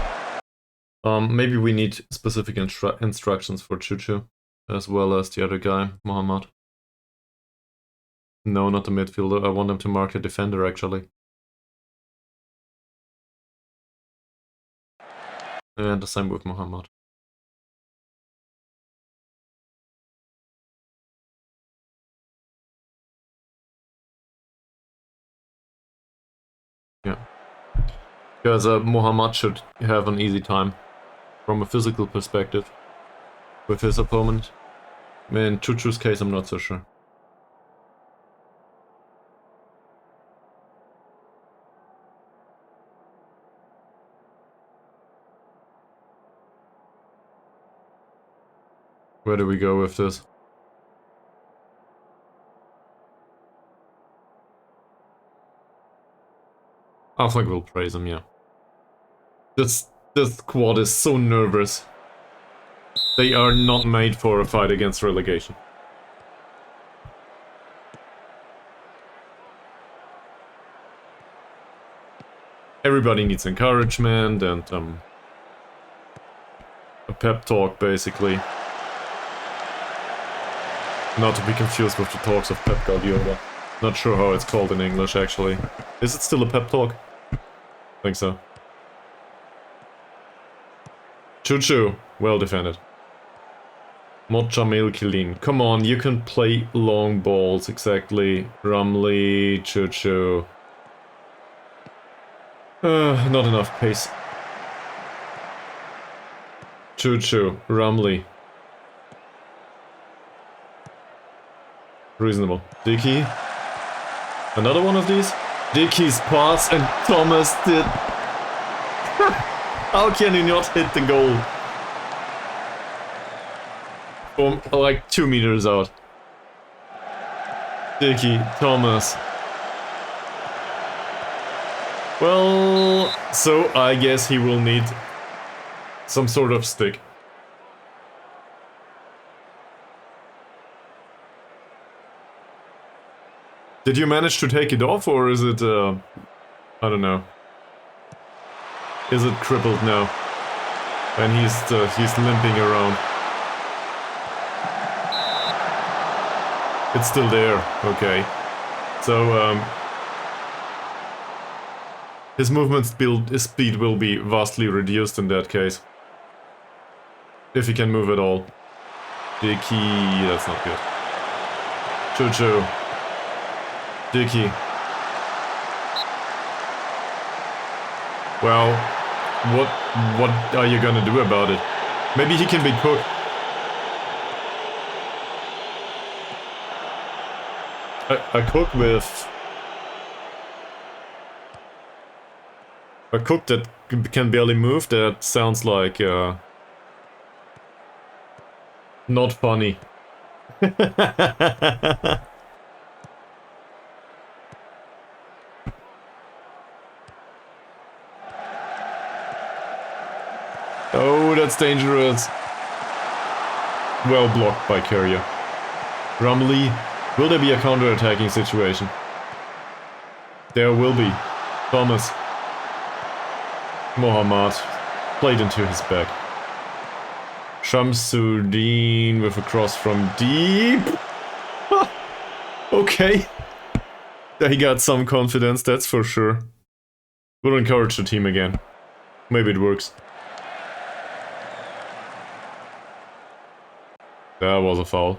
Maybe we need specific instructions for Chuchu, as well as the other guy, Mohammad. No, not the midfielder. I want him to mark a defender, actually. And the same with Mohammad. Yeah. Because Mohammad should have an easy time from a physical perspective with his opponent. In Chuchu's case, I'm not so sure. Where do we go with this? I think we'll praise him, yeah. This squad is so nervous. They are not made for a fight against relegation. Everybody needs encouragement and a pep talk, basically. Not to be confused with the talks of Pep Guardiola. Not sure how it's called in English, actually. Is it still a pep talk? I think so. Choo-choo. Well defended. Mochamil Kilin. Come on, you can play long balls, exactly. Rumley, Choo-choo. Not enough pace. Choo-choo. Rumley. Reasonable. Dickey. Another one of these? Dickey's pass and Thomas did... How can he not hit the goal? From like 2 meters out. Dickey, Thomas. Well, so I guess he will need some sort of stick. Did you manage to take it off, or is it, I don't know. Is it crippled now? And he's limping around. It's still there, okay. So, his movement speed will be vastly reduced in that case. If he can move at all. Dickey, that's not good. Choo-choo. Dickey. Well, what are you gonna do about it? Maybe he can be cooked. A cook with... A cook that can barely move, that sounds like, not funny. Oh, that's dangerous. Well blocked by Courier. Rumley. Will there be a counter-attacking situation? There will be. Thomas. Mohammad. Played into his back. Shamsuddin with a cross from deep. Okay. He got some confidence, that's for sure. We'll encourage the team again. Maybe it works. That was a foul.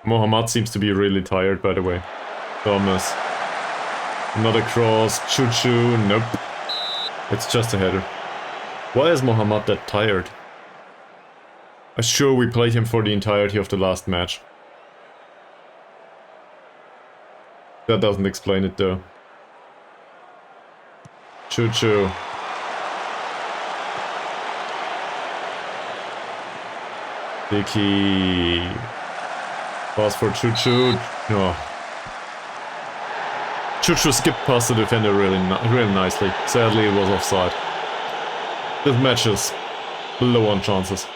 Mohammad seems to be really tired, by the way. Thomas. Another cross. Choo-choo. Nope. It's just a header. Why is Mohammad that tired? I'm sure we played him for the entirety of the last match. That doesn't explain it, though. Choo-choo. Dickey. Pass for Choo-choo. Oh. Choo-choo skipped past the defender really nicely. Sadly, it was offside. This match is low on chances.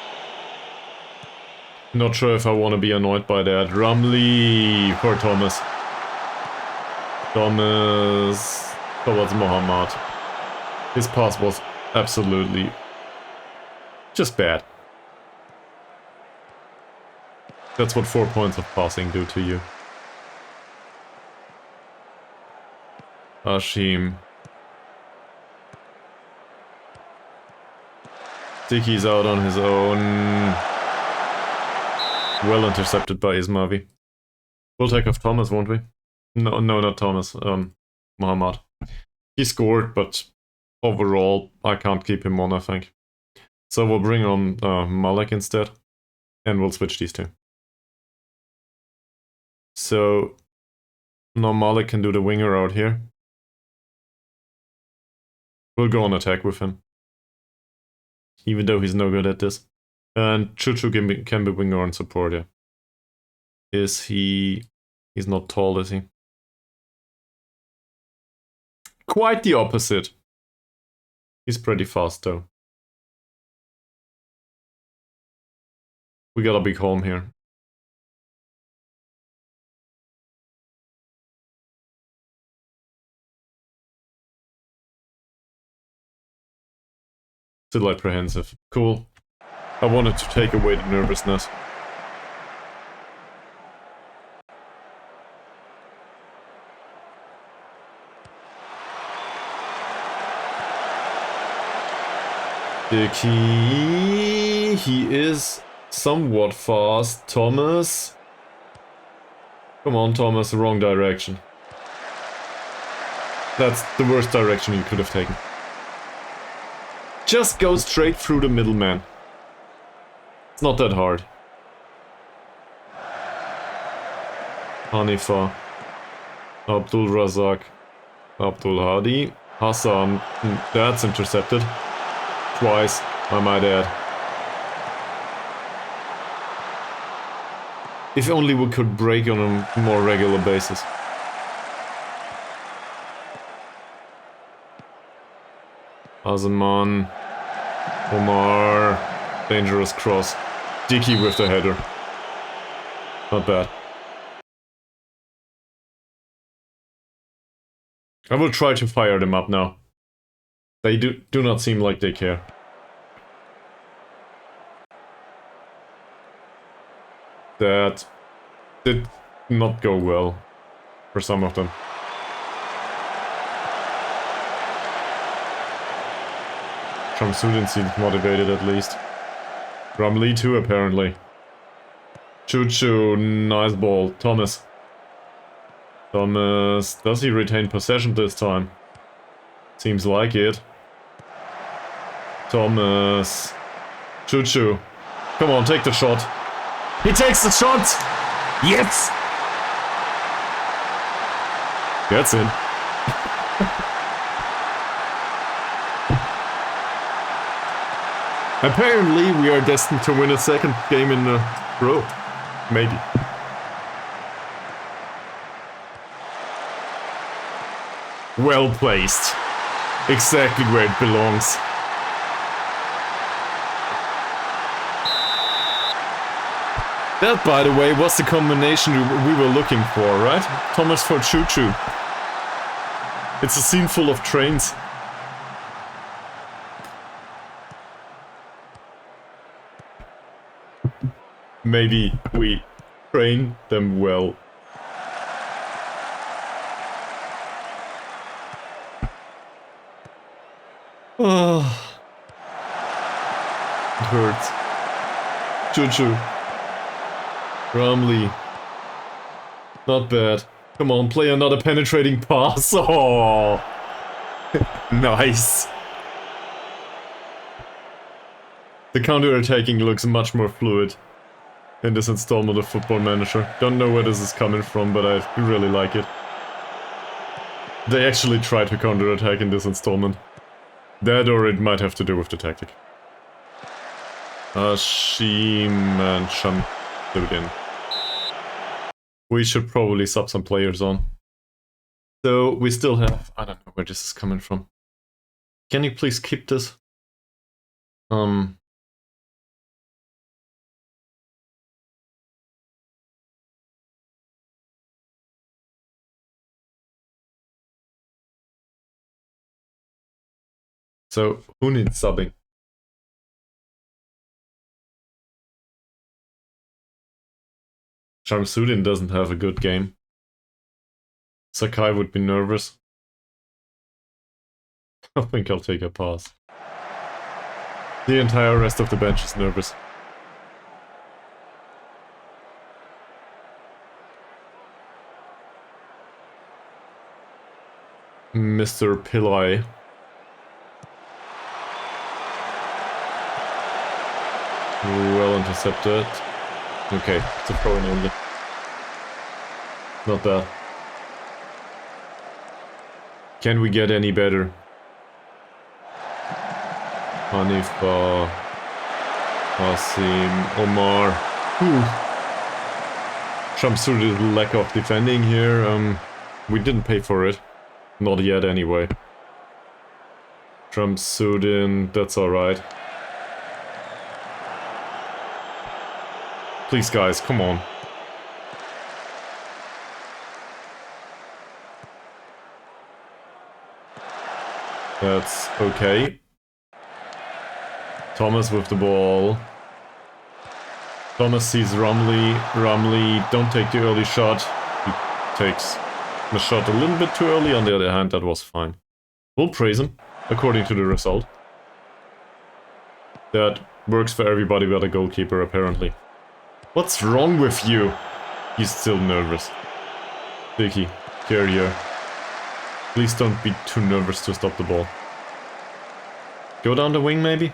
Not sure if I want to be annoyed by that. Rumley for Thomas. Thomas towards Mohammad. His pass was absolutely just bad. That's what 4 points of passing do to you. Hashim. Dickey's out on his own. Well intercepted by Ismavi. We'll take off Thomas, won't we? No, not Thomas. Mohammad. He scored, but overall, I can't keep him on, I think. So we'll bring on Malek instead, and we'll switch these two. So now Malek can do the winger out here. We'll go on attack with him. Even though he's no good at this. And Chuchu can be winger and support, yeah. Is he... He's not tall, is he? Quite the opposite. He's pretty fast, though. We got a big home here. Still apprehensive. Cool. I wanted to take away the nervousness. Dicky, he is somewhat fast. Thomas. Come on, Thomas, the wrong direction. That's the worst direction you could have taken. Just go straight through the middleman. It's not that hard. Hanifa. Abdul Razak. Abdul Hadi. Hassan. That's intercepted. Twice, I might add. If only we could break on a more regular basis. Azeman. Omar. Dangerous cross. Dicky with the header. Not bad. I will try to fire them up now. They do not seem like they care. That did not go well for some of them. Shamsuddin seemed motivated at least. Ramli too, apparently. Chuchu, nice ball. Thomas. Thomas, does he retain possession this time? Seems like it. Thomas. Chuchu. Come on, take the shot. He takes the shot! Yes! That's in. Apparently, we are destined to win a second game in a row. Maybe. Well placed. Exactly where it belongs. That, by the way, was the combination we were looking for, right? Thomas for Choo-Choo. It's a scene full of trains. Maybe we train them well. Oh. It hurts. Choo-Choo. Ramli. Not bad. Come on, play another penetrating pass. Oh. Nice. The counter-attacking looks much more fluid in this installment of Football Manager. Don't know where this is coming from, but I really like it. They actually try to counter-attack in this installment. That, or it might have to do with the tactic. Hashim and Sham do again. We should probably sub some players on. So we still have... I don't know where this is coming from. Can you please keep this? So, who needs subbing? Shamsuddin doesn't have a good game. Sakai would be nervous. I think I'll take a pass. The entire rest of the bench is nervous. Mr. Pillai. Well intercepted. Okay, it's a throw in only. Not bad. Can we get any better? Hanifa. Asim, Omar. Jumps through the lack of defending here. We didn't pay for it. Not yet, anyway. Shamsuddin, that's alright. Please, guys, come on. That's okay. Thomas with the ball. Thomas sees Rumley. Rumley, don't take the early shot. He takes the shot a little bit too early. On the other hand, that was fine. We'll praise him, according to the result. That works for everybody but a goalkeeper, apparently. What's wrong with you? He's still nervous. Dicky, carrier. Please don't be too nervous to stop the ball. Go down the wing, maybe?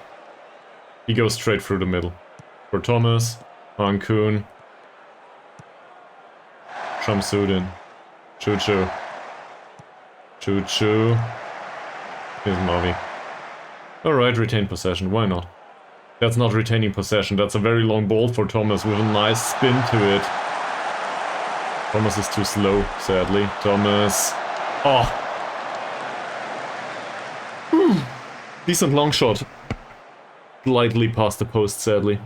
He goes straight through the middle. For Thomas, Ankun, Shamsuddin, Chuchu. Chuchu. Here's Mavi. Alright, retain possession, why not? That's not retaining possession, that's a very long ball for Thomas with a nice spin to it. Thomas is too slow, sadly. Thomas... Oh! Decent long shot. Slightly past the post, sadly.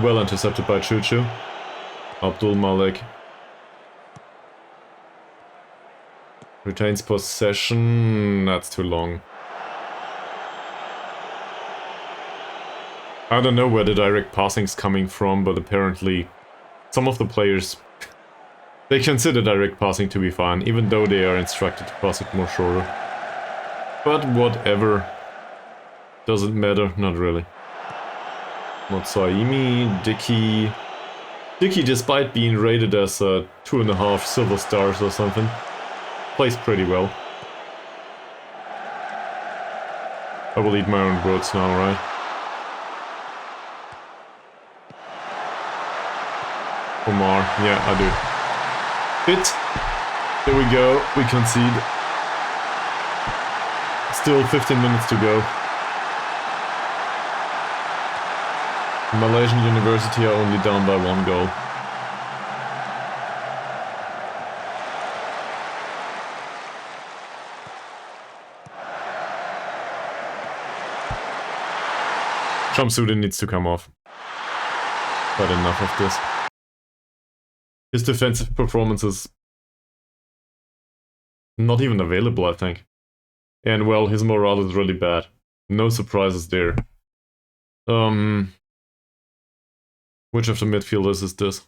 Well intercepted by Chuchu. Abdul Malik. Retains possession. That's too long. I don't know where the direct passing's coming from, but apparently some of the players, they consider direct passing to be fine, even though they are instructed to pass it more shorter. But whatever. Doesn't matter, not really. Motsaimi, Dicky. Dicky, despite being rated as 2.5 silver stars or something, plays pretty well. I will eat my own words now, right? Omar, yeah, I do. Hit! There we go, we concede. Still 15 minutes to go. Malaysian University are only down by 1 goal. Shamsuddin needs to come off. But enough of this. His defensive performance is not even available, I think. And well, his morale is really bad. No surprises there. Which of the midfielders is this?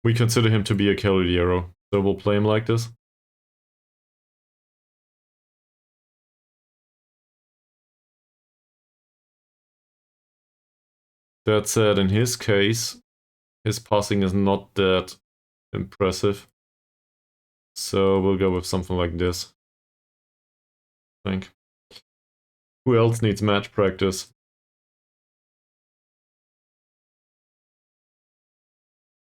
We consider him to be a Cavaliero, so we'll play him like this. That said, in his case, his passing is not that impressive. So we'll go with something like this. I think. Who else needs match practice?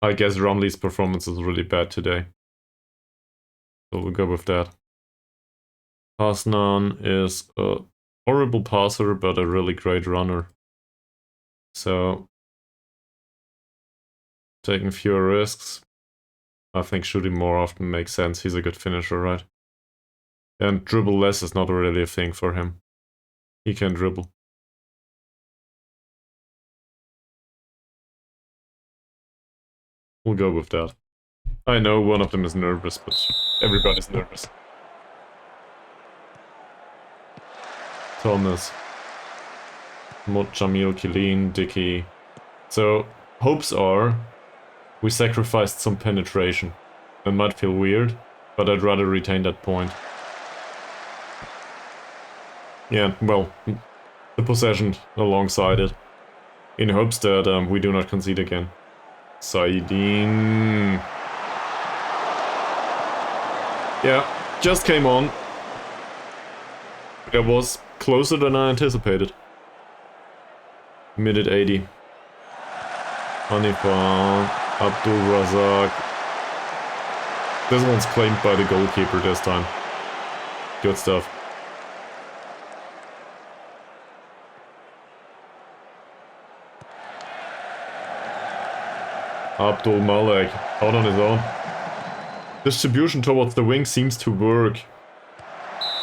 I guess Romley's performance is really bad today. So we'll go with that. Hasnan is a horrible passer, but a really great runner. So, taking fewer risks. I think shooting more often makes sense. He's a good finisher, right? And dribble less is not really a thing for him. He can dribble. We'll go with that. I know one of them is nervous, but everybody's nervous. Thomas. Jamil, Killeen, Dicky. So, hopes are we sacrificed some penetration. It might feel weird, but I'd rather retain that point. Yeah, well, the possession alongside it. In hopes that we do not concede again. Saidin. Yeah, just came on. It was closer than I anticipated. Minute 80. Hanifa, Abdul Razak. This one's claimed by the goalkeeper this time. Good stuff. Abdul Malek out on his own. Distribution towards the wing seems to work.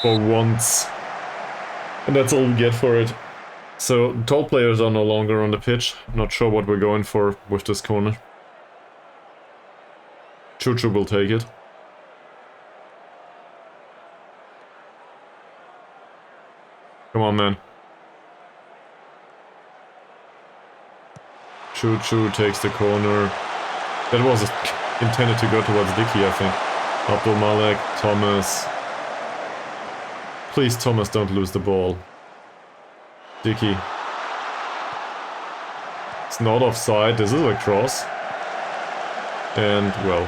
For once. And that's all we get for it. So, tall players are no longer on the pitch. Not sure what we're going for with this corner. Chuchu will take it. Come on, man. Chuchu takes the corner. That was intended to go towards Dicky, I think. Abdul Malek, Thomas. Please, Thomas, don't lose the ball. Dicky. It's not offside, this is a cross. And, well.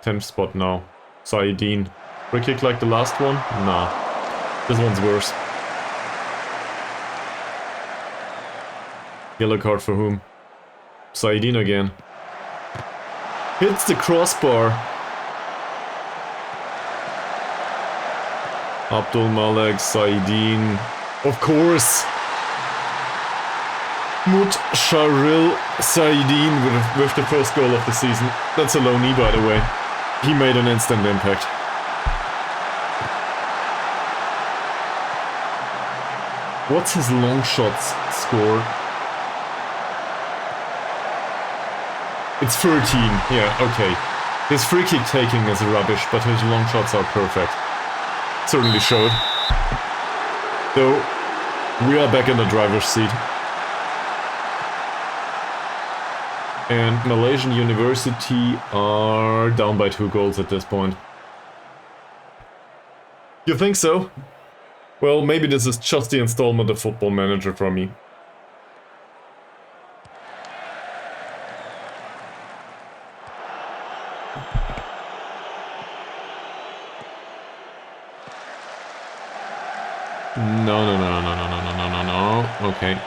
Tenth spot now. Saidin. Free kick like the last one? Nah. This one's worse. Yellow card for whom? Saidin again. Hits the crossbar. Abdul Malek, Saidin. Of course. Sharil Saidin with the first goal of the season. That's a loanee, by the way. He made an instant impact. What's his long shots score? It's 13. Yeah, okay. His free kick taking is rubbish, but his long shots are perfect. Certainly showed. Though, we are back in the driver's seat. And Malaysian University are down by 2 goals at this point. You think so? Well, maybe this is just the installment of Football Manager from me. No. Okay.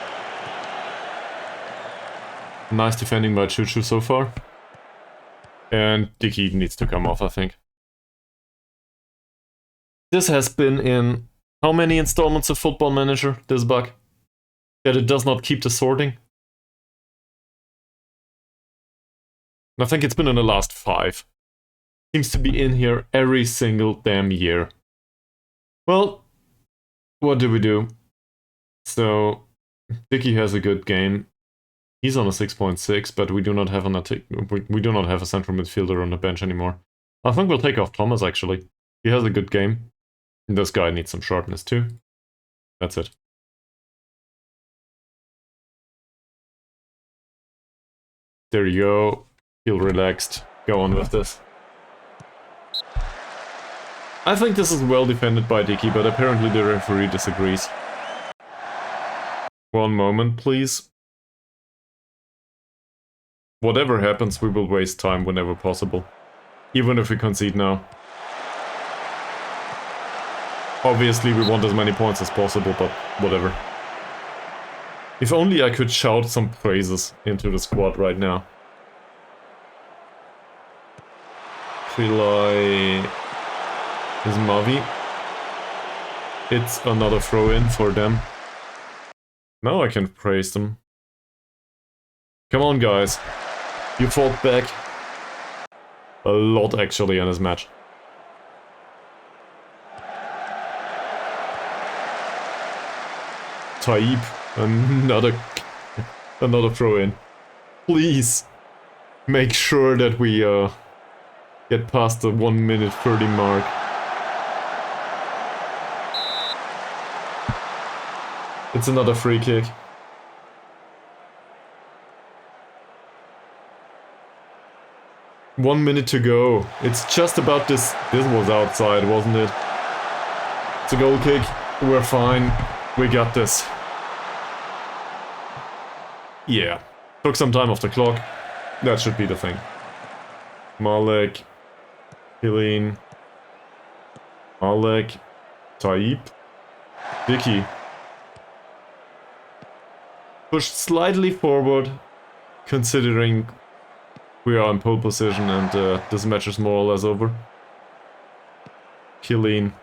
Nice defending by Chuchu so far. And Dicky needs to come off, I think. This has been in how many installments of Football Manager, this bug? That it does not keep the sorting? I think it's been in the last 5. Seems to be in here every single damn year. Well, what do we do? So, Dicky has a good game. He's on a 6.6, but we do not have we do not have a central midfielder on the bench anymore. I think we'll take off Thomas, actually. He has a good game. And this guy needs some sharpness too. That's it. There you go. Feel relaxed. Go on with this. I think this is well defended by Dicky, but apparently the referee disagrees. One moment, please. Whatever happens, we will waste time whenever possible. Even if we concede now. Obviously, we want as many points as possible, but whatever. If only I could shout some praises into the squad right now. Pillai is Mavi. It's another throw-in for them. Now I can praise them. Come on, guys. You fought back a lot, actually, in this match. Taib, another throw-in. Please make sure that we get past the 1 minute 30 mark. It's another free kick. One minute to go. It's just about this. This was outside, wasn't it? It's a goal kick. We're fine. We got this. Yeah. Took some time off the clock. That should be the thing. Malek. Helene. Malek. Taib. Dicky. Pushed slightly forward, considering we are in pole position and this match is more or less over. Killeen.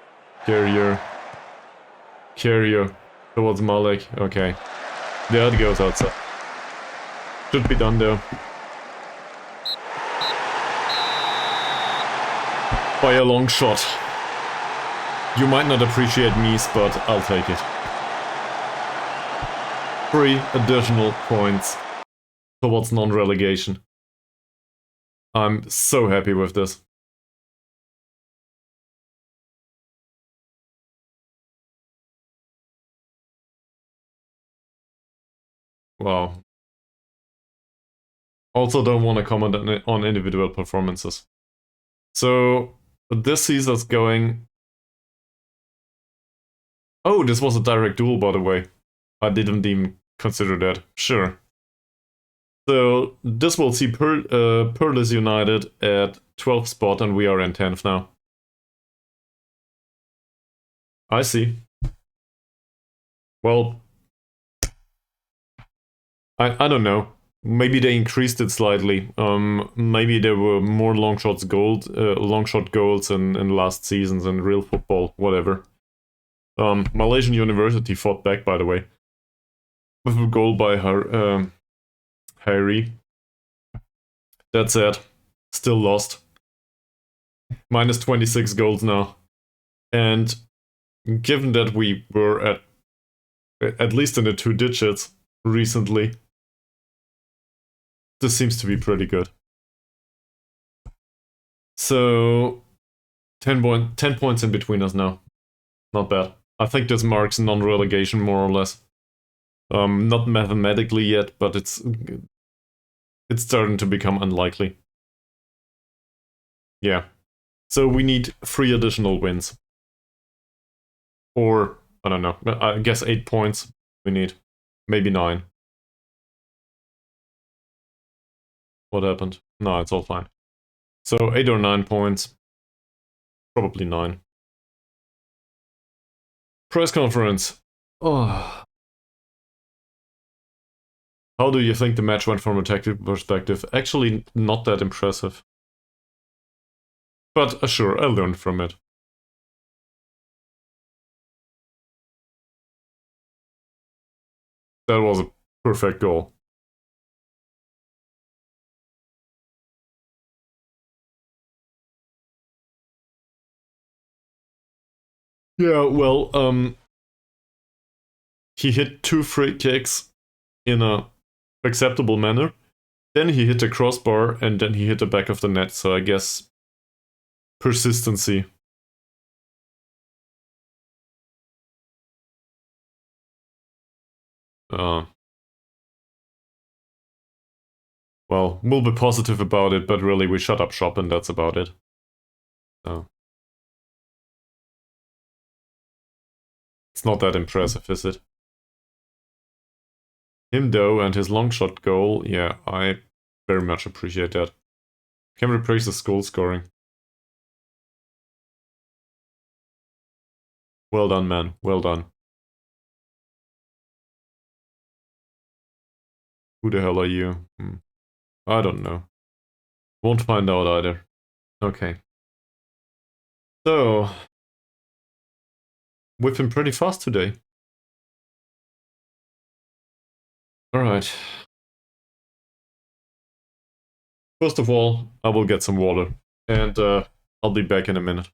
Carrier. Towards Malik. Okay. There it goes outside. Should be done though. By a long shot. You might not appreciate Mies, but I'll take it. 3 additional points towards non-relegation. I'm so happy with this. Wow. Also don't want to comment on individual performances. So, this season's going... Oh, this was a direct duel, by the way. I didn't even consider that. Sure. So, this will see Perlis United at 12th spot, and we are in 10th now. I see. Well... I don't know. Maybe they increased it slightly. Maybe there were more long shot goals in last seasons in real football, whatever. Malaysian University fought back, by the way, with a goal by Harry. That said, still lost. Minus 26 goals now. And given that we were at least in the 2 digits recently, this seems to be pretty good. So, 10 points in between us now. Not bad. I think this marks non-relegation, more or less. Not mathematically yet, but it's starting to become unlikely. Yeah. So we need 3 additional wins. Or, I don't know, I guess 8 points we need. Maybe 9. What happened? No, it's all fine. So 8 or 9 points. Probably 9. Press conference. Oh. How do you think the match went from a tactical perspective? Actually, not that impressive. But sure, I learned from it. That was a perfect goal. Yeah, well, he hit 2 free kicks in a acceptable manner. Then he hit the crossbar, and then he hit the back of the net, so I guess persistency. Well, we'll be positive about it, but really we shut up shop and that's about it. So. It's not that impressive, is it? Him though, and his long shot goal, yeah, I very much appreciate that. Can replace the goal scoring. Well done, man. Well done. Who the hell are you? I don't know. Won't find out either. Okay. So, we've been pretty fast today. Alright. First of all, I will get some water. And I'll be back in a minute.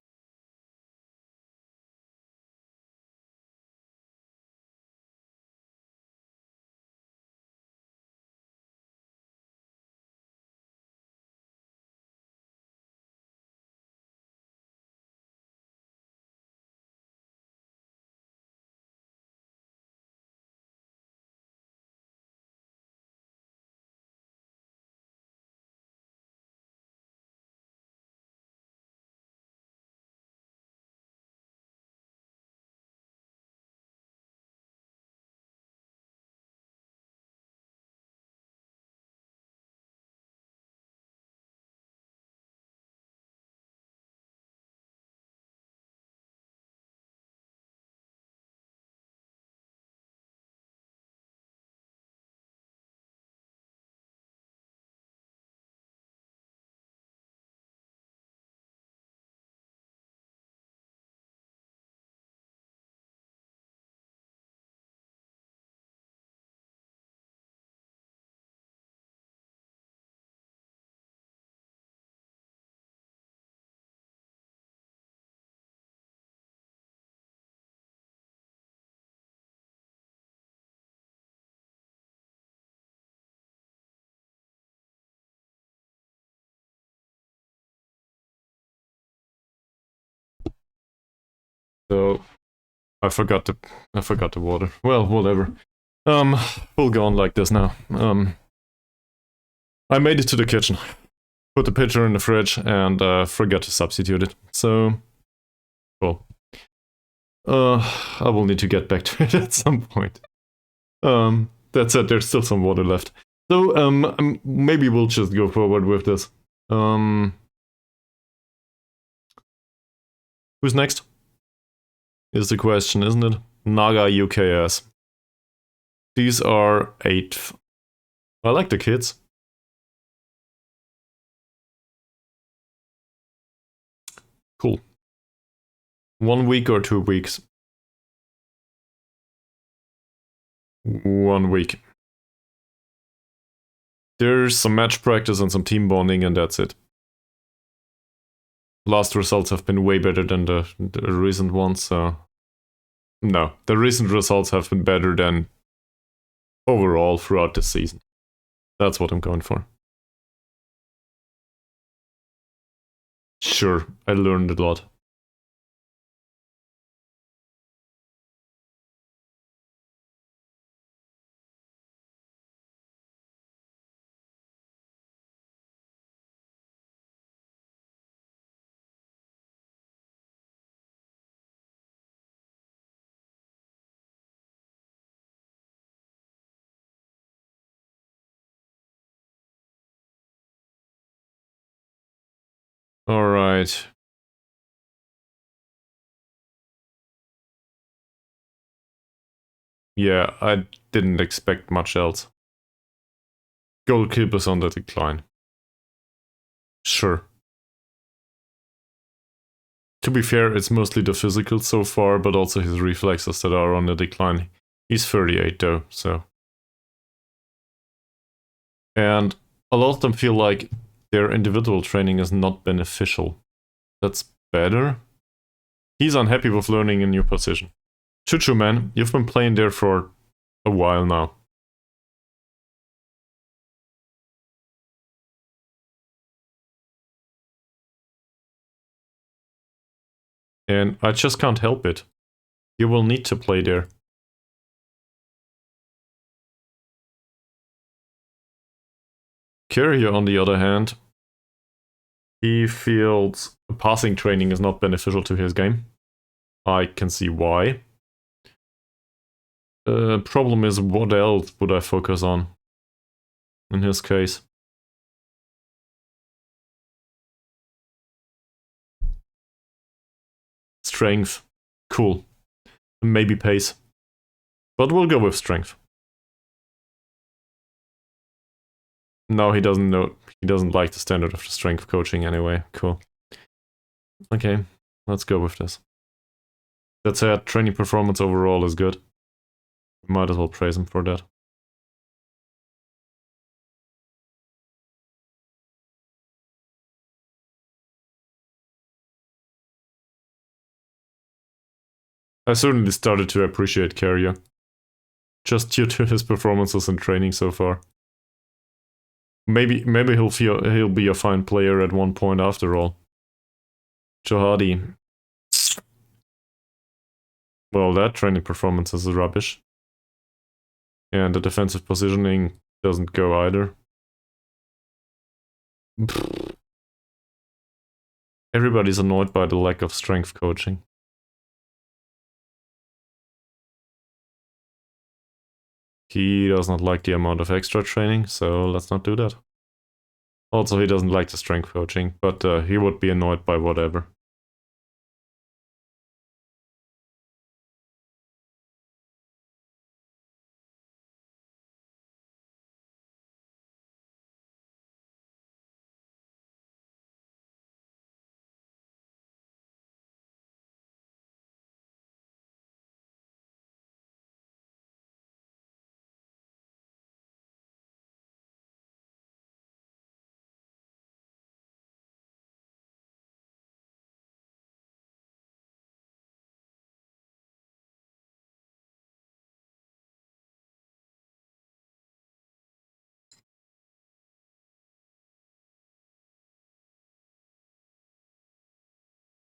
So I forgot the water. Well, whatever. We'll go on like this now. I made it to the kitchen, put the pitcher in the fridge, and forgot to substitute it. So, cool. I will need to get back to it at some point. That said, there's still some water left. So, maybe we'll just go forward with this. Who's next? Is the question, isn't it? Naga UKS. These are 8. I like the kids. Cool. 1 week or 2 weeks? 1 week. There's some match practice and some team bonding, and that's it. Last results have been way better than the recent ones, so... No, the recent results have been better than overall throughout the season. That's what I'm going for. Sure, I learned a lot. Alright. Yeah, I didn't expect much else. Goalkeeper's on the decline. Sure. To be fair, it's mostly the physical so far, but also his reflexes that are on the decline. He's 38 though, so... And a lot of them feel like their individual training is not beneficial. That's better. He's unhappy with learning a new position. Choo-choo, man, you've been playing there for a while now. And I just can't help it. You will need to play there. Kyria, on the other hand, he feels passing training is not beneficial to his game. I can see why. Problem is, what else would I focus on in his case? Strength. Cool. Maybe pace. But we'll go with strength. No, he doesn't know. He doesn't like the standard of the strength coaching anyway. Cool. Okay, let's go with this. That said, training performance overall is good. Might as well praise him for that. I certainly started to appreciate Carrier, just due to his performances in training so far. Maybe he'll be a fine player at one point after all. Johadi. Well, that training performance is rubbish. And the defensive positioning doesn't go either. Everybody's annoyed by the lack of strength coaching. He does not like the amount of extra training, so let's not do that. Also, he doesn't like the strength coaching, but he would be annoyed by whatever.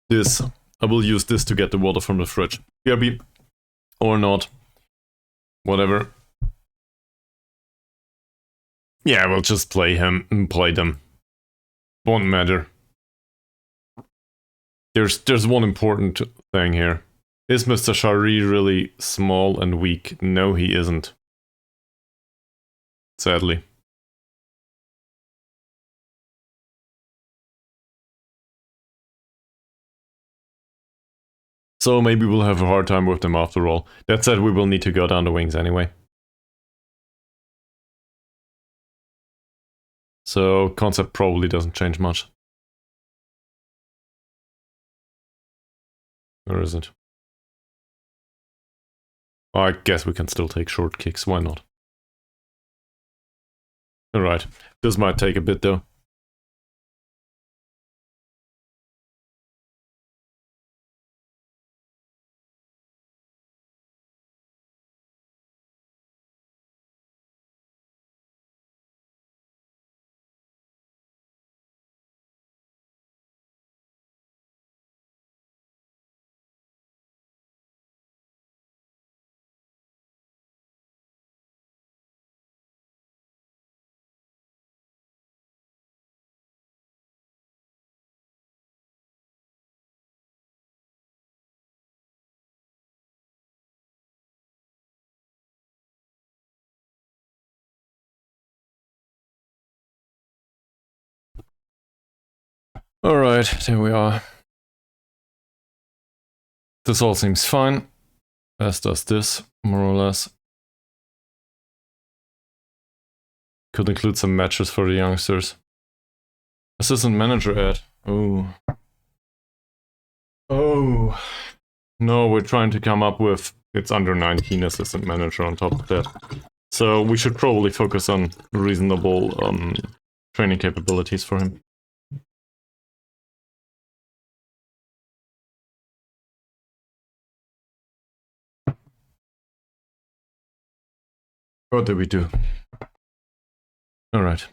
This I will use this to get the water from the fridge. BRB. Or not. Whatever. Yeah, we'll just play him and play them. Won't matter. There's one important thing here. Is Mr. Shari really small and weak? No, he isn't. Sadly. So maybe we'll have a hard time with them after all. That said, we will need to go down the wings anyway. So concept probably doesn't change much. Or is it? I guess we can still take short kicks, why not? Alright, this might take a bit though. Alright, there we are. This all seems fine, as does this, more or less. Could include some matches for the youngsters. Assistant manager ad. Oh. Oh. No, we're trying to come up with it's under 19 assistant manager on top of that. So we should probably focus on reasonable training capabilities for him. What did we do? Alright.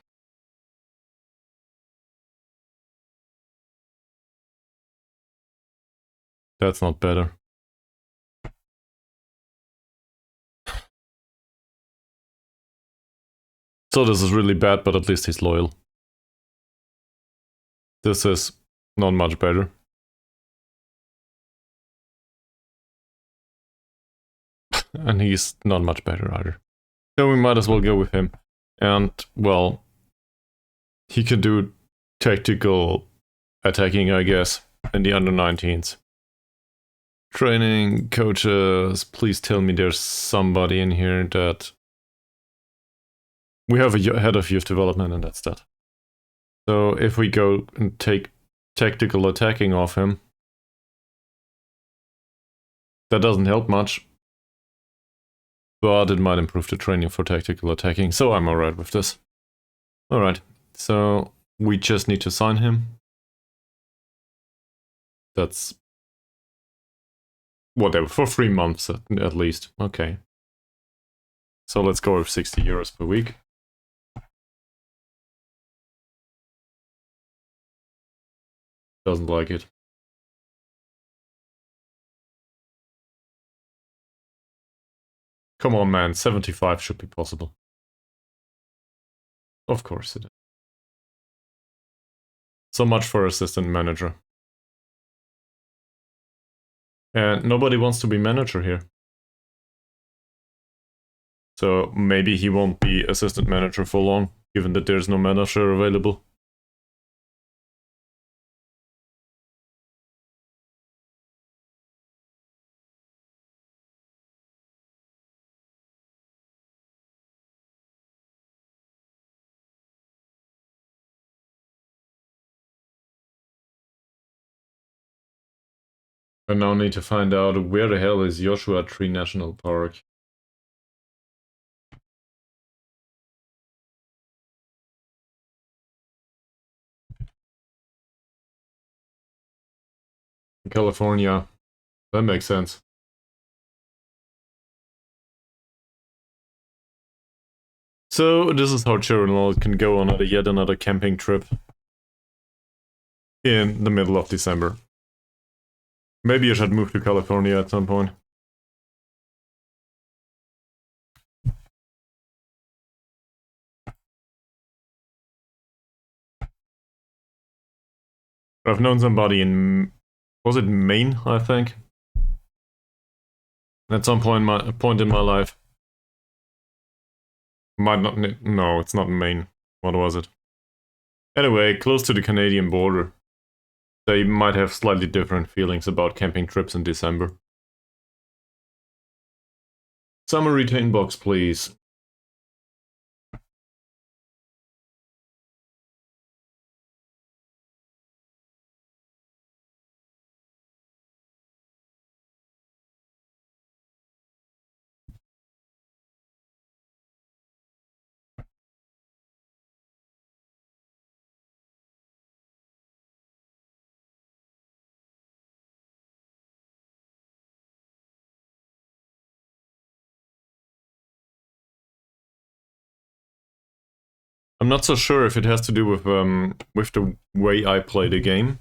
That's not better. So this is really bad, but at least he's loyal. This is not much better. And he's not much better either. So we might as well go with him. And, well, he can do tactical attacking, I guess, in the under 19s. Training coaches, please tell me there's somebody in here that... We have a head of youth development and that's that. So if we go and take tactical attacking off him, that doesn't help much. But it might improve the training for tactical attacking, so I'm alright with this. Alright, so we just need to sign him. That's... whatever, for 3 months at least. Okay. So let's go with 60 euros per week. Doesn't like it. Come on, man, 75 should be possible. Of course it is. So much for assistant manager. And nobody wants to be manager here. So maybe he won't be assistant manager for long, given that there's no manager available. I now need to find out where the hell is Joshua Tree National Park. California. That makes sense. So this is how children can go on yet another camping trip in the middle of December. Maybe I should move to California at some point. I've known somebody in, was it Maine, I think? At some point in my life. Might not, no, it's not Maine. What was it? Anyway, close to the Canadian border. They might have slightly different feelings about camping trips in December. Summer retain box, please. I'm not so sure if it has to do with the way I play the game.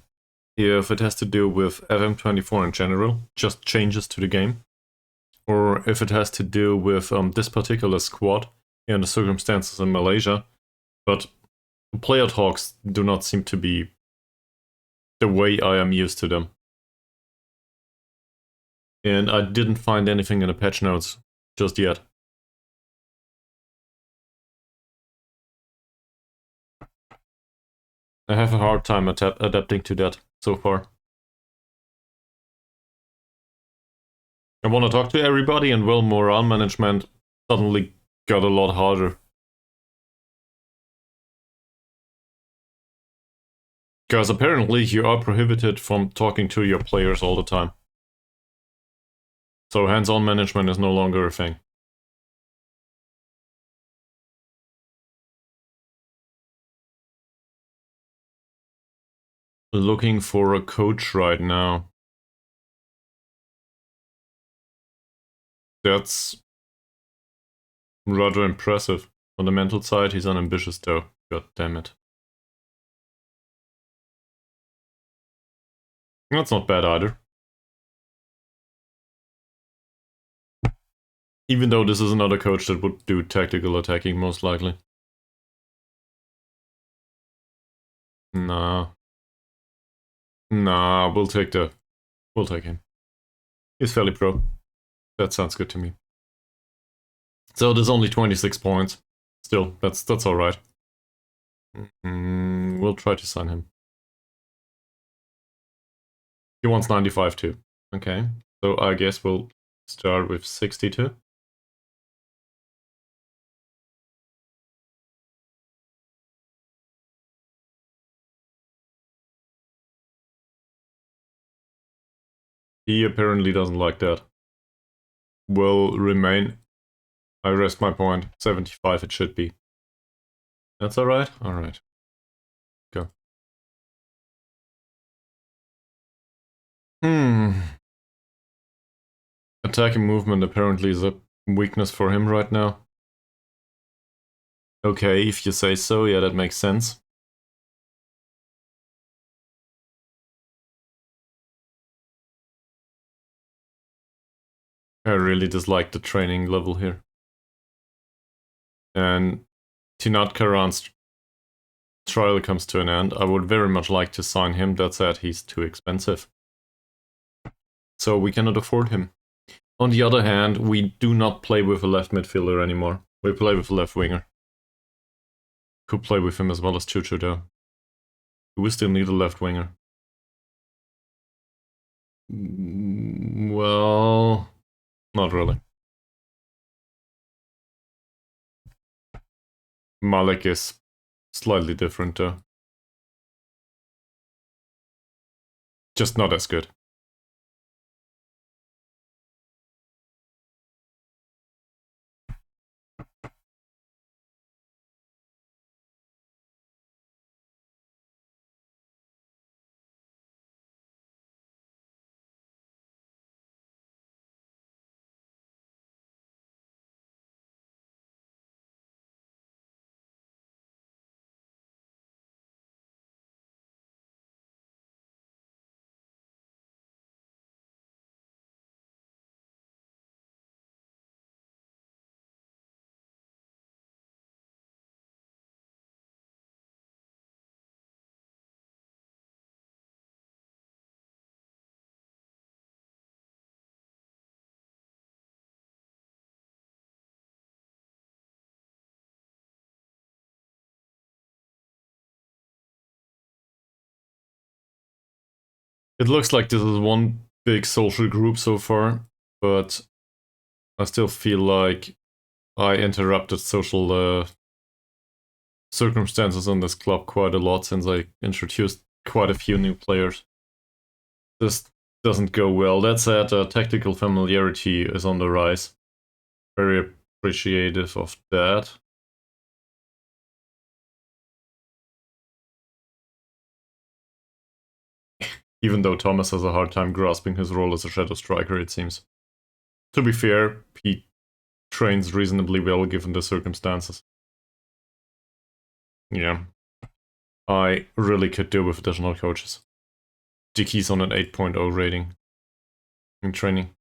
If it has to do with FM24 in general, just changes to the game. Or if it has to do with this particular squad and the circumstances in Malaysia. But player talks do not seem to be the way I am used to them. And I didn't find anything in the patch notes just yet. I have a hard time adapting to that so far. I want to talk to everybody, and well, morale management suddenly got a lot harder. Because apparently you are prohibited from talking to your players all the time. So hands-on management is no longer a thing. Looking for a coach right now. That's rather impressive. On the mental side, he's unambitious though. God damn it. That's not bad either. Even though this is another coach that would do tactical attacking most likely. Nah. Nah, we'll take him. He's fairly pro. That sounds good to me. So there's only 26 points. Still, that's alright. We'll try to sign him. He wants 95 too. Okay, so I guess we'll start with 62. He apparently doesn't like that. Will remain. I rest my point. 75 it should be. That's alright? Alright. Go. Attacking movement apparently is a weakness for him right now. Okay, if you say so, yeah, that makes sense. I really dislike the training level here. And Tinat Karan's trial comes to an end. I would very much like to sign him. That said, he's too expensive. So we cannot afford him. On the other hand, we do not play with a left midfielder anymore. We play with a left winger. Could play with him as well as Chuchu though. We still need a left winger. Well, not really. Malik is slightly different though. Just not as good. It looks like this is one big social group so far, but I still feel like I interrupted social circumstances in this club quite a lot since I introduced quite a few new players. This doesn't go well. That said, tactical familiarity is on the rise. Very appreciative of that. Even though Thomas has a hard time grasping his role as a shadow striker, it seems. To be fair, he trains reasonably well given the circumstances. Yeah. I really could do with additional coaches. Dickie's on an 8.0 rating in training.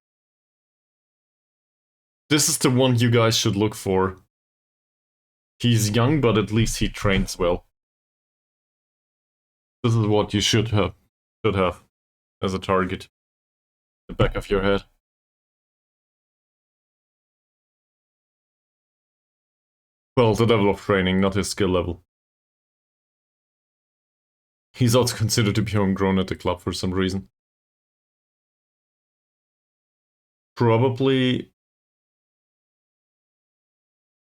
This is the one you guys should look for. He's young, but at least he trains well. This is what you should have as a target. The back of your head. Well, the level of training, not his skill level. He's also considered to be homegrown at the club for some reason. Probably...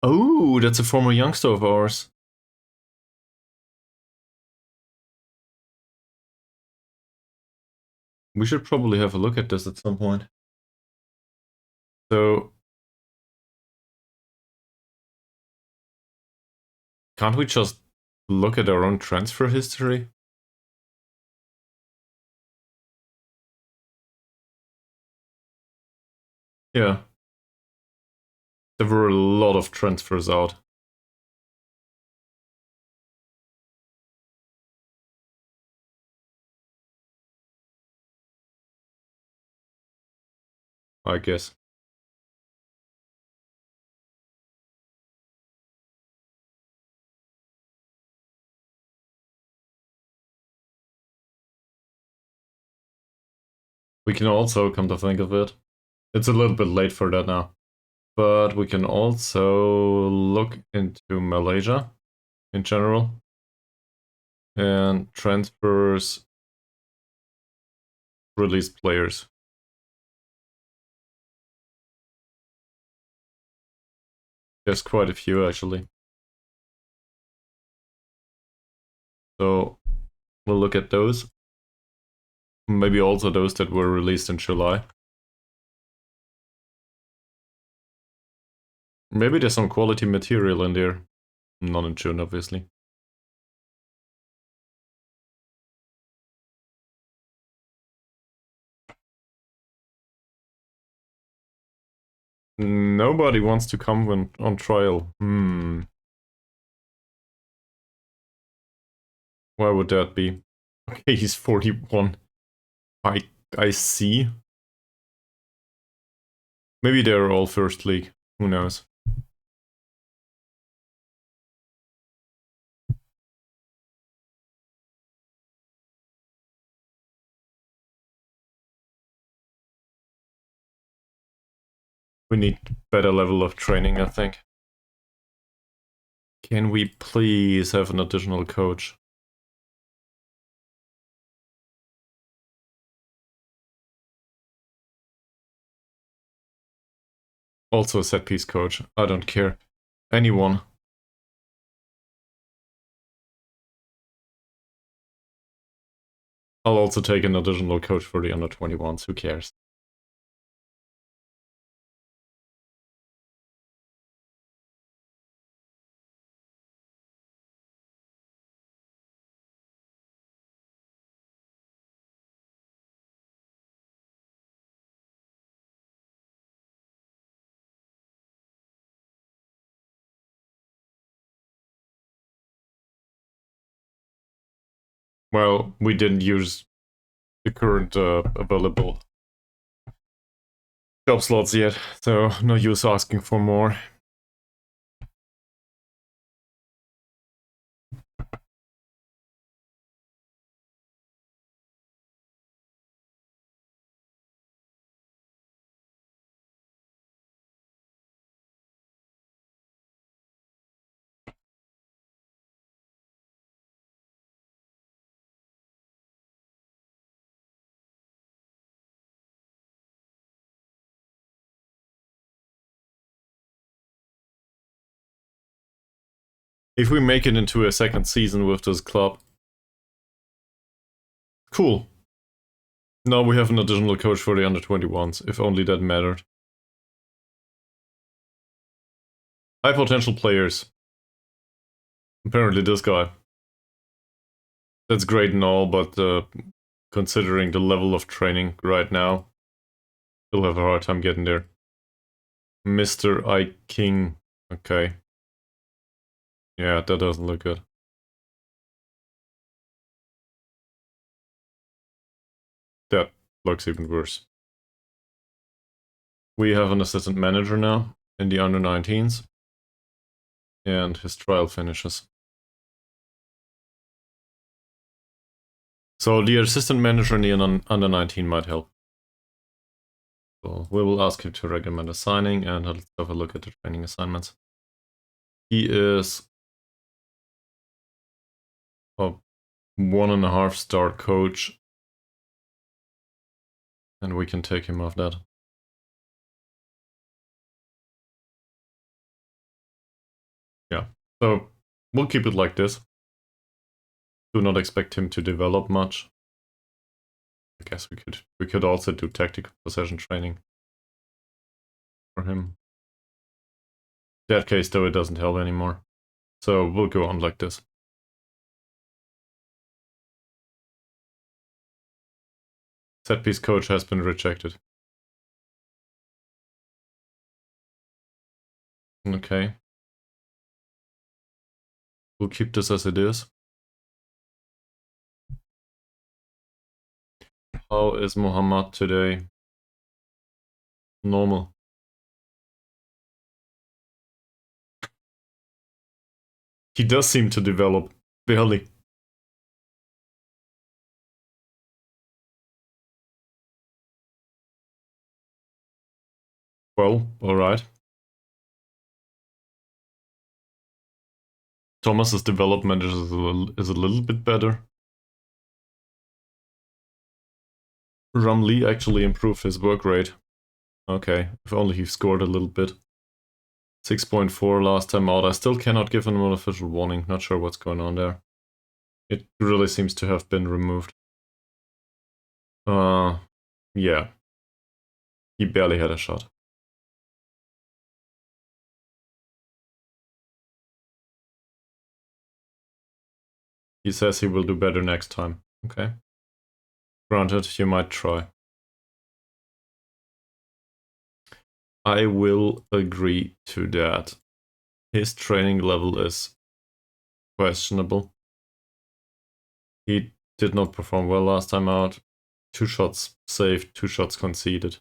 Oh, that's a former youngster of ours. We should probably have a look at this at some point. So... Can't we just look at our own transfer history? Yeah. There were a lot of transfers out. I guess. We can also, come to think of it, it's a little bit late for that now, but we can also look into Malaysia in general and transfers, released players. There's quite a few actually. So we'll look at those. Maybe also those that were released in July. Maybe there's some quality material in there. Not in June, obviously. Nobody wants to come when on trial. Why would that be? Okay, he's 41. I see. Maybe they're all first league. Who knows? We need better level of training, I think. Can we please have an additional coach? Also a set piece coach. I don't care. Anyone. I'll also take an additional coach for the under 21s. Who cares? Well, we didn't use the current available job slots yet, so no use asking for more. If we make it into a second season with this club, cool. Now we have an additional coach for the under-21s, if only that mattered. High potential players. Apparently this guy. That's great and all, but considering the level of training right now, we'll have a hard time getting there. Mr. I King. Okay. Yeah, that doesn't look good. That looks even worse. We have an assistant manager now in the under-19s. And his trial finishes. So the assistant manager in the under-19 might help. So we will ask him to recommend a signing, and let's have a look at the training assignments. He is a 1.5-star coach, and we can take him off that. Yeah, so we'll keep it like this. Do not expect him to develop much. I guess we could also do tactical possession training for him. In that case, though, it doesn't help anymore. So we'll go on like this. Set piece coach has been rejected. Okay. We'll keep this as it is. How is Muhammad today? Normal. He does seem to develop, barely. Well, alright. Thomas's development is a little bit better. Rumley actually improved his work rate. Okay, if only he scored a little bit. 6.4 last time out. I still cannot give him an official warning. Not sure what's going on there. It really seems to have been removed. Yeah. He barely had a shot. He says he will do better next time. Okay. Granted, you might try. I will agree to that. His training level is questionable. He did not perform well last time out. 2 shots saved, 2 shots conceded.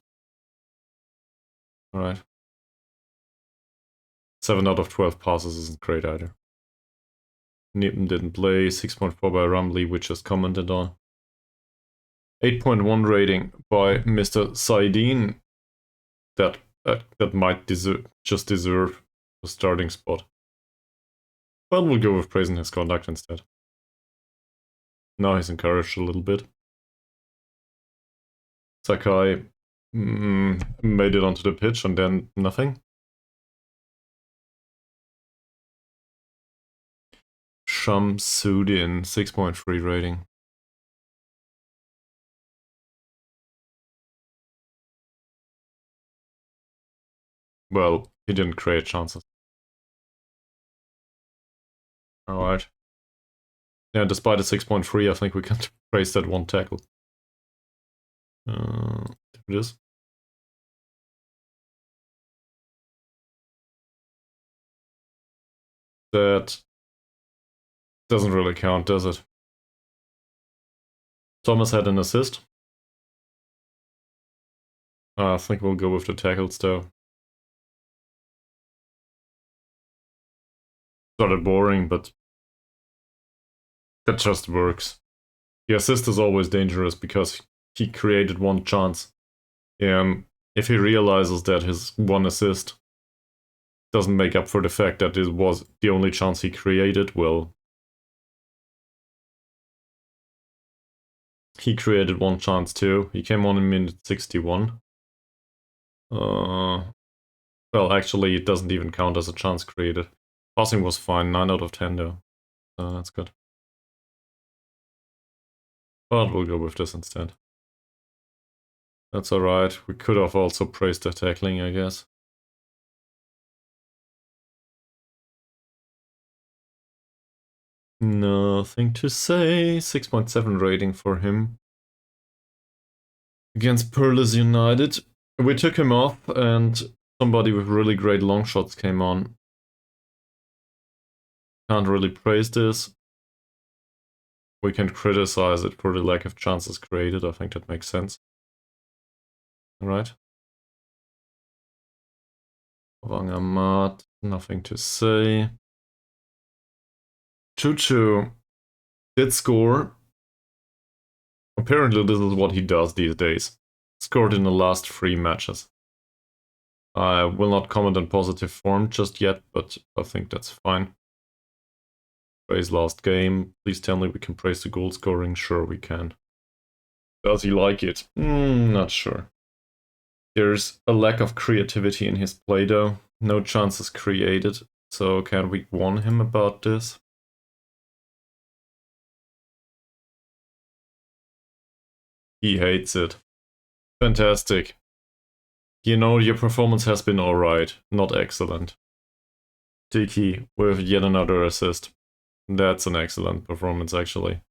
Alright. 7 out of 12 passes isn't great either. Nippen didn't play. 6.4 by Rumley, which is commented on. 8.1 rating by Mr. Saidin. That might just deserve a starting spot. But we'll go with praising his conduct instead. Now he's encouraged a little bit. Sakai made it onto the pitch and then nothing. Shamsuddin, 6.3 rating. Well, he didn't create chances. Alright. Yeah, despite a 6.3, I think we can praise that one tackle. There it is. That doesn't really count, does it? Thomas had an assist. I think we'll go with the tackles though. Started boring, but that just works. The assist is always dangerous because he created one chance. If he realizes that his one assist doesn't make up for the fact that it was the only chance he created, well, he created one chance too. He came on in minute 61. Well, actually, it doesn't even count as a chance created. Passing was fine, 9 out of 10 though. So that's good. But we'll go with this instead. That's alright. We could have also praised the tackling, I guess. Nothing to say. 6.7 rating for him. Against Perlis United. We took him off and somebody with really great long shots came on. Can't really praise this. We can criticize it for the lack of chances created. I think that makes sense. Alright. Wangamat, nothing to say. Chuchu did score. Apparently this is what he does these days. Scored in the last 3 matches. I will not comment on positive form just yet, but I think that's fine. Praise last game. Please tell me we can praise the goal scoring. Sure we can. Does he like it? Not sure. There's a lack of creativity in his play though. No chances created. So can we warn him about this? He hates it. Fantastic. You know, your performance has been alright, not excellent. Tiki with yet another assist. That's an excellent performance actually.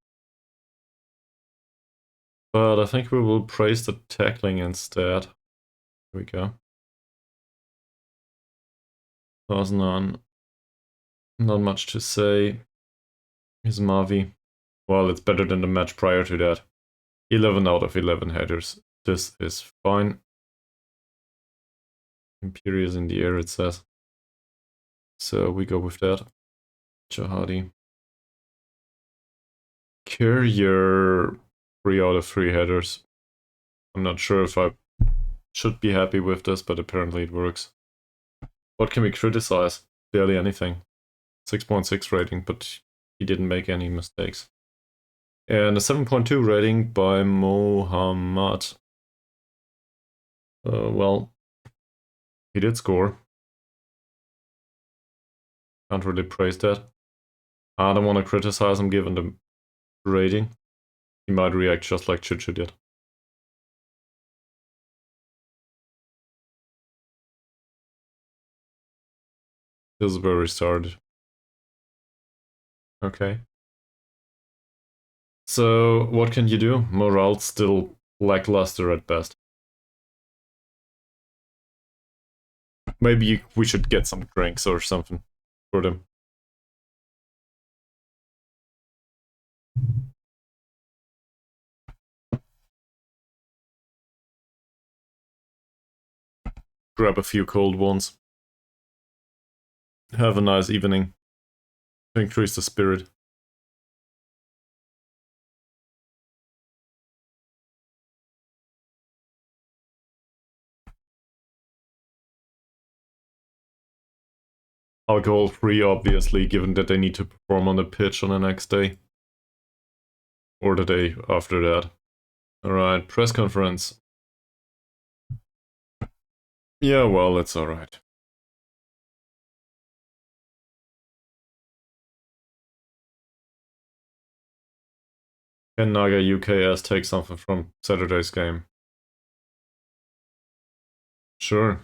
But I think we will praise the tackling instead. Here we go. Osnan. Not much to say. Here's Mavi. Well, it's better than the match prior to that. 11 out of 11 headers. This is fine. Imperious in the air, it says. So we go with that. Jahadi. Courier. 3 out of 3 headers. I'm not sure if I should be happy with this, but apparently it works. What can we criticize? Barely anything. 6.6 rating, but he didn't make any mistakes. And a 7.2 rating by Mohammad. Well, he did score. Can't really praise that. I don't want to criticize him given the rating. He might react just like Chuchu did. This is where we started. Okay. So, what can you do? Morale's still lackluster at best. Maybe we should get some drinks or something for them. Grab a few cold ones. Have a nice evening. To increase the spirit. Alcohol-free, obviously, given that they need to perform on the pitch on the next day. Or the day after that. Alright, press conference. Yeah, well, it's alright. Can Naga UKS take something from Saturday's game? Sure.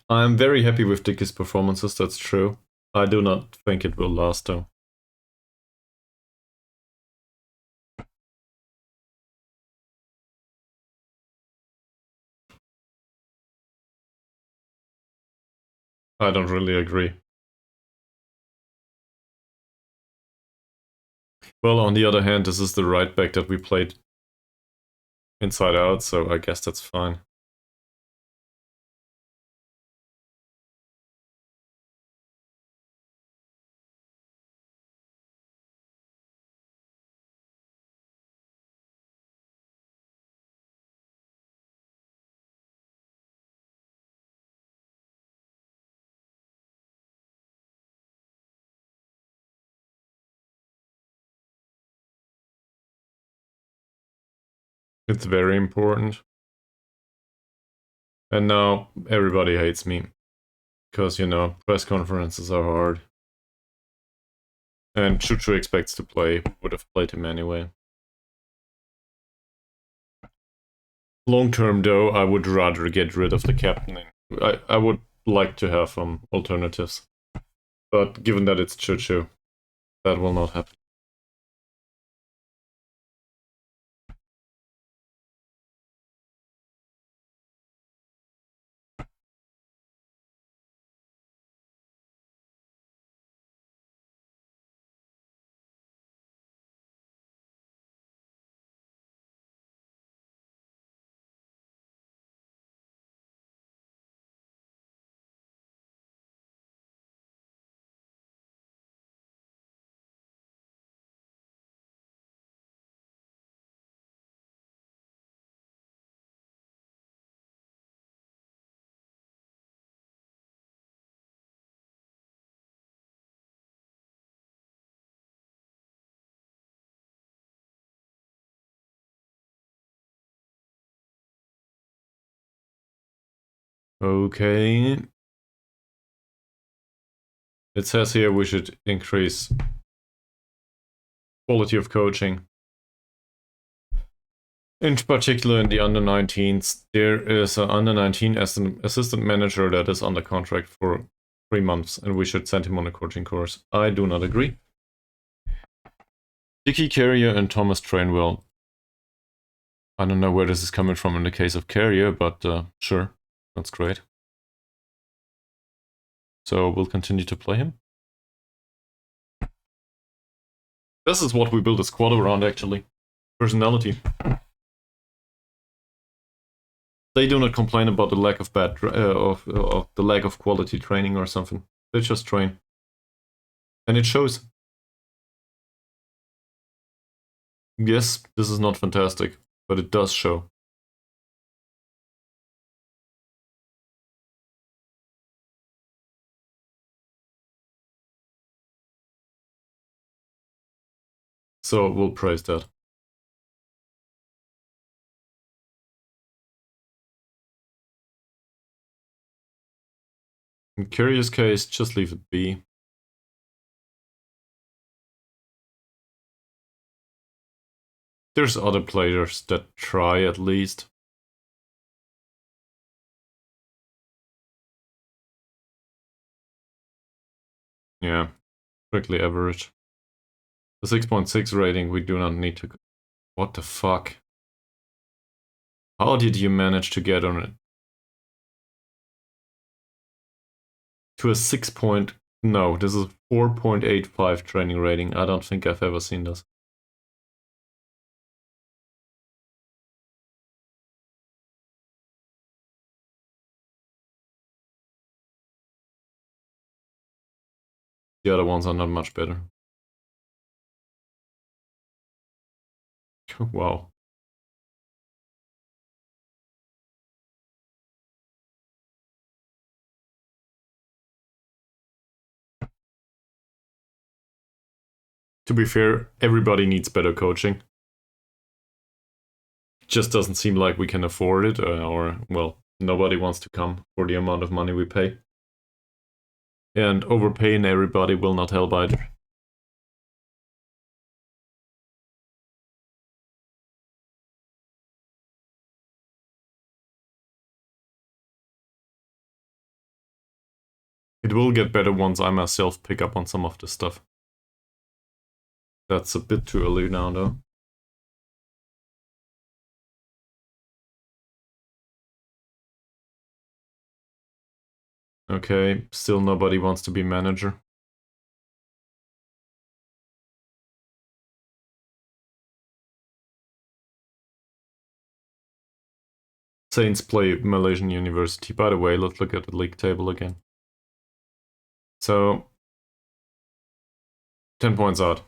I'm very happy with Dickie's performances, that's true. I do not think it will last though. I don't really agree. Well, on the other hand, this is the right back that we played inside out, so I guess that's fine. It's very important. And now everybody hates me. Because, you know, press conferences are hard. And Chuchu expects to play. Would have played him anyway. Long term, though, I would rather get rid of the captaining. I would like to have alternatives. But given that it's Chuchu, that will not happen. Okay. It says here we should increase quality of coaching. In particular, in the under-19s, there is an under-19 assistant manager that is under contract for 3 months, and we should send him on a coaching course. I do not agree. Dickie Carrier and Thomas Trainwell. I don't know where this is coming from in the case of Carrier, but sure, that's great. So we'll continue to play him. This is what we build a squad around, actually. Personality. They do not complain about the lack of of the lack of quality training or something. They just train, and it shows. Yes, this is not fantastic, but it does show. So we'll praise that. In Curious case, just leave it be. There's other players that try at least. Yeah, strictly average. The 6.6 rating, we do not need to... What the fuck? How did you manage to get on it? To a 6 point... No, this is 4.85 training rating. I don't think I've ever seen this. The other ones are not much better. Wow. To be fair, everybody needs better coaching. Just doesn't seem like we can afford it, or, well, nobody wants to come for the amount of money we pay. And overpaying everybody will not help either. It will get better once I myself pick up on some of this stuff. That's a bit too early now, though. Okay, still nobody wants to be manager. Saints play Malaysian University. By the way, let's look at the league table again. So, 10 points out.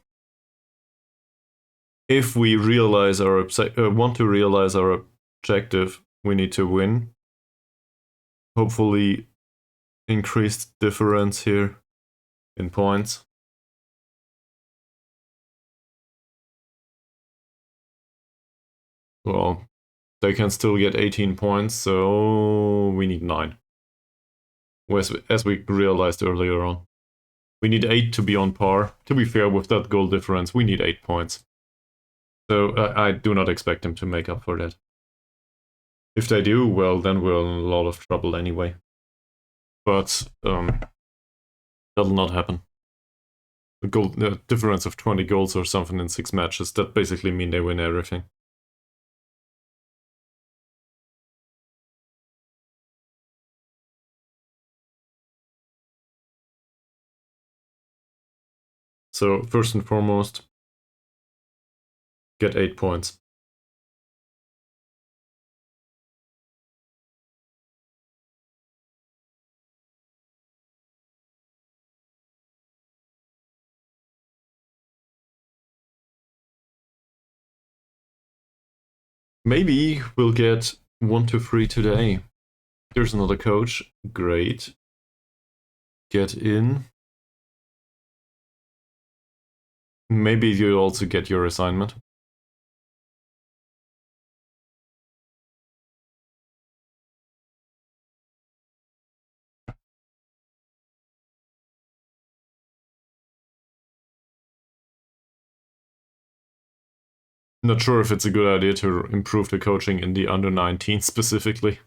If we realize our want to realize our objective, we need to win. Hopefully, increased difference here in points. Well, They can still get 18 points, so we need 9. As we realized earlier on. We need 8 to be on par. To be fair, with that goal difference, we need 8 points. So I do not expect them to make up for that. If they do, well, then we're in a lot of trouble anyway. But that'll not happen. The difference of 20 goals or something in 6 matches, that basically mean they win everything. So first and foremost, get 8 points. Maybe we'll get 1 to 3 today. There's another coach. Great. Get in. Maybe you'll also get your assignment. Not sure if it's a good idea to improve the coaching in the under 19 specifically.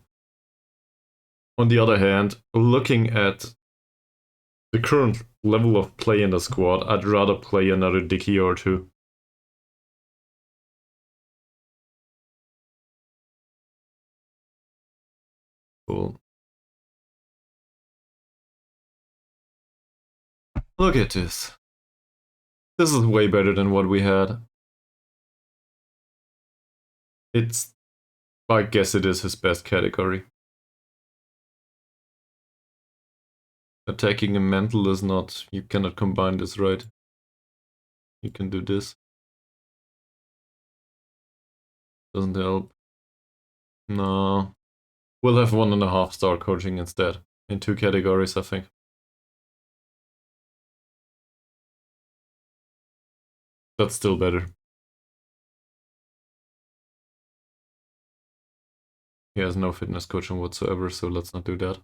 On the other hand, looking at the current level of play in the squad, I'd rather play another Dickey or two. Cool. Look at this. This is way better than what we had. I guess it is his best category. Attacking and mental is not, you cannot combine this, right? You can do this. Doesn't help. No. We'll have 1.5 star coaching instead. In 2 categories, I think. That's still better. He has no fitness coaching whatsoever, so let's not do that.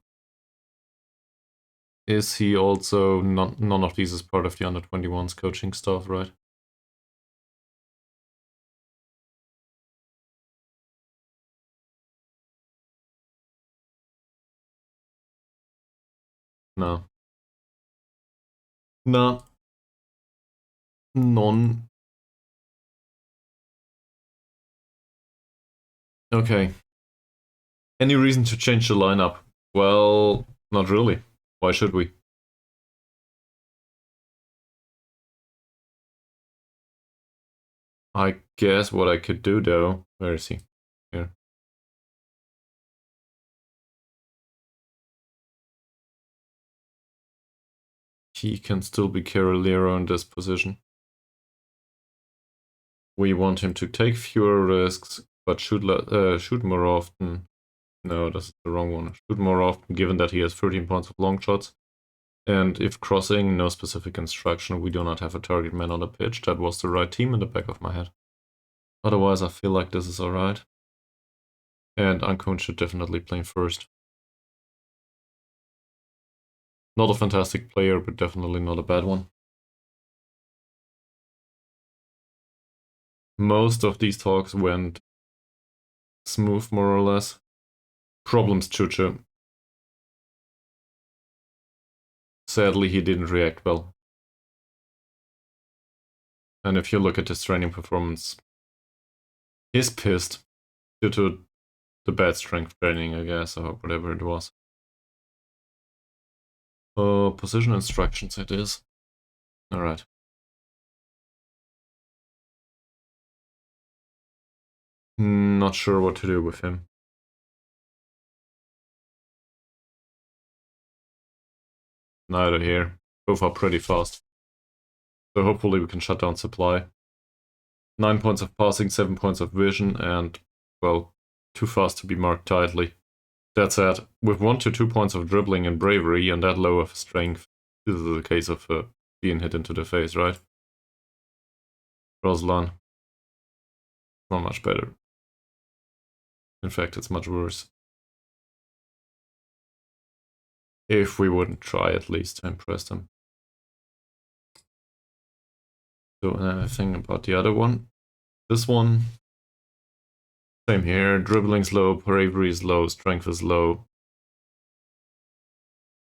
Is he also... None of these is part of the under 21s coaching stuff, right? No. No. None. Okay. Any reason to change the lineup? Well, not really. Why should we? I guess what I could do though... Where is he? Here. He can still be Carolero in this position. We want him to take fewer risks, but shoot more often. No, that's the wrong one. Shoot more often, given that he has 13 points of long shots. And if crossing, no specific instruction, we do not have a target man on the pitch. That was the right team in the back of my head. Otherwise, I feel like this is alright. And Ankun should definitely play first. Not a fantastic player, but definitely not a bad one. Most of these talks went smooth, more or less. Problems, Chucha. Sadly, he didn't react well. And if you look at his training performance, he's pissed due to the bad strength training, I guess, or whatever it was. Position instructions it is. Alright. Not sure what to do with him. Neither here. Both are pretty fast. So hopefully we can shut down supply. 9 points of passing, 7 points of vision, and, well, too fast to be marked tightly. That said, with 1 to 2 points of dribbling and bravery and that low of strength, this is a case of being hit into the face, right? Roslan. Not much better. In fact, it's much worse. If we wouldn't try at least to impress them. So another thing about the other one. This one, same here. Dribbling's low, bravery is low, strength is low.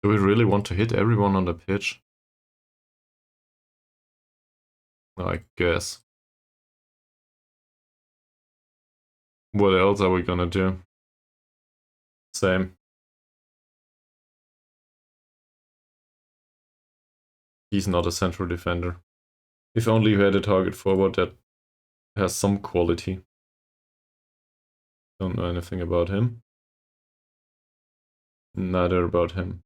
Do we really want to hit everyone on the pitch? I guess. What else are we gonna do? Same. He's not a central defender. If only you had a target forward that has some quality. Don't know anything about him. Neither about him.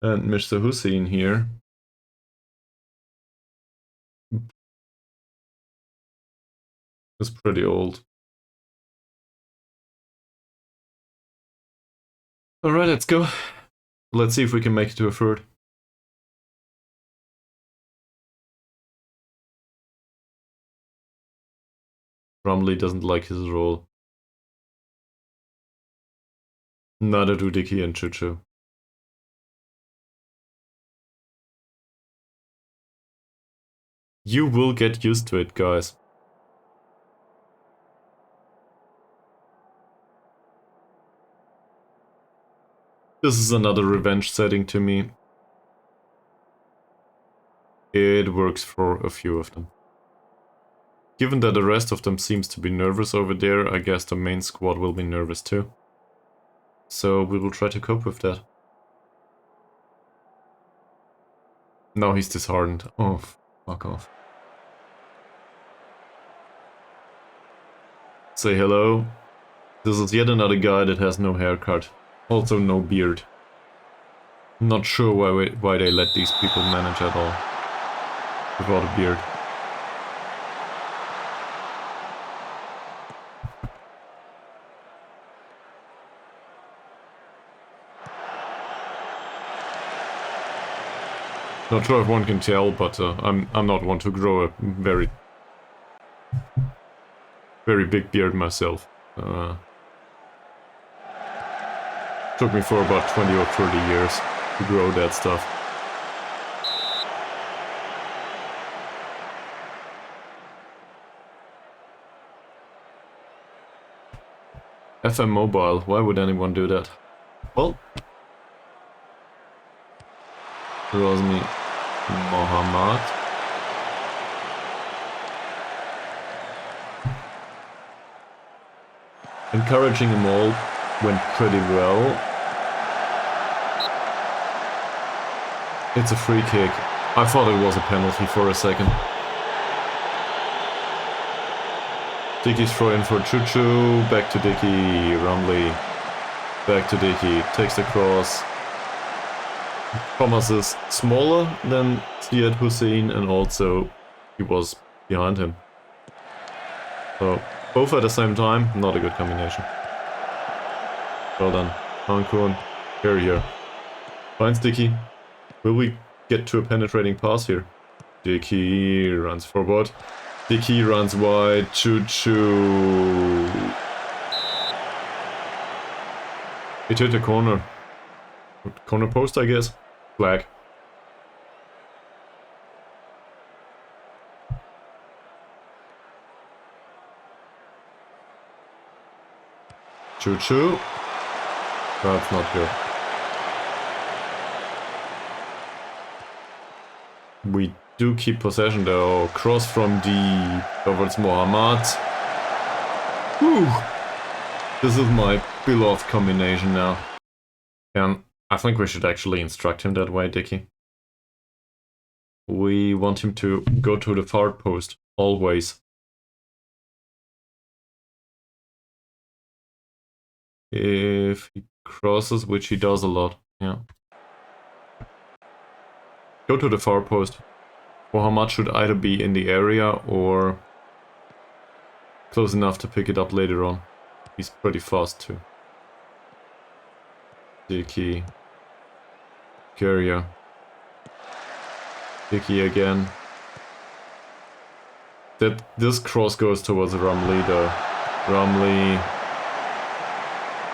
And Mr. Hussein here. Is pretty old. Alright, let's go. Let's see if we can make it to a third. Rumley doesn't like his role. Neither do Dicky and Chuchu. You will get used to it, guys. This is another revenge setting to me. It works for a few of them. Given that the rest of them seems to be nervous over there, I guess the main squad will be nervous too. So we will try to cope with that. Now he's disheartened. Oh, fuck off. Say hello. This is yet another guy that has no haircut. Also no beard. Not sure why they let these people manage at all. Without a beard. Not sure if one can tell, but I'm not one to grow a very big beard myself. Took me for about 20 or 30 years to grow that stuff. FM Mobile, why would anyone do that? Well, Rosmi Mohammad. Encouraging them all went pretty well. It's a free kick. I thought it was a penalty for a second. Dicky's throw in for Chuchu. Back to Dicky. Rumley. Back to Dicky. Takes the cross. Thomas is smaller than Ziad Hussein, and also he was behind him. So both at the same time, not a good combination. Well done. Ankun, here. Finds Dicky. Will we get to a penetrating pass here? Dicky runs forward. Dicky runs wide. Choo-choo. It hit the corner. Corner post, I guess. Flag. Choo-choo. That's not good. We do keep possession though. Cross from D towards Mohammad. Whew. This is my beloved combination now. And I think we should actually instruct him that way, Dicky. We want him to go to the far post, always. If he crosses, which he does a lot, yeah. Go to the far post. Mohammad should either be in the area or close enough to pick it up later on. He's pretty fast too. Dicky. Carrier. Dicky again. This cross goes towards Rumley though. Rumley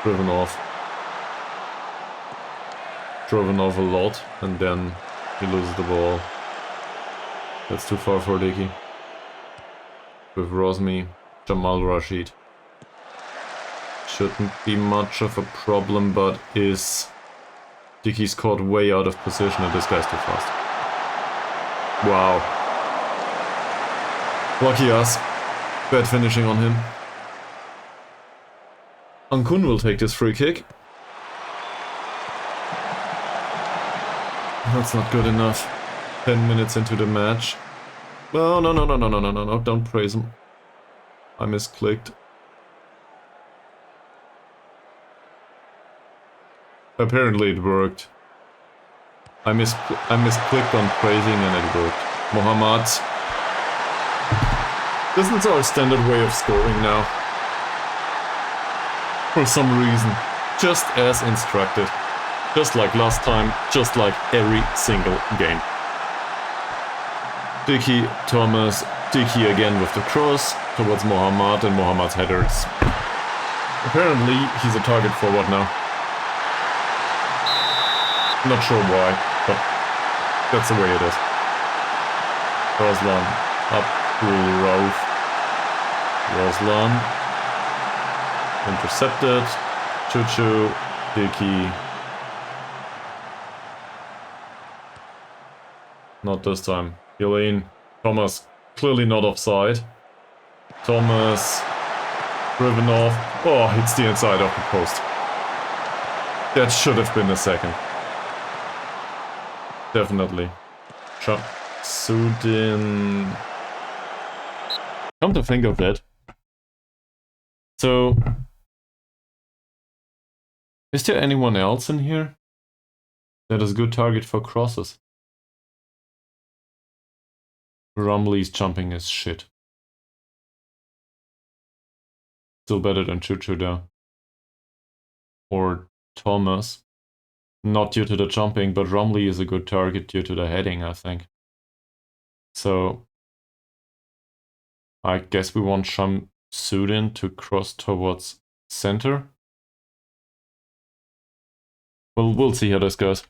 driven off. Driven off a lot, and then he loses the ball. That's too far for Dicky. With Rosmi, Jamal Rashid. Shouldn't be much of a problem, but is... Dicky's caught way out of position and this guy's too fast. Wow. Lucky us. Bad finishing on him. Ankun will take this free kick. That's not good enough. 10 minutes into the match. Oh, no, don't praise him. I misclicked. Apparently it worked. I misclicked on praising and it worked. Mohammad. This is our standard way of scoring now. For some reason. Just as instructed. Just like last time, just like every single game. Dicky, Thomas, Dicky again with the cross towards Mohammad, and Mohammad's headers. Apparently he's a target for what now? Not sure why, but that's the way it is. Roslan, Abdul Rauf. Roslan. Intercepted. Chuchu, Dicky. Not this time. Elaine. Thomas, clearly not offside. Thomas. Driven off. Oh, hits the inside of the post. That should have been a second. Definitely. Sudin. Come to think of that. So, is there anyone else in here that is a good target for crosses? Rumley's jumping is shit. Still better than Chuchu though. Or Thomas. Not due to the jumping, but Rumley is a good target due to the heading, I think. So, I guess we want Shamsudin to cross towards center. Well, we'll see how this goes.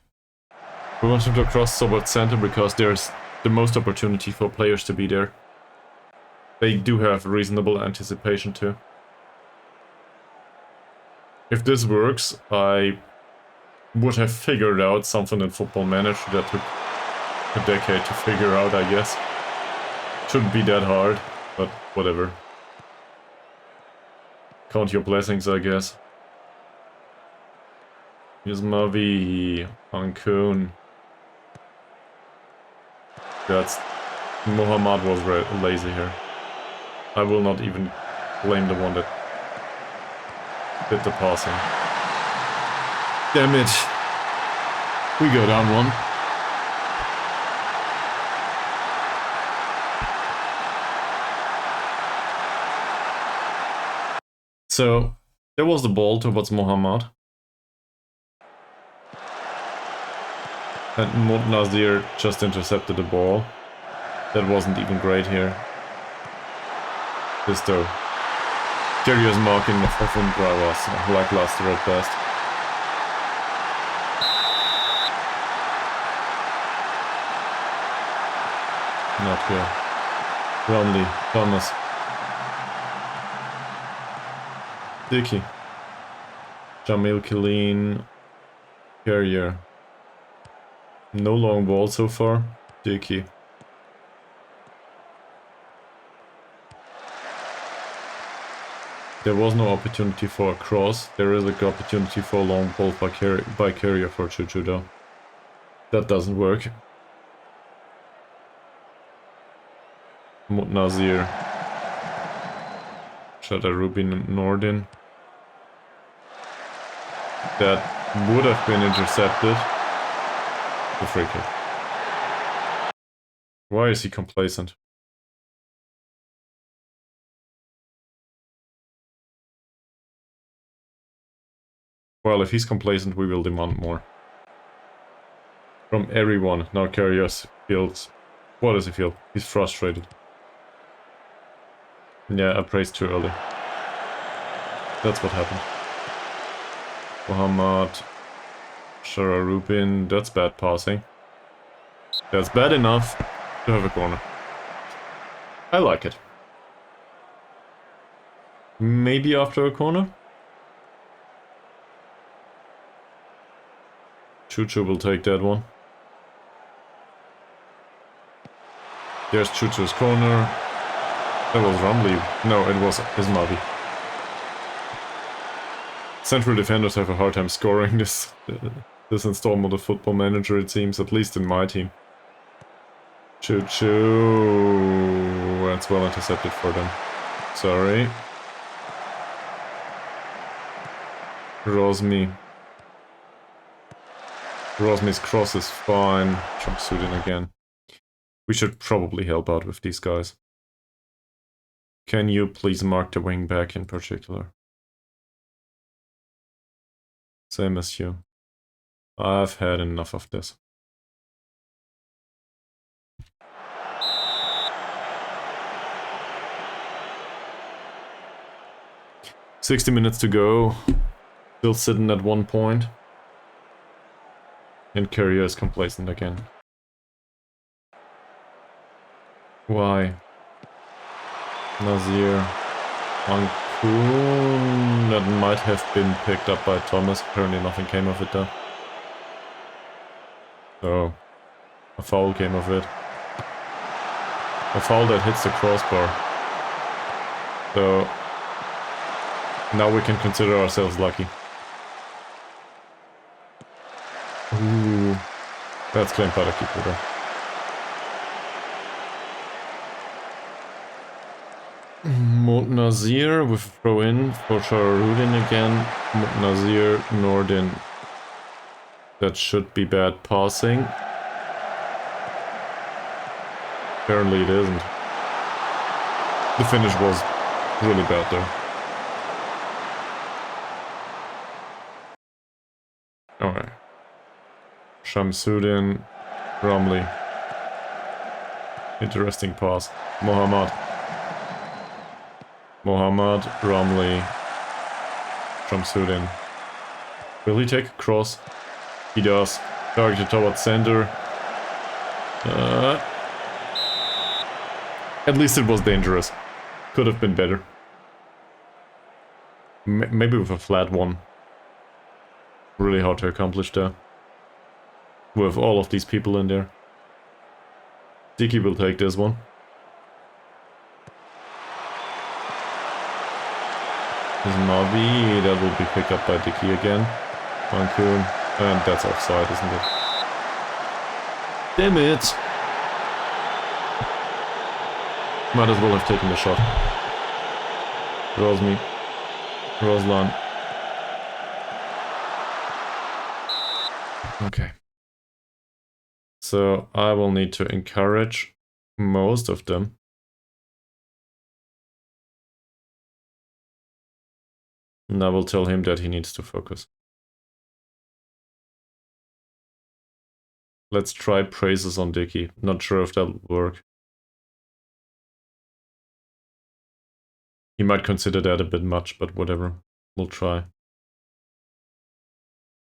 We want him to cross towards center because there's the most opportunity for players to be there. They do have reasonable anticipation too. If this works, I would have figured out something in Football Manager that took a decade to figure out, I guess. Shouldn't be that hard, but whatever. Count your blessings, I guess. Here's Mavi, Ankun. That's... Mohammad was lazy here. I will not even blame the one that did the passing. Damn it. We go down one. So, there was the ball towards Mohammad. And Nazir just intercepted the ball. That wasn't even great here. This though. Curious marking of Umbra was lackluster at best. Not good. Romley, Thomas. Dicky. Jamil Killeen. Carrier. No long ball so far. Dicky. There was no opportunity for a cross. There is an opportunity for a long ball by carrier for Chuchu though. That doesn't work. Nazir. Rubin Nordin. That would have been intercepted. The free kick. Why is he complacent? Well, if he's complacent, we will demand more. From everyone. Now Karius feels... What does he feel? He's frustrated. Yeah, I praised too early. That's what happened. Muhammad Shararupin. That's bad passing. That's bad enough to have a corner. I like it. Maybe after a corner? Chuchu will take that one. There's Chuchu's corner. That was Rumley. No, it was Ismavi. Central defenders have a hard time scoring this installment of Football Manager, it seems, at least in my team. Chuchu. That's well intercepted for them. Sorry. Rosmi. Rosmi's cross is fine. Shamsuddin again. We should probably help out with these guys. Can you please mark the wing back in particular? Same as you. I've had enough of this. $60 to go. Still sitting at 1 point. And Courier is complacent again. Why? Nazir. Ankun. That might have been picked up by Thomas. Apparently nothing came of it though. So, a foul came of it. A foul that hits the crossbar. So, now we can consider ourselves lucky. Ooh, that's claimed by the keeper though. Nazir with a throw in for Shararudin again. Nazir, Nordin. That should be bad passing. Apparently it isn't. The finish was really bad though. Alright. Shamsuddin, Ramli. Interesting pass. Mohammad, Ramli, Shamsuddin. Will he take a cross? He does. Targeted towards center. At least it was dangerous. Could have been better. Maybe with a flat one. Really hard to accomplish there. With all of these people in there. Dicky will take this one. There's Navi, that will be picked up by Dicky again. Ankun, and that's offside, isn't it? Damn it! Might as well have taken the shot. Rosmi. Roslan. Okay. So I will need to encourage most of them. And I will tell him that he needs to focus. Let's try praises on Dicky. Not sure if that'll work. He might consider that a bit much, but whatever. We'll try.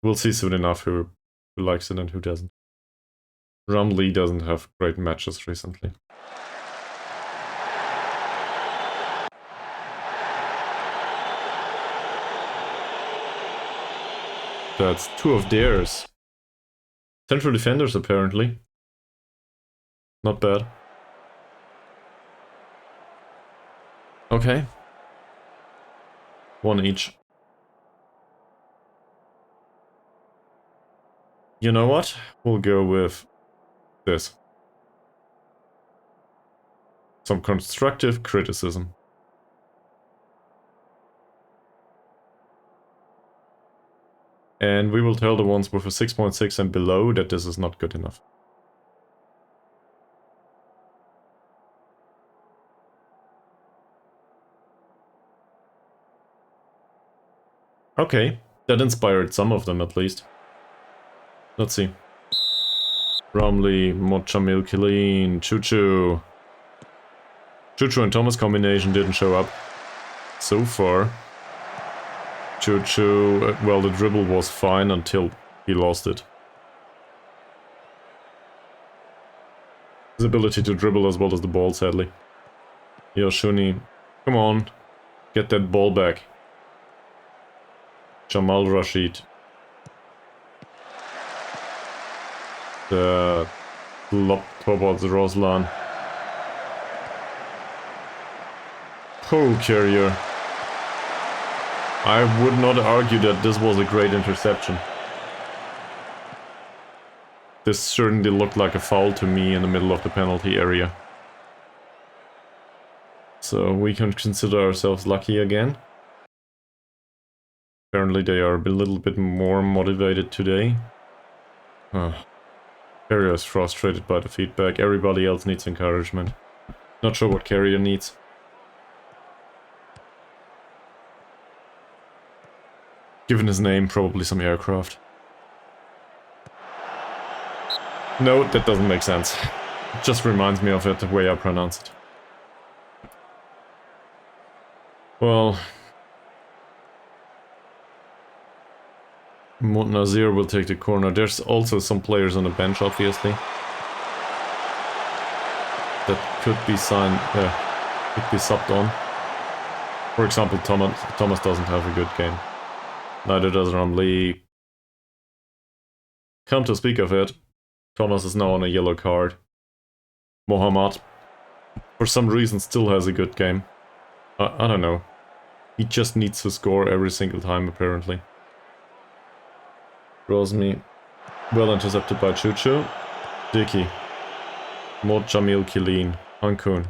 We'll see soon enough who likes it and who doesn't. Rumley doesn't have great matches recently. That's two of theirs. Central defenders, apparently. Not bad. Okay. One each. You know what? We'll go with this. Some constructive criticism. And we will tell the ones with a 6.6 and below that this is not good enough. Okay, that inspired some of them at least. Let's see. Romley, Mochamil Killeen, Chuchu. Chuchu and Thomas combination didn't show up so far. Choo-choo, well, the dribble was fine until he lost it. His ability to dribble as well as the ball, sadly. Yoshuni, come on, get that ball back. Jamal Rashid. The lob towards Roslan. Carrier. I would not argue that this was a great interception. This certainly looked like a foul to me in the middle of the penalty area. So we can consider ourselves lucky again. Apparently they are a little bit more motivated today. Carrier is frustrated by the feedback. Everybody else needs encouragement. Not sure what Carrier needs. Given his name, probably some aircraft. No, that doesn't make sense. It just reminds me of it, the way I pronounce it. Well... Nazir will take the corner. There's also some players on the bench, obviously. That could be could be subbed on. For example, Thomas doesn't have a good game. Neither does Ramlee. Come to speak of it, Thomas is now on a yellow card. Mohammad, for some reason, still has a good game. I don't know. He just needs to score every single time, apparently. Rosmi, well intercepted by Chucho. Dickey. Mod Jamil Killeen. Hankun.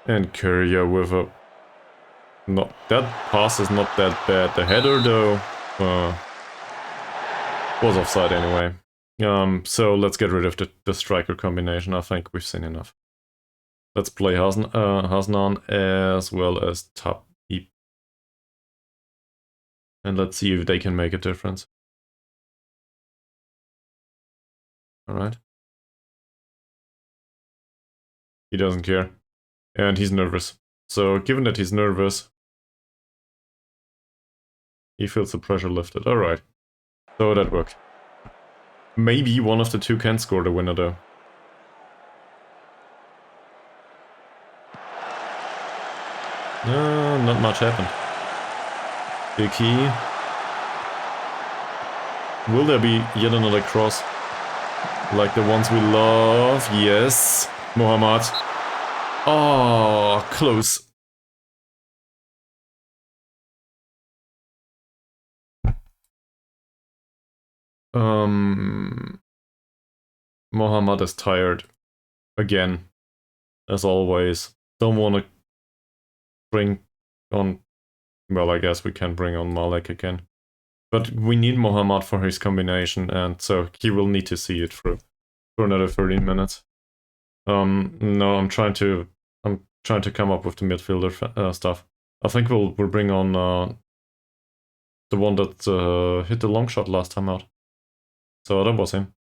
And Courier with a... Not that pass is not that bad. The header though was offside anyway. So let's get rid of the striker combination. I think we've seen enough. Let's play Hasnan as well as Tabib. And let's see if they can make a difference. Alright. He doesn't care. And he's nervous. So given that he's nervous, he feels the pressure lifted. Alright. So that worked. Maybe one of the two can score the winner though. No, not much happened. Vicky. Will there be yet another cross? Like the ones we love? Yes. Mohammad. Oh, close. Mohammad is tired. Again. As always. Don't want to bring on... Well, I guess we can bring on Malek again. But we need Mohammad for his combination, and so he will need to see it through for another 13 minutes. No, I'm trying to come up with the midfielder stuff. I think we'll bring on the one that hit the long shot last time out. So that was him.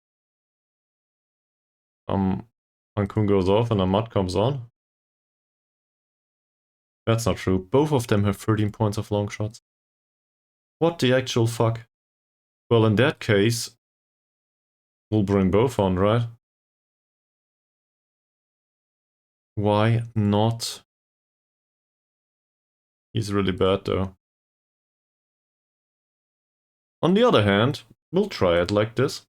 Ankun goes off and Ahmad comes on. That's not true. Both of them have 13 points of long shots. What the actual fuck? Well, in that case, we'll bring both on, right? Why not? He's really bad though. On the other hand, we'll try it like this.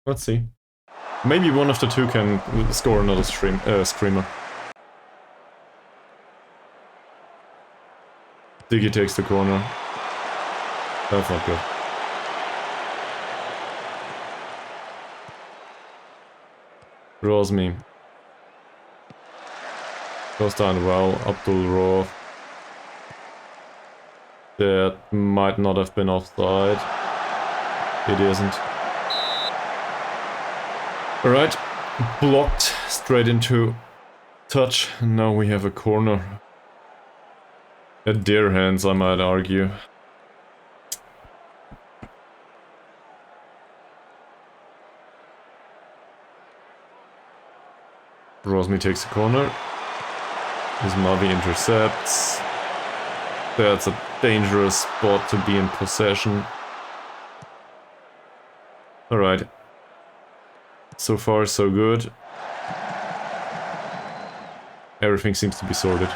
Let's see. Maybe one of the two can score another screamer. Diggy takes the corner. That's not good. Rosmi. Goes down well. Abdul Raw. That might not have been offside. It isn't. Alright. Blocked straight into touch. Now we have a corner. At their hands, I might argue. Rosmi takes the corner. Ismavi intercepts. That's a dangerous spot to be in possession. Alright. So far, so good. Everything seems to be sorted.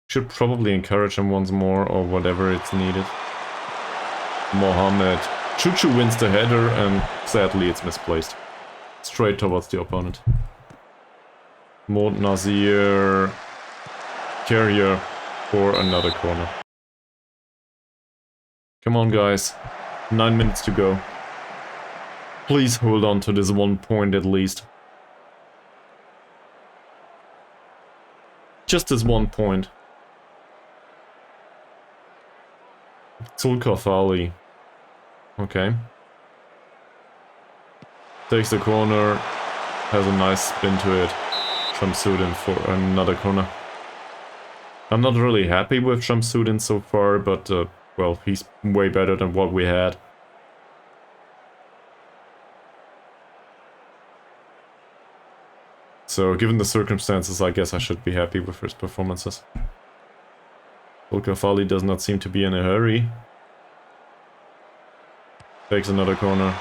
Should probably encourage him once more, or whatever it's needed. Mohammed. Chuchu wins the header, and sadly it's misplaced. Straight towards the opponent. Mod Nazir. Carrier for another corner. Come on, guys. 9 minutes to go. Please hold on to this 1 point at least. Just this 1 point. Zulkaf Ali. Okay. Takes the corner. Has a nice spin to it. Shamsuddin for another corner. I'm not really happy with Shamsuddin so far, but well, he's way better than what we had. So, given the circumstances, I guess I should be happy with his performances. Zulkaf does not seem to be in a hurry. Takes another corner.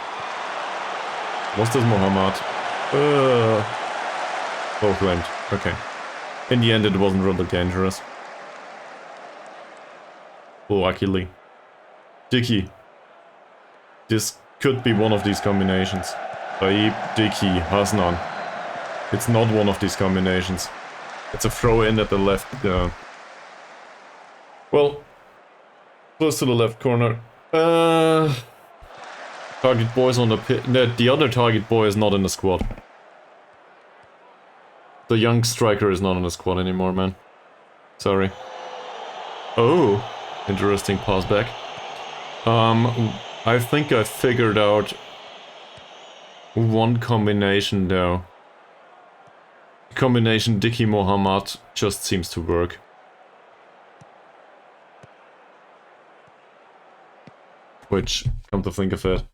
Was this Mohammad? Both claimed. Okay. In the end, it wasn't really dangerous. Luckily. Dicky. This could be one of these combinations. Taib, Dicky, Hasnan. It's not one of these combinations. It's a throw in at the left. Well, close to the left corner. Target boy's on the pit. No, the other target boy is not in the squad. The young striker is not in the squad anymore, man. Sorry. Oh, interesting pass back. I think I figured out one combination though. Combination Dicky Mohammad just seems to work. Which, come to think of it,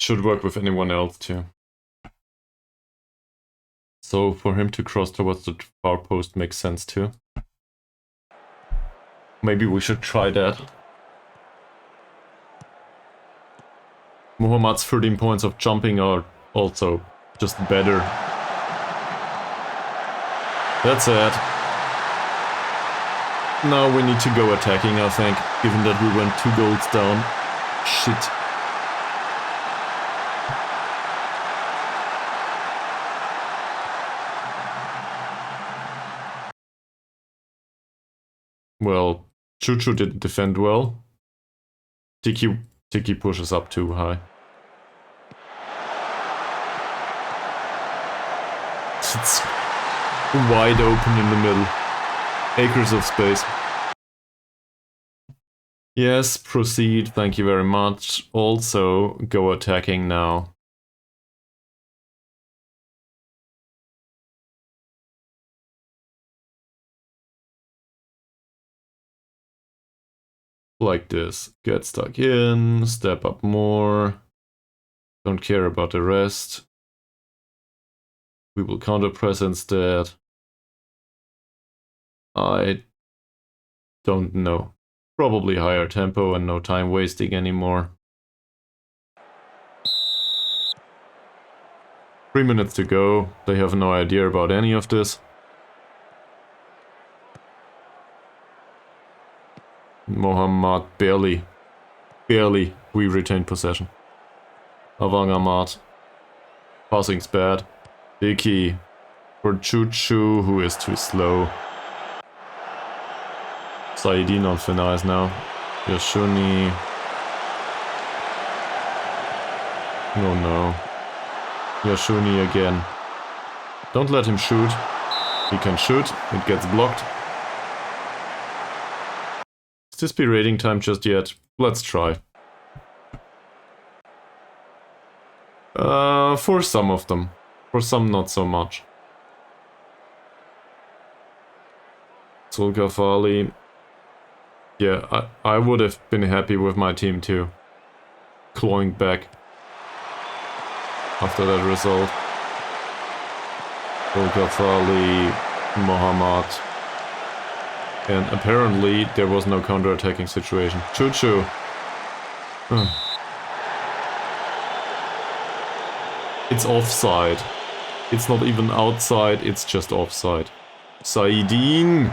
should work with anyone else too. So for him to cross towards the far post makes sense too. Maybe we should try that. Muhammad's 13 points of jumping are also just better. That's it. Now we need to go attacking, I think, given that we went 2 goals down. Shit. Well, Chuchu didn't defend well. Tiki pushes up too high. It's wide open in the middle. Acres of space. Yes, proceed, thank you very much. Also, go attacking now. Like this. Get stuck in, step up more. Don't care about the rest. We will counter press instead. I don't know. Probably higher tempo and no time wasting anymore. 3 minutes to go. They have no idea about any of this. Mohammad barely we retain possession. Awang Ahmad. Passing's bad. Dicky for Chuchu, who is too slow. Saidin on thin ice now. Yashuni. Oh no. Yashuni again. Don't let him shoot. He can shoot. It gets blocked. Is this be raiding time just yet? Let's try. For some of them. For some not so much. Zulkaf. Yeah, I would have been happy with my team too. Clawing back after that result. Zulkaf Mohammad. And apparently there was no counter-attacking situation. Choo-choo. It's offside. It's not even outside, it's just offside. Saidin!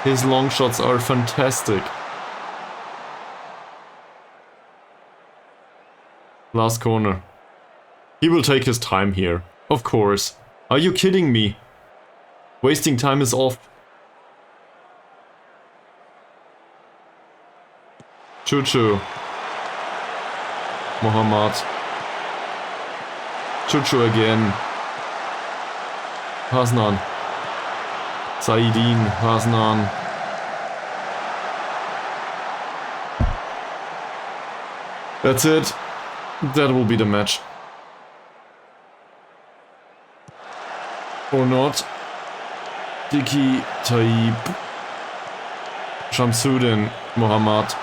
His long shots are fantastic. Last corner. He will take his time here. Of course. Are you kidding me? Wasting time is off. Choo-choo. Mohammad. Choo-choo again. Hasnan. Saidin. Hasnan. That's it. That will be the match. Or not. Diki, Taib. Shamsuddin. Mohammad.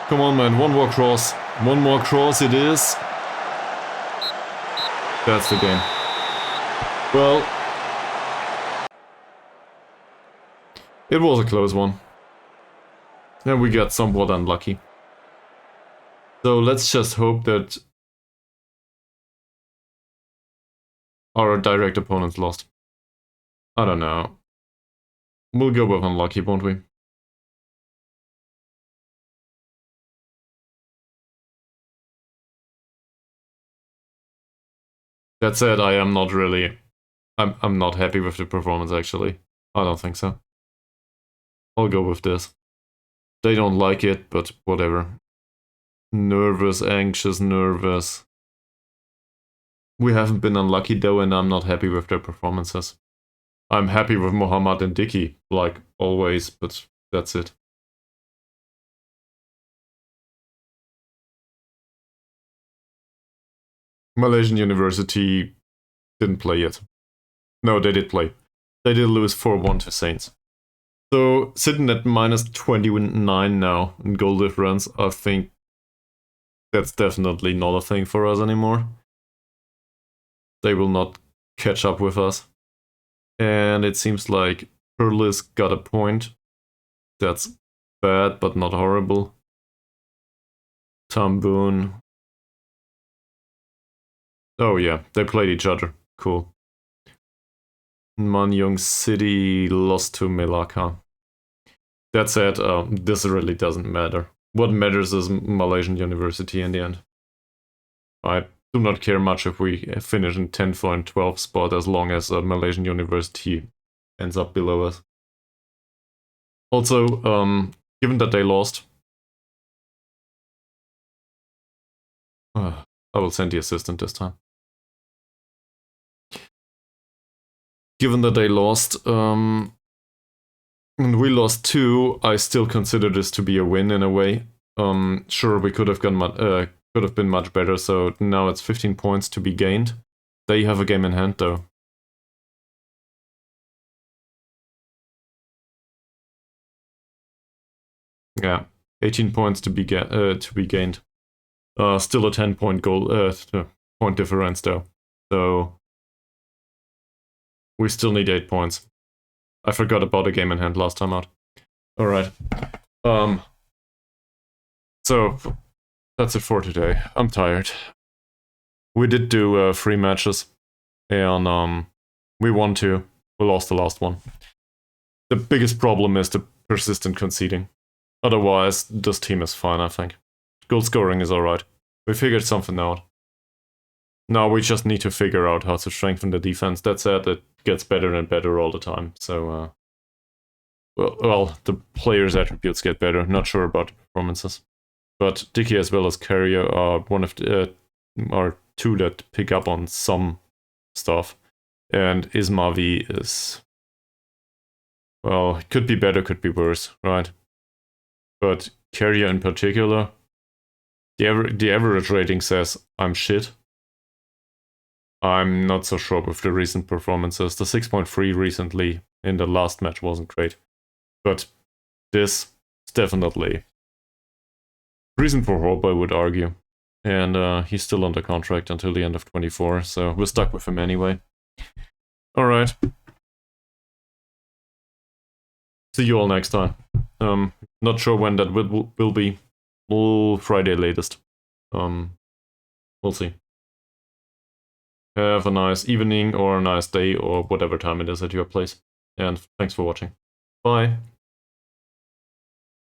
Come on, man. One more cross. One more cross it is. That's the game. Well, it was a close one. And we got somewhat unlucky. So let's just hope that our direct opponents lost. I don't know. We'll go with unlucky, won't we? That said, I am not really... I'm not happy with the performance, actually. I don't think so. I'll go with this. They don't like it, but whatever. Nervous, anxious, nervous. We haven't been unlucky though, and I'm not happy with their performances. I'm happy with Mohammad and Diki, like always, but that's it. Malaysian University didn't play yet. No, they did play. They did lose 4-1 to Saints. So, sitting at minus 29 now in goal difference, I think that's definitely not a thing for us anymore. They will not catch up with us. And it seems like Perlis got a point. That's bad, but not horrible. Tamboon. Oh yeah, they played each other. Cool. Manyong City lost to Melaka. That said, this really doesn't matter. What matters is Malaysian University in the end. I do not care much if we finish in 10th or in 12th spot as long as Malaysian University ends up below us. Also, given that they lost... I will send the assistant this time. Given that they lost, and we lost 2, I still consider this to be a win in a way. Sure, we could have been much better, so now it's 15 points to be gained. They have a game in hand though. Yeah, 18 points to be gained. Still a 10-point point difference though. So we still need 8 points. I forgot about a game in hand last time out. Alright. So that's it for today. I'm tired. We did do 3 matches, and we won 2. We lost the last one. The biggest problem is the persistent conceding. Otherwise, this team is fine, I think. Goal scoring is alright. We figured something out. Now we just need to figure out how to strengthen the defense. That said, it gets better and better all the time. So, well, the players' attributes get better. Not sure about the performances. But Dicky as well as Carrier are are 2 that pick up on some stuff. And Ismavi is... well, it could be better, could be worse, right? But Carrier in particular, the average rating says I'm shit. I'm not so sure with the recent performances. The 6.3 recently in the last match wasn't great. But this is definitely reason for hope, I would argue. And he's still under contract until the end of 24, so we're stuck with him anyway. Alright. See you all next time. Not sure when that will be. Friday latest. We'll see. Have a nice evening or a nice day or whatever time it is at your place. And thanks for watching. Bye.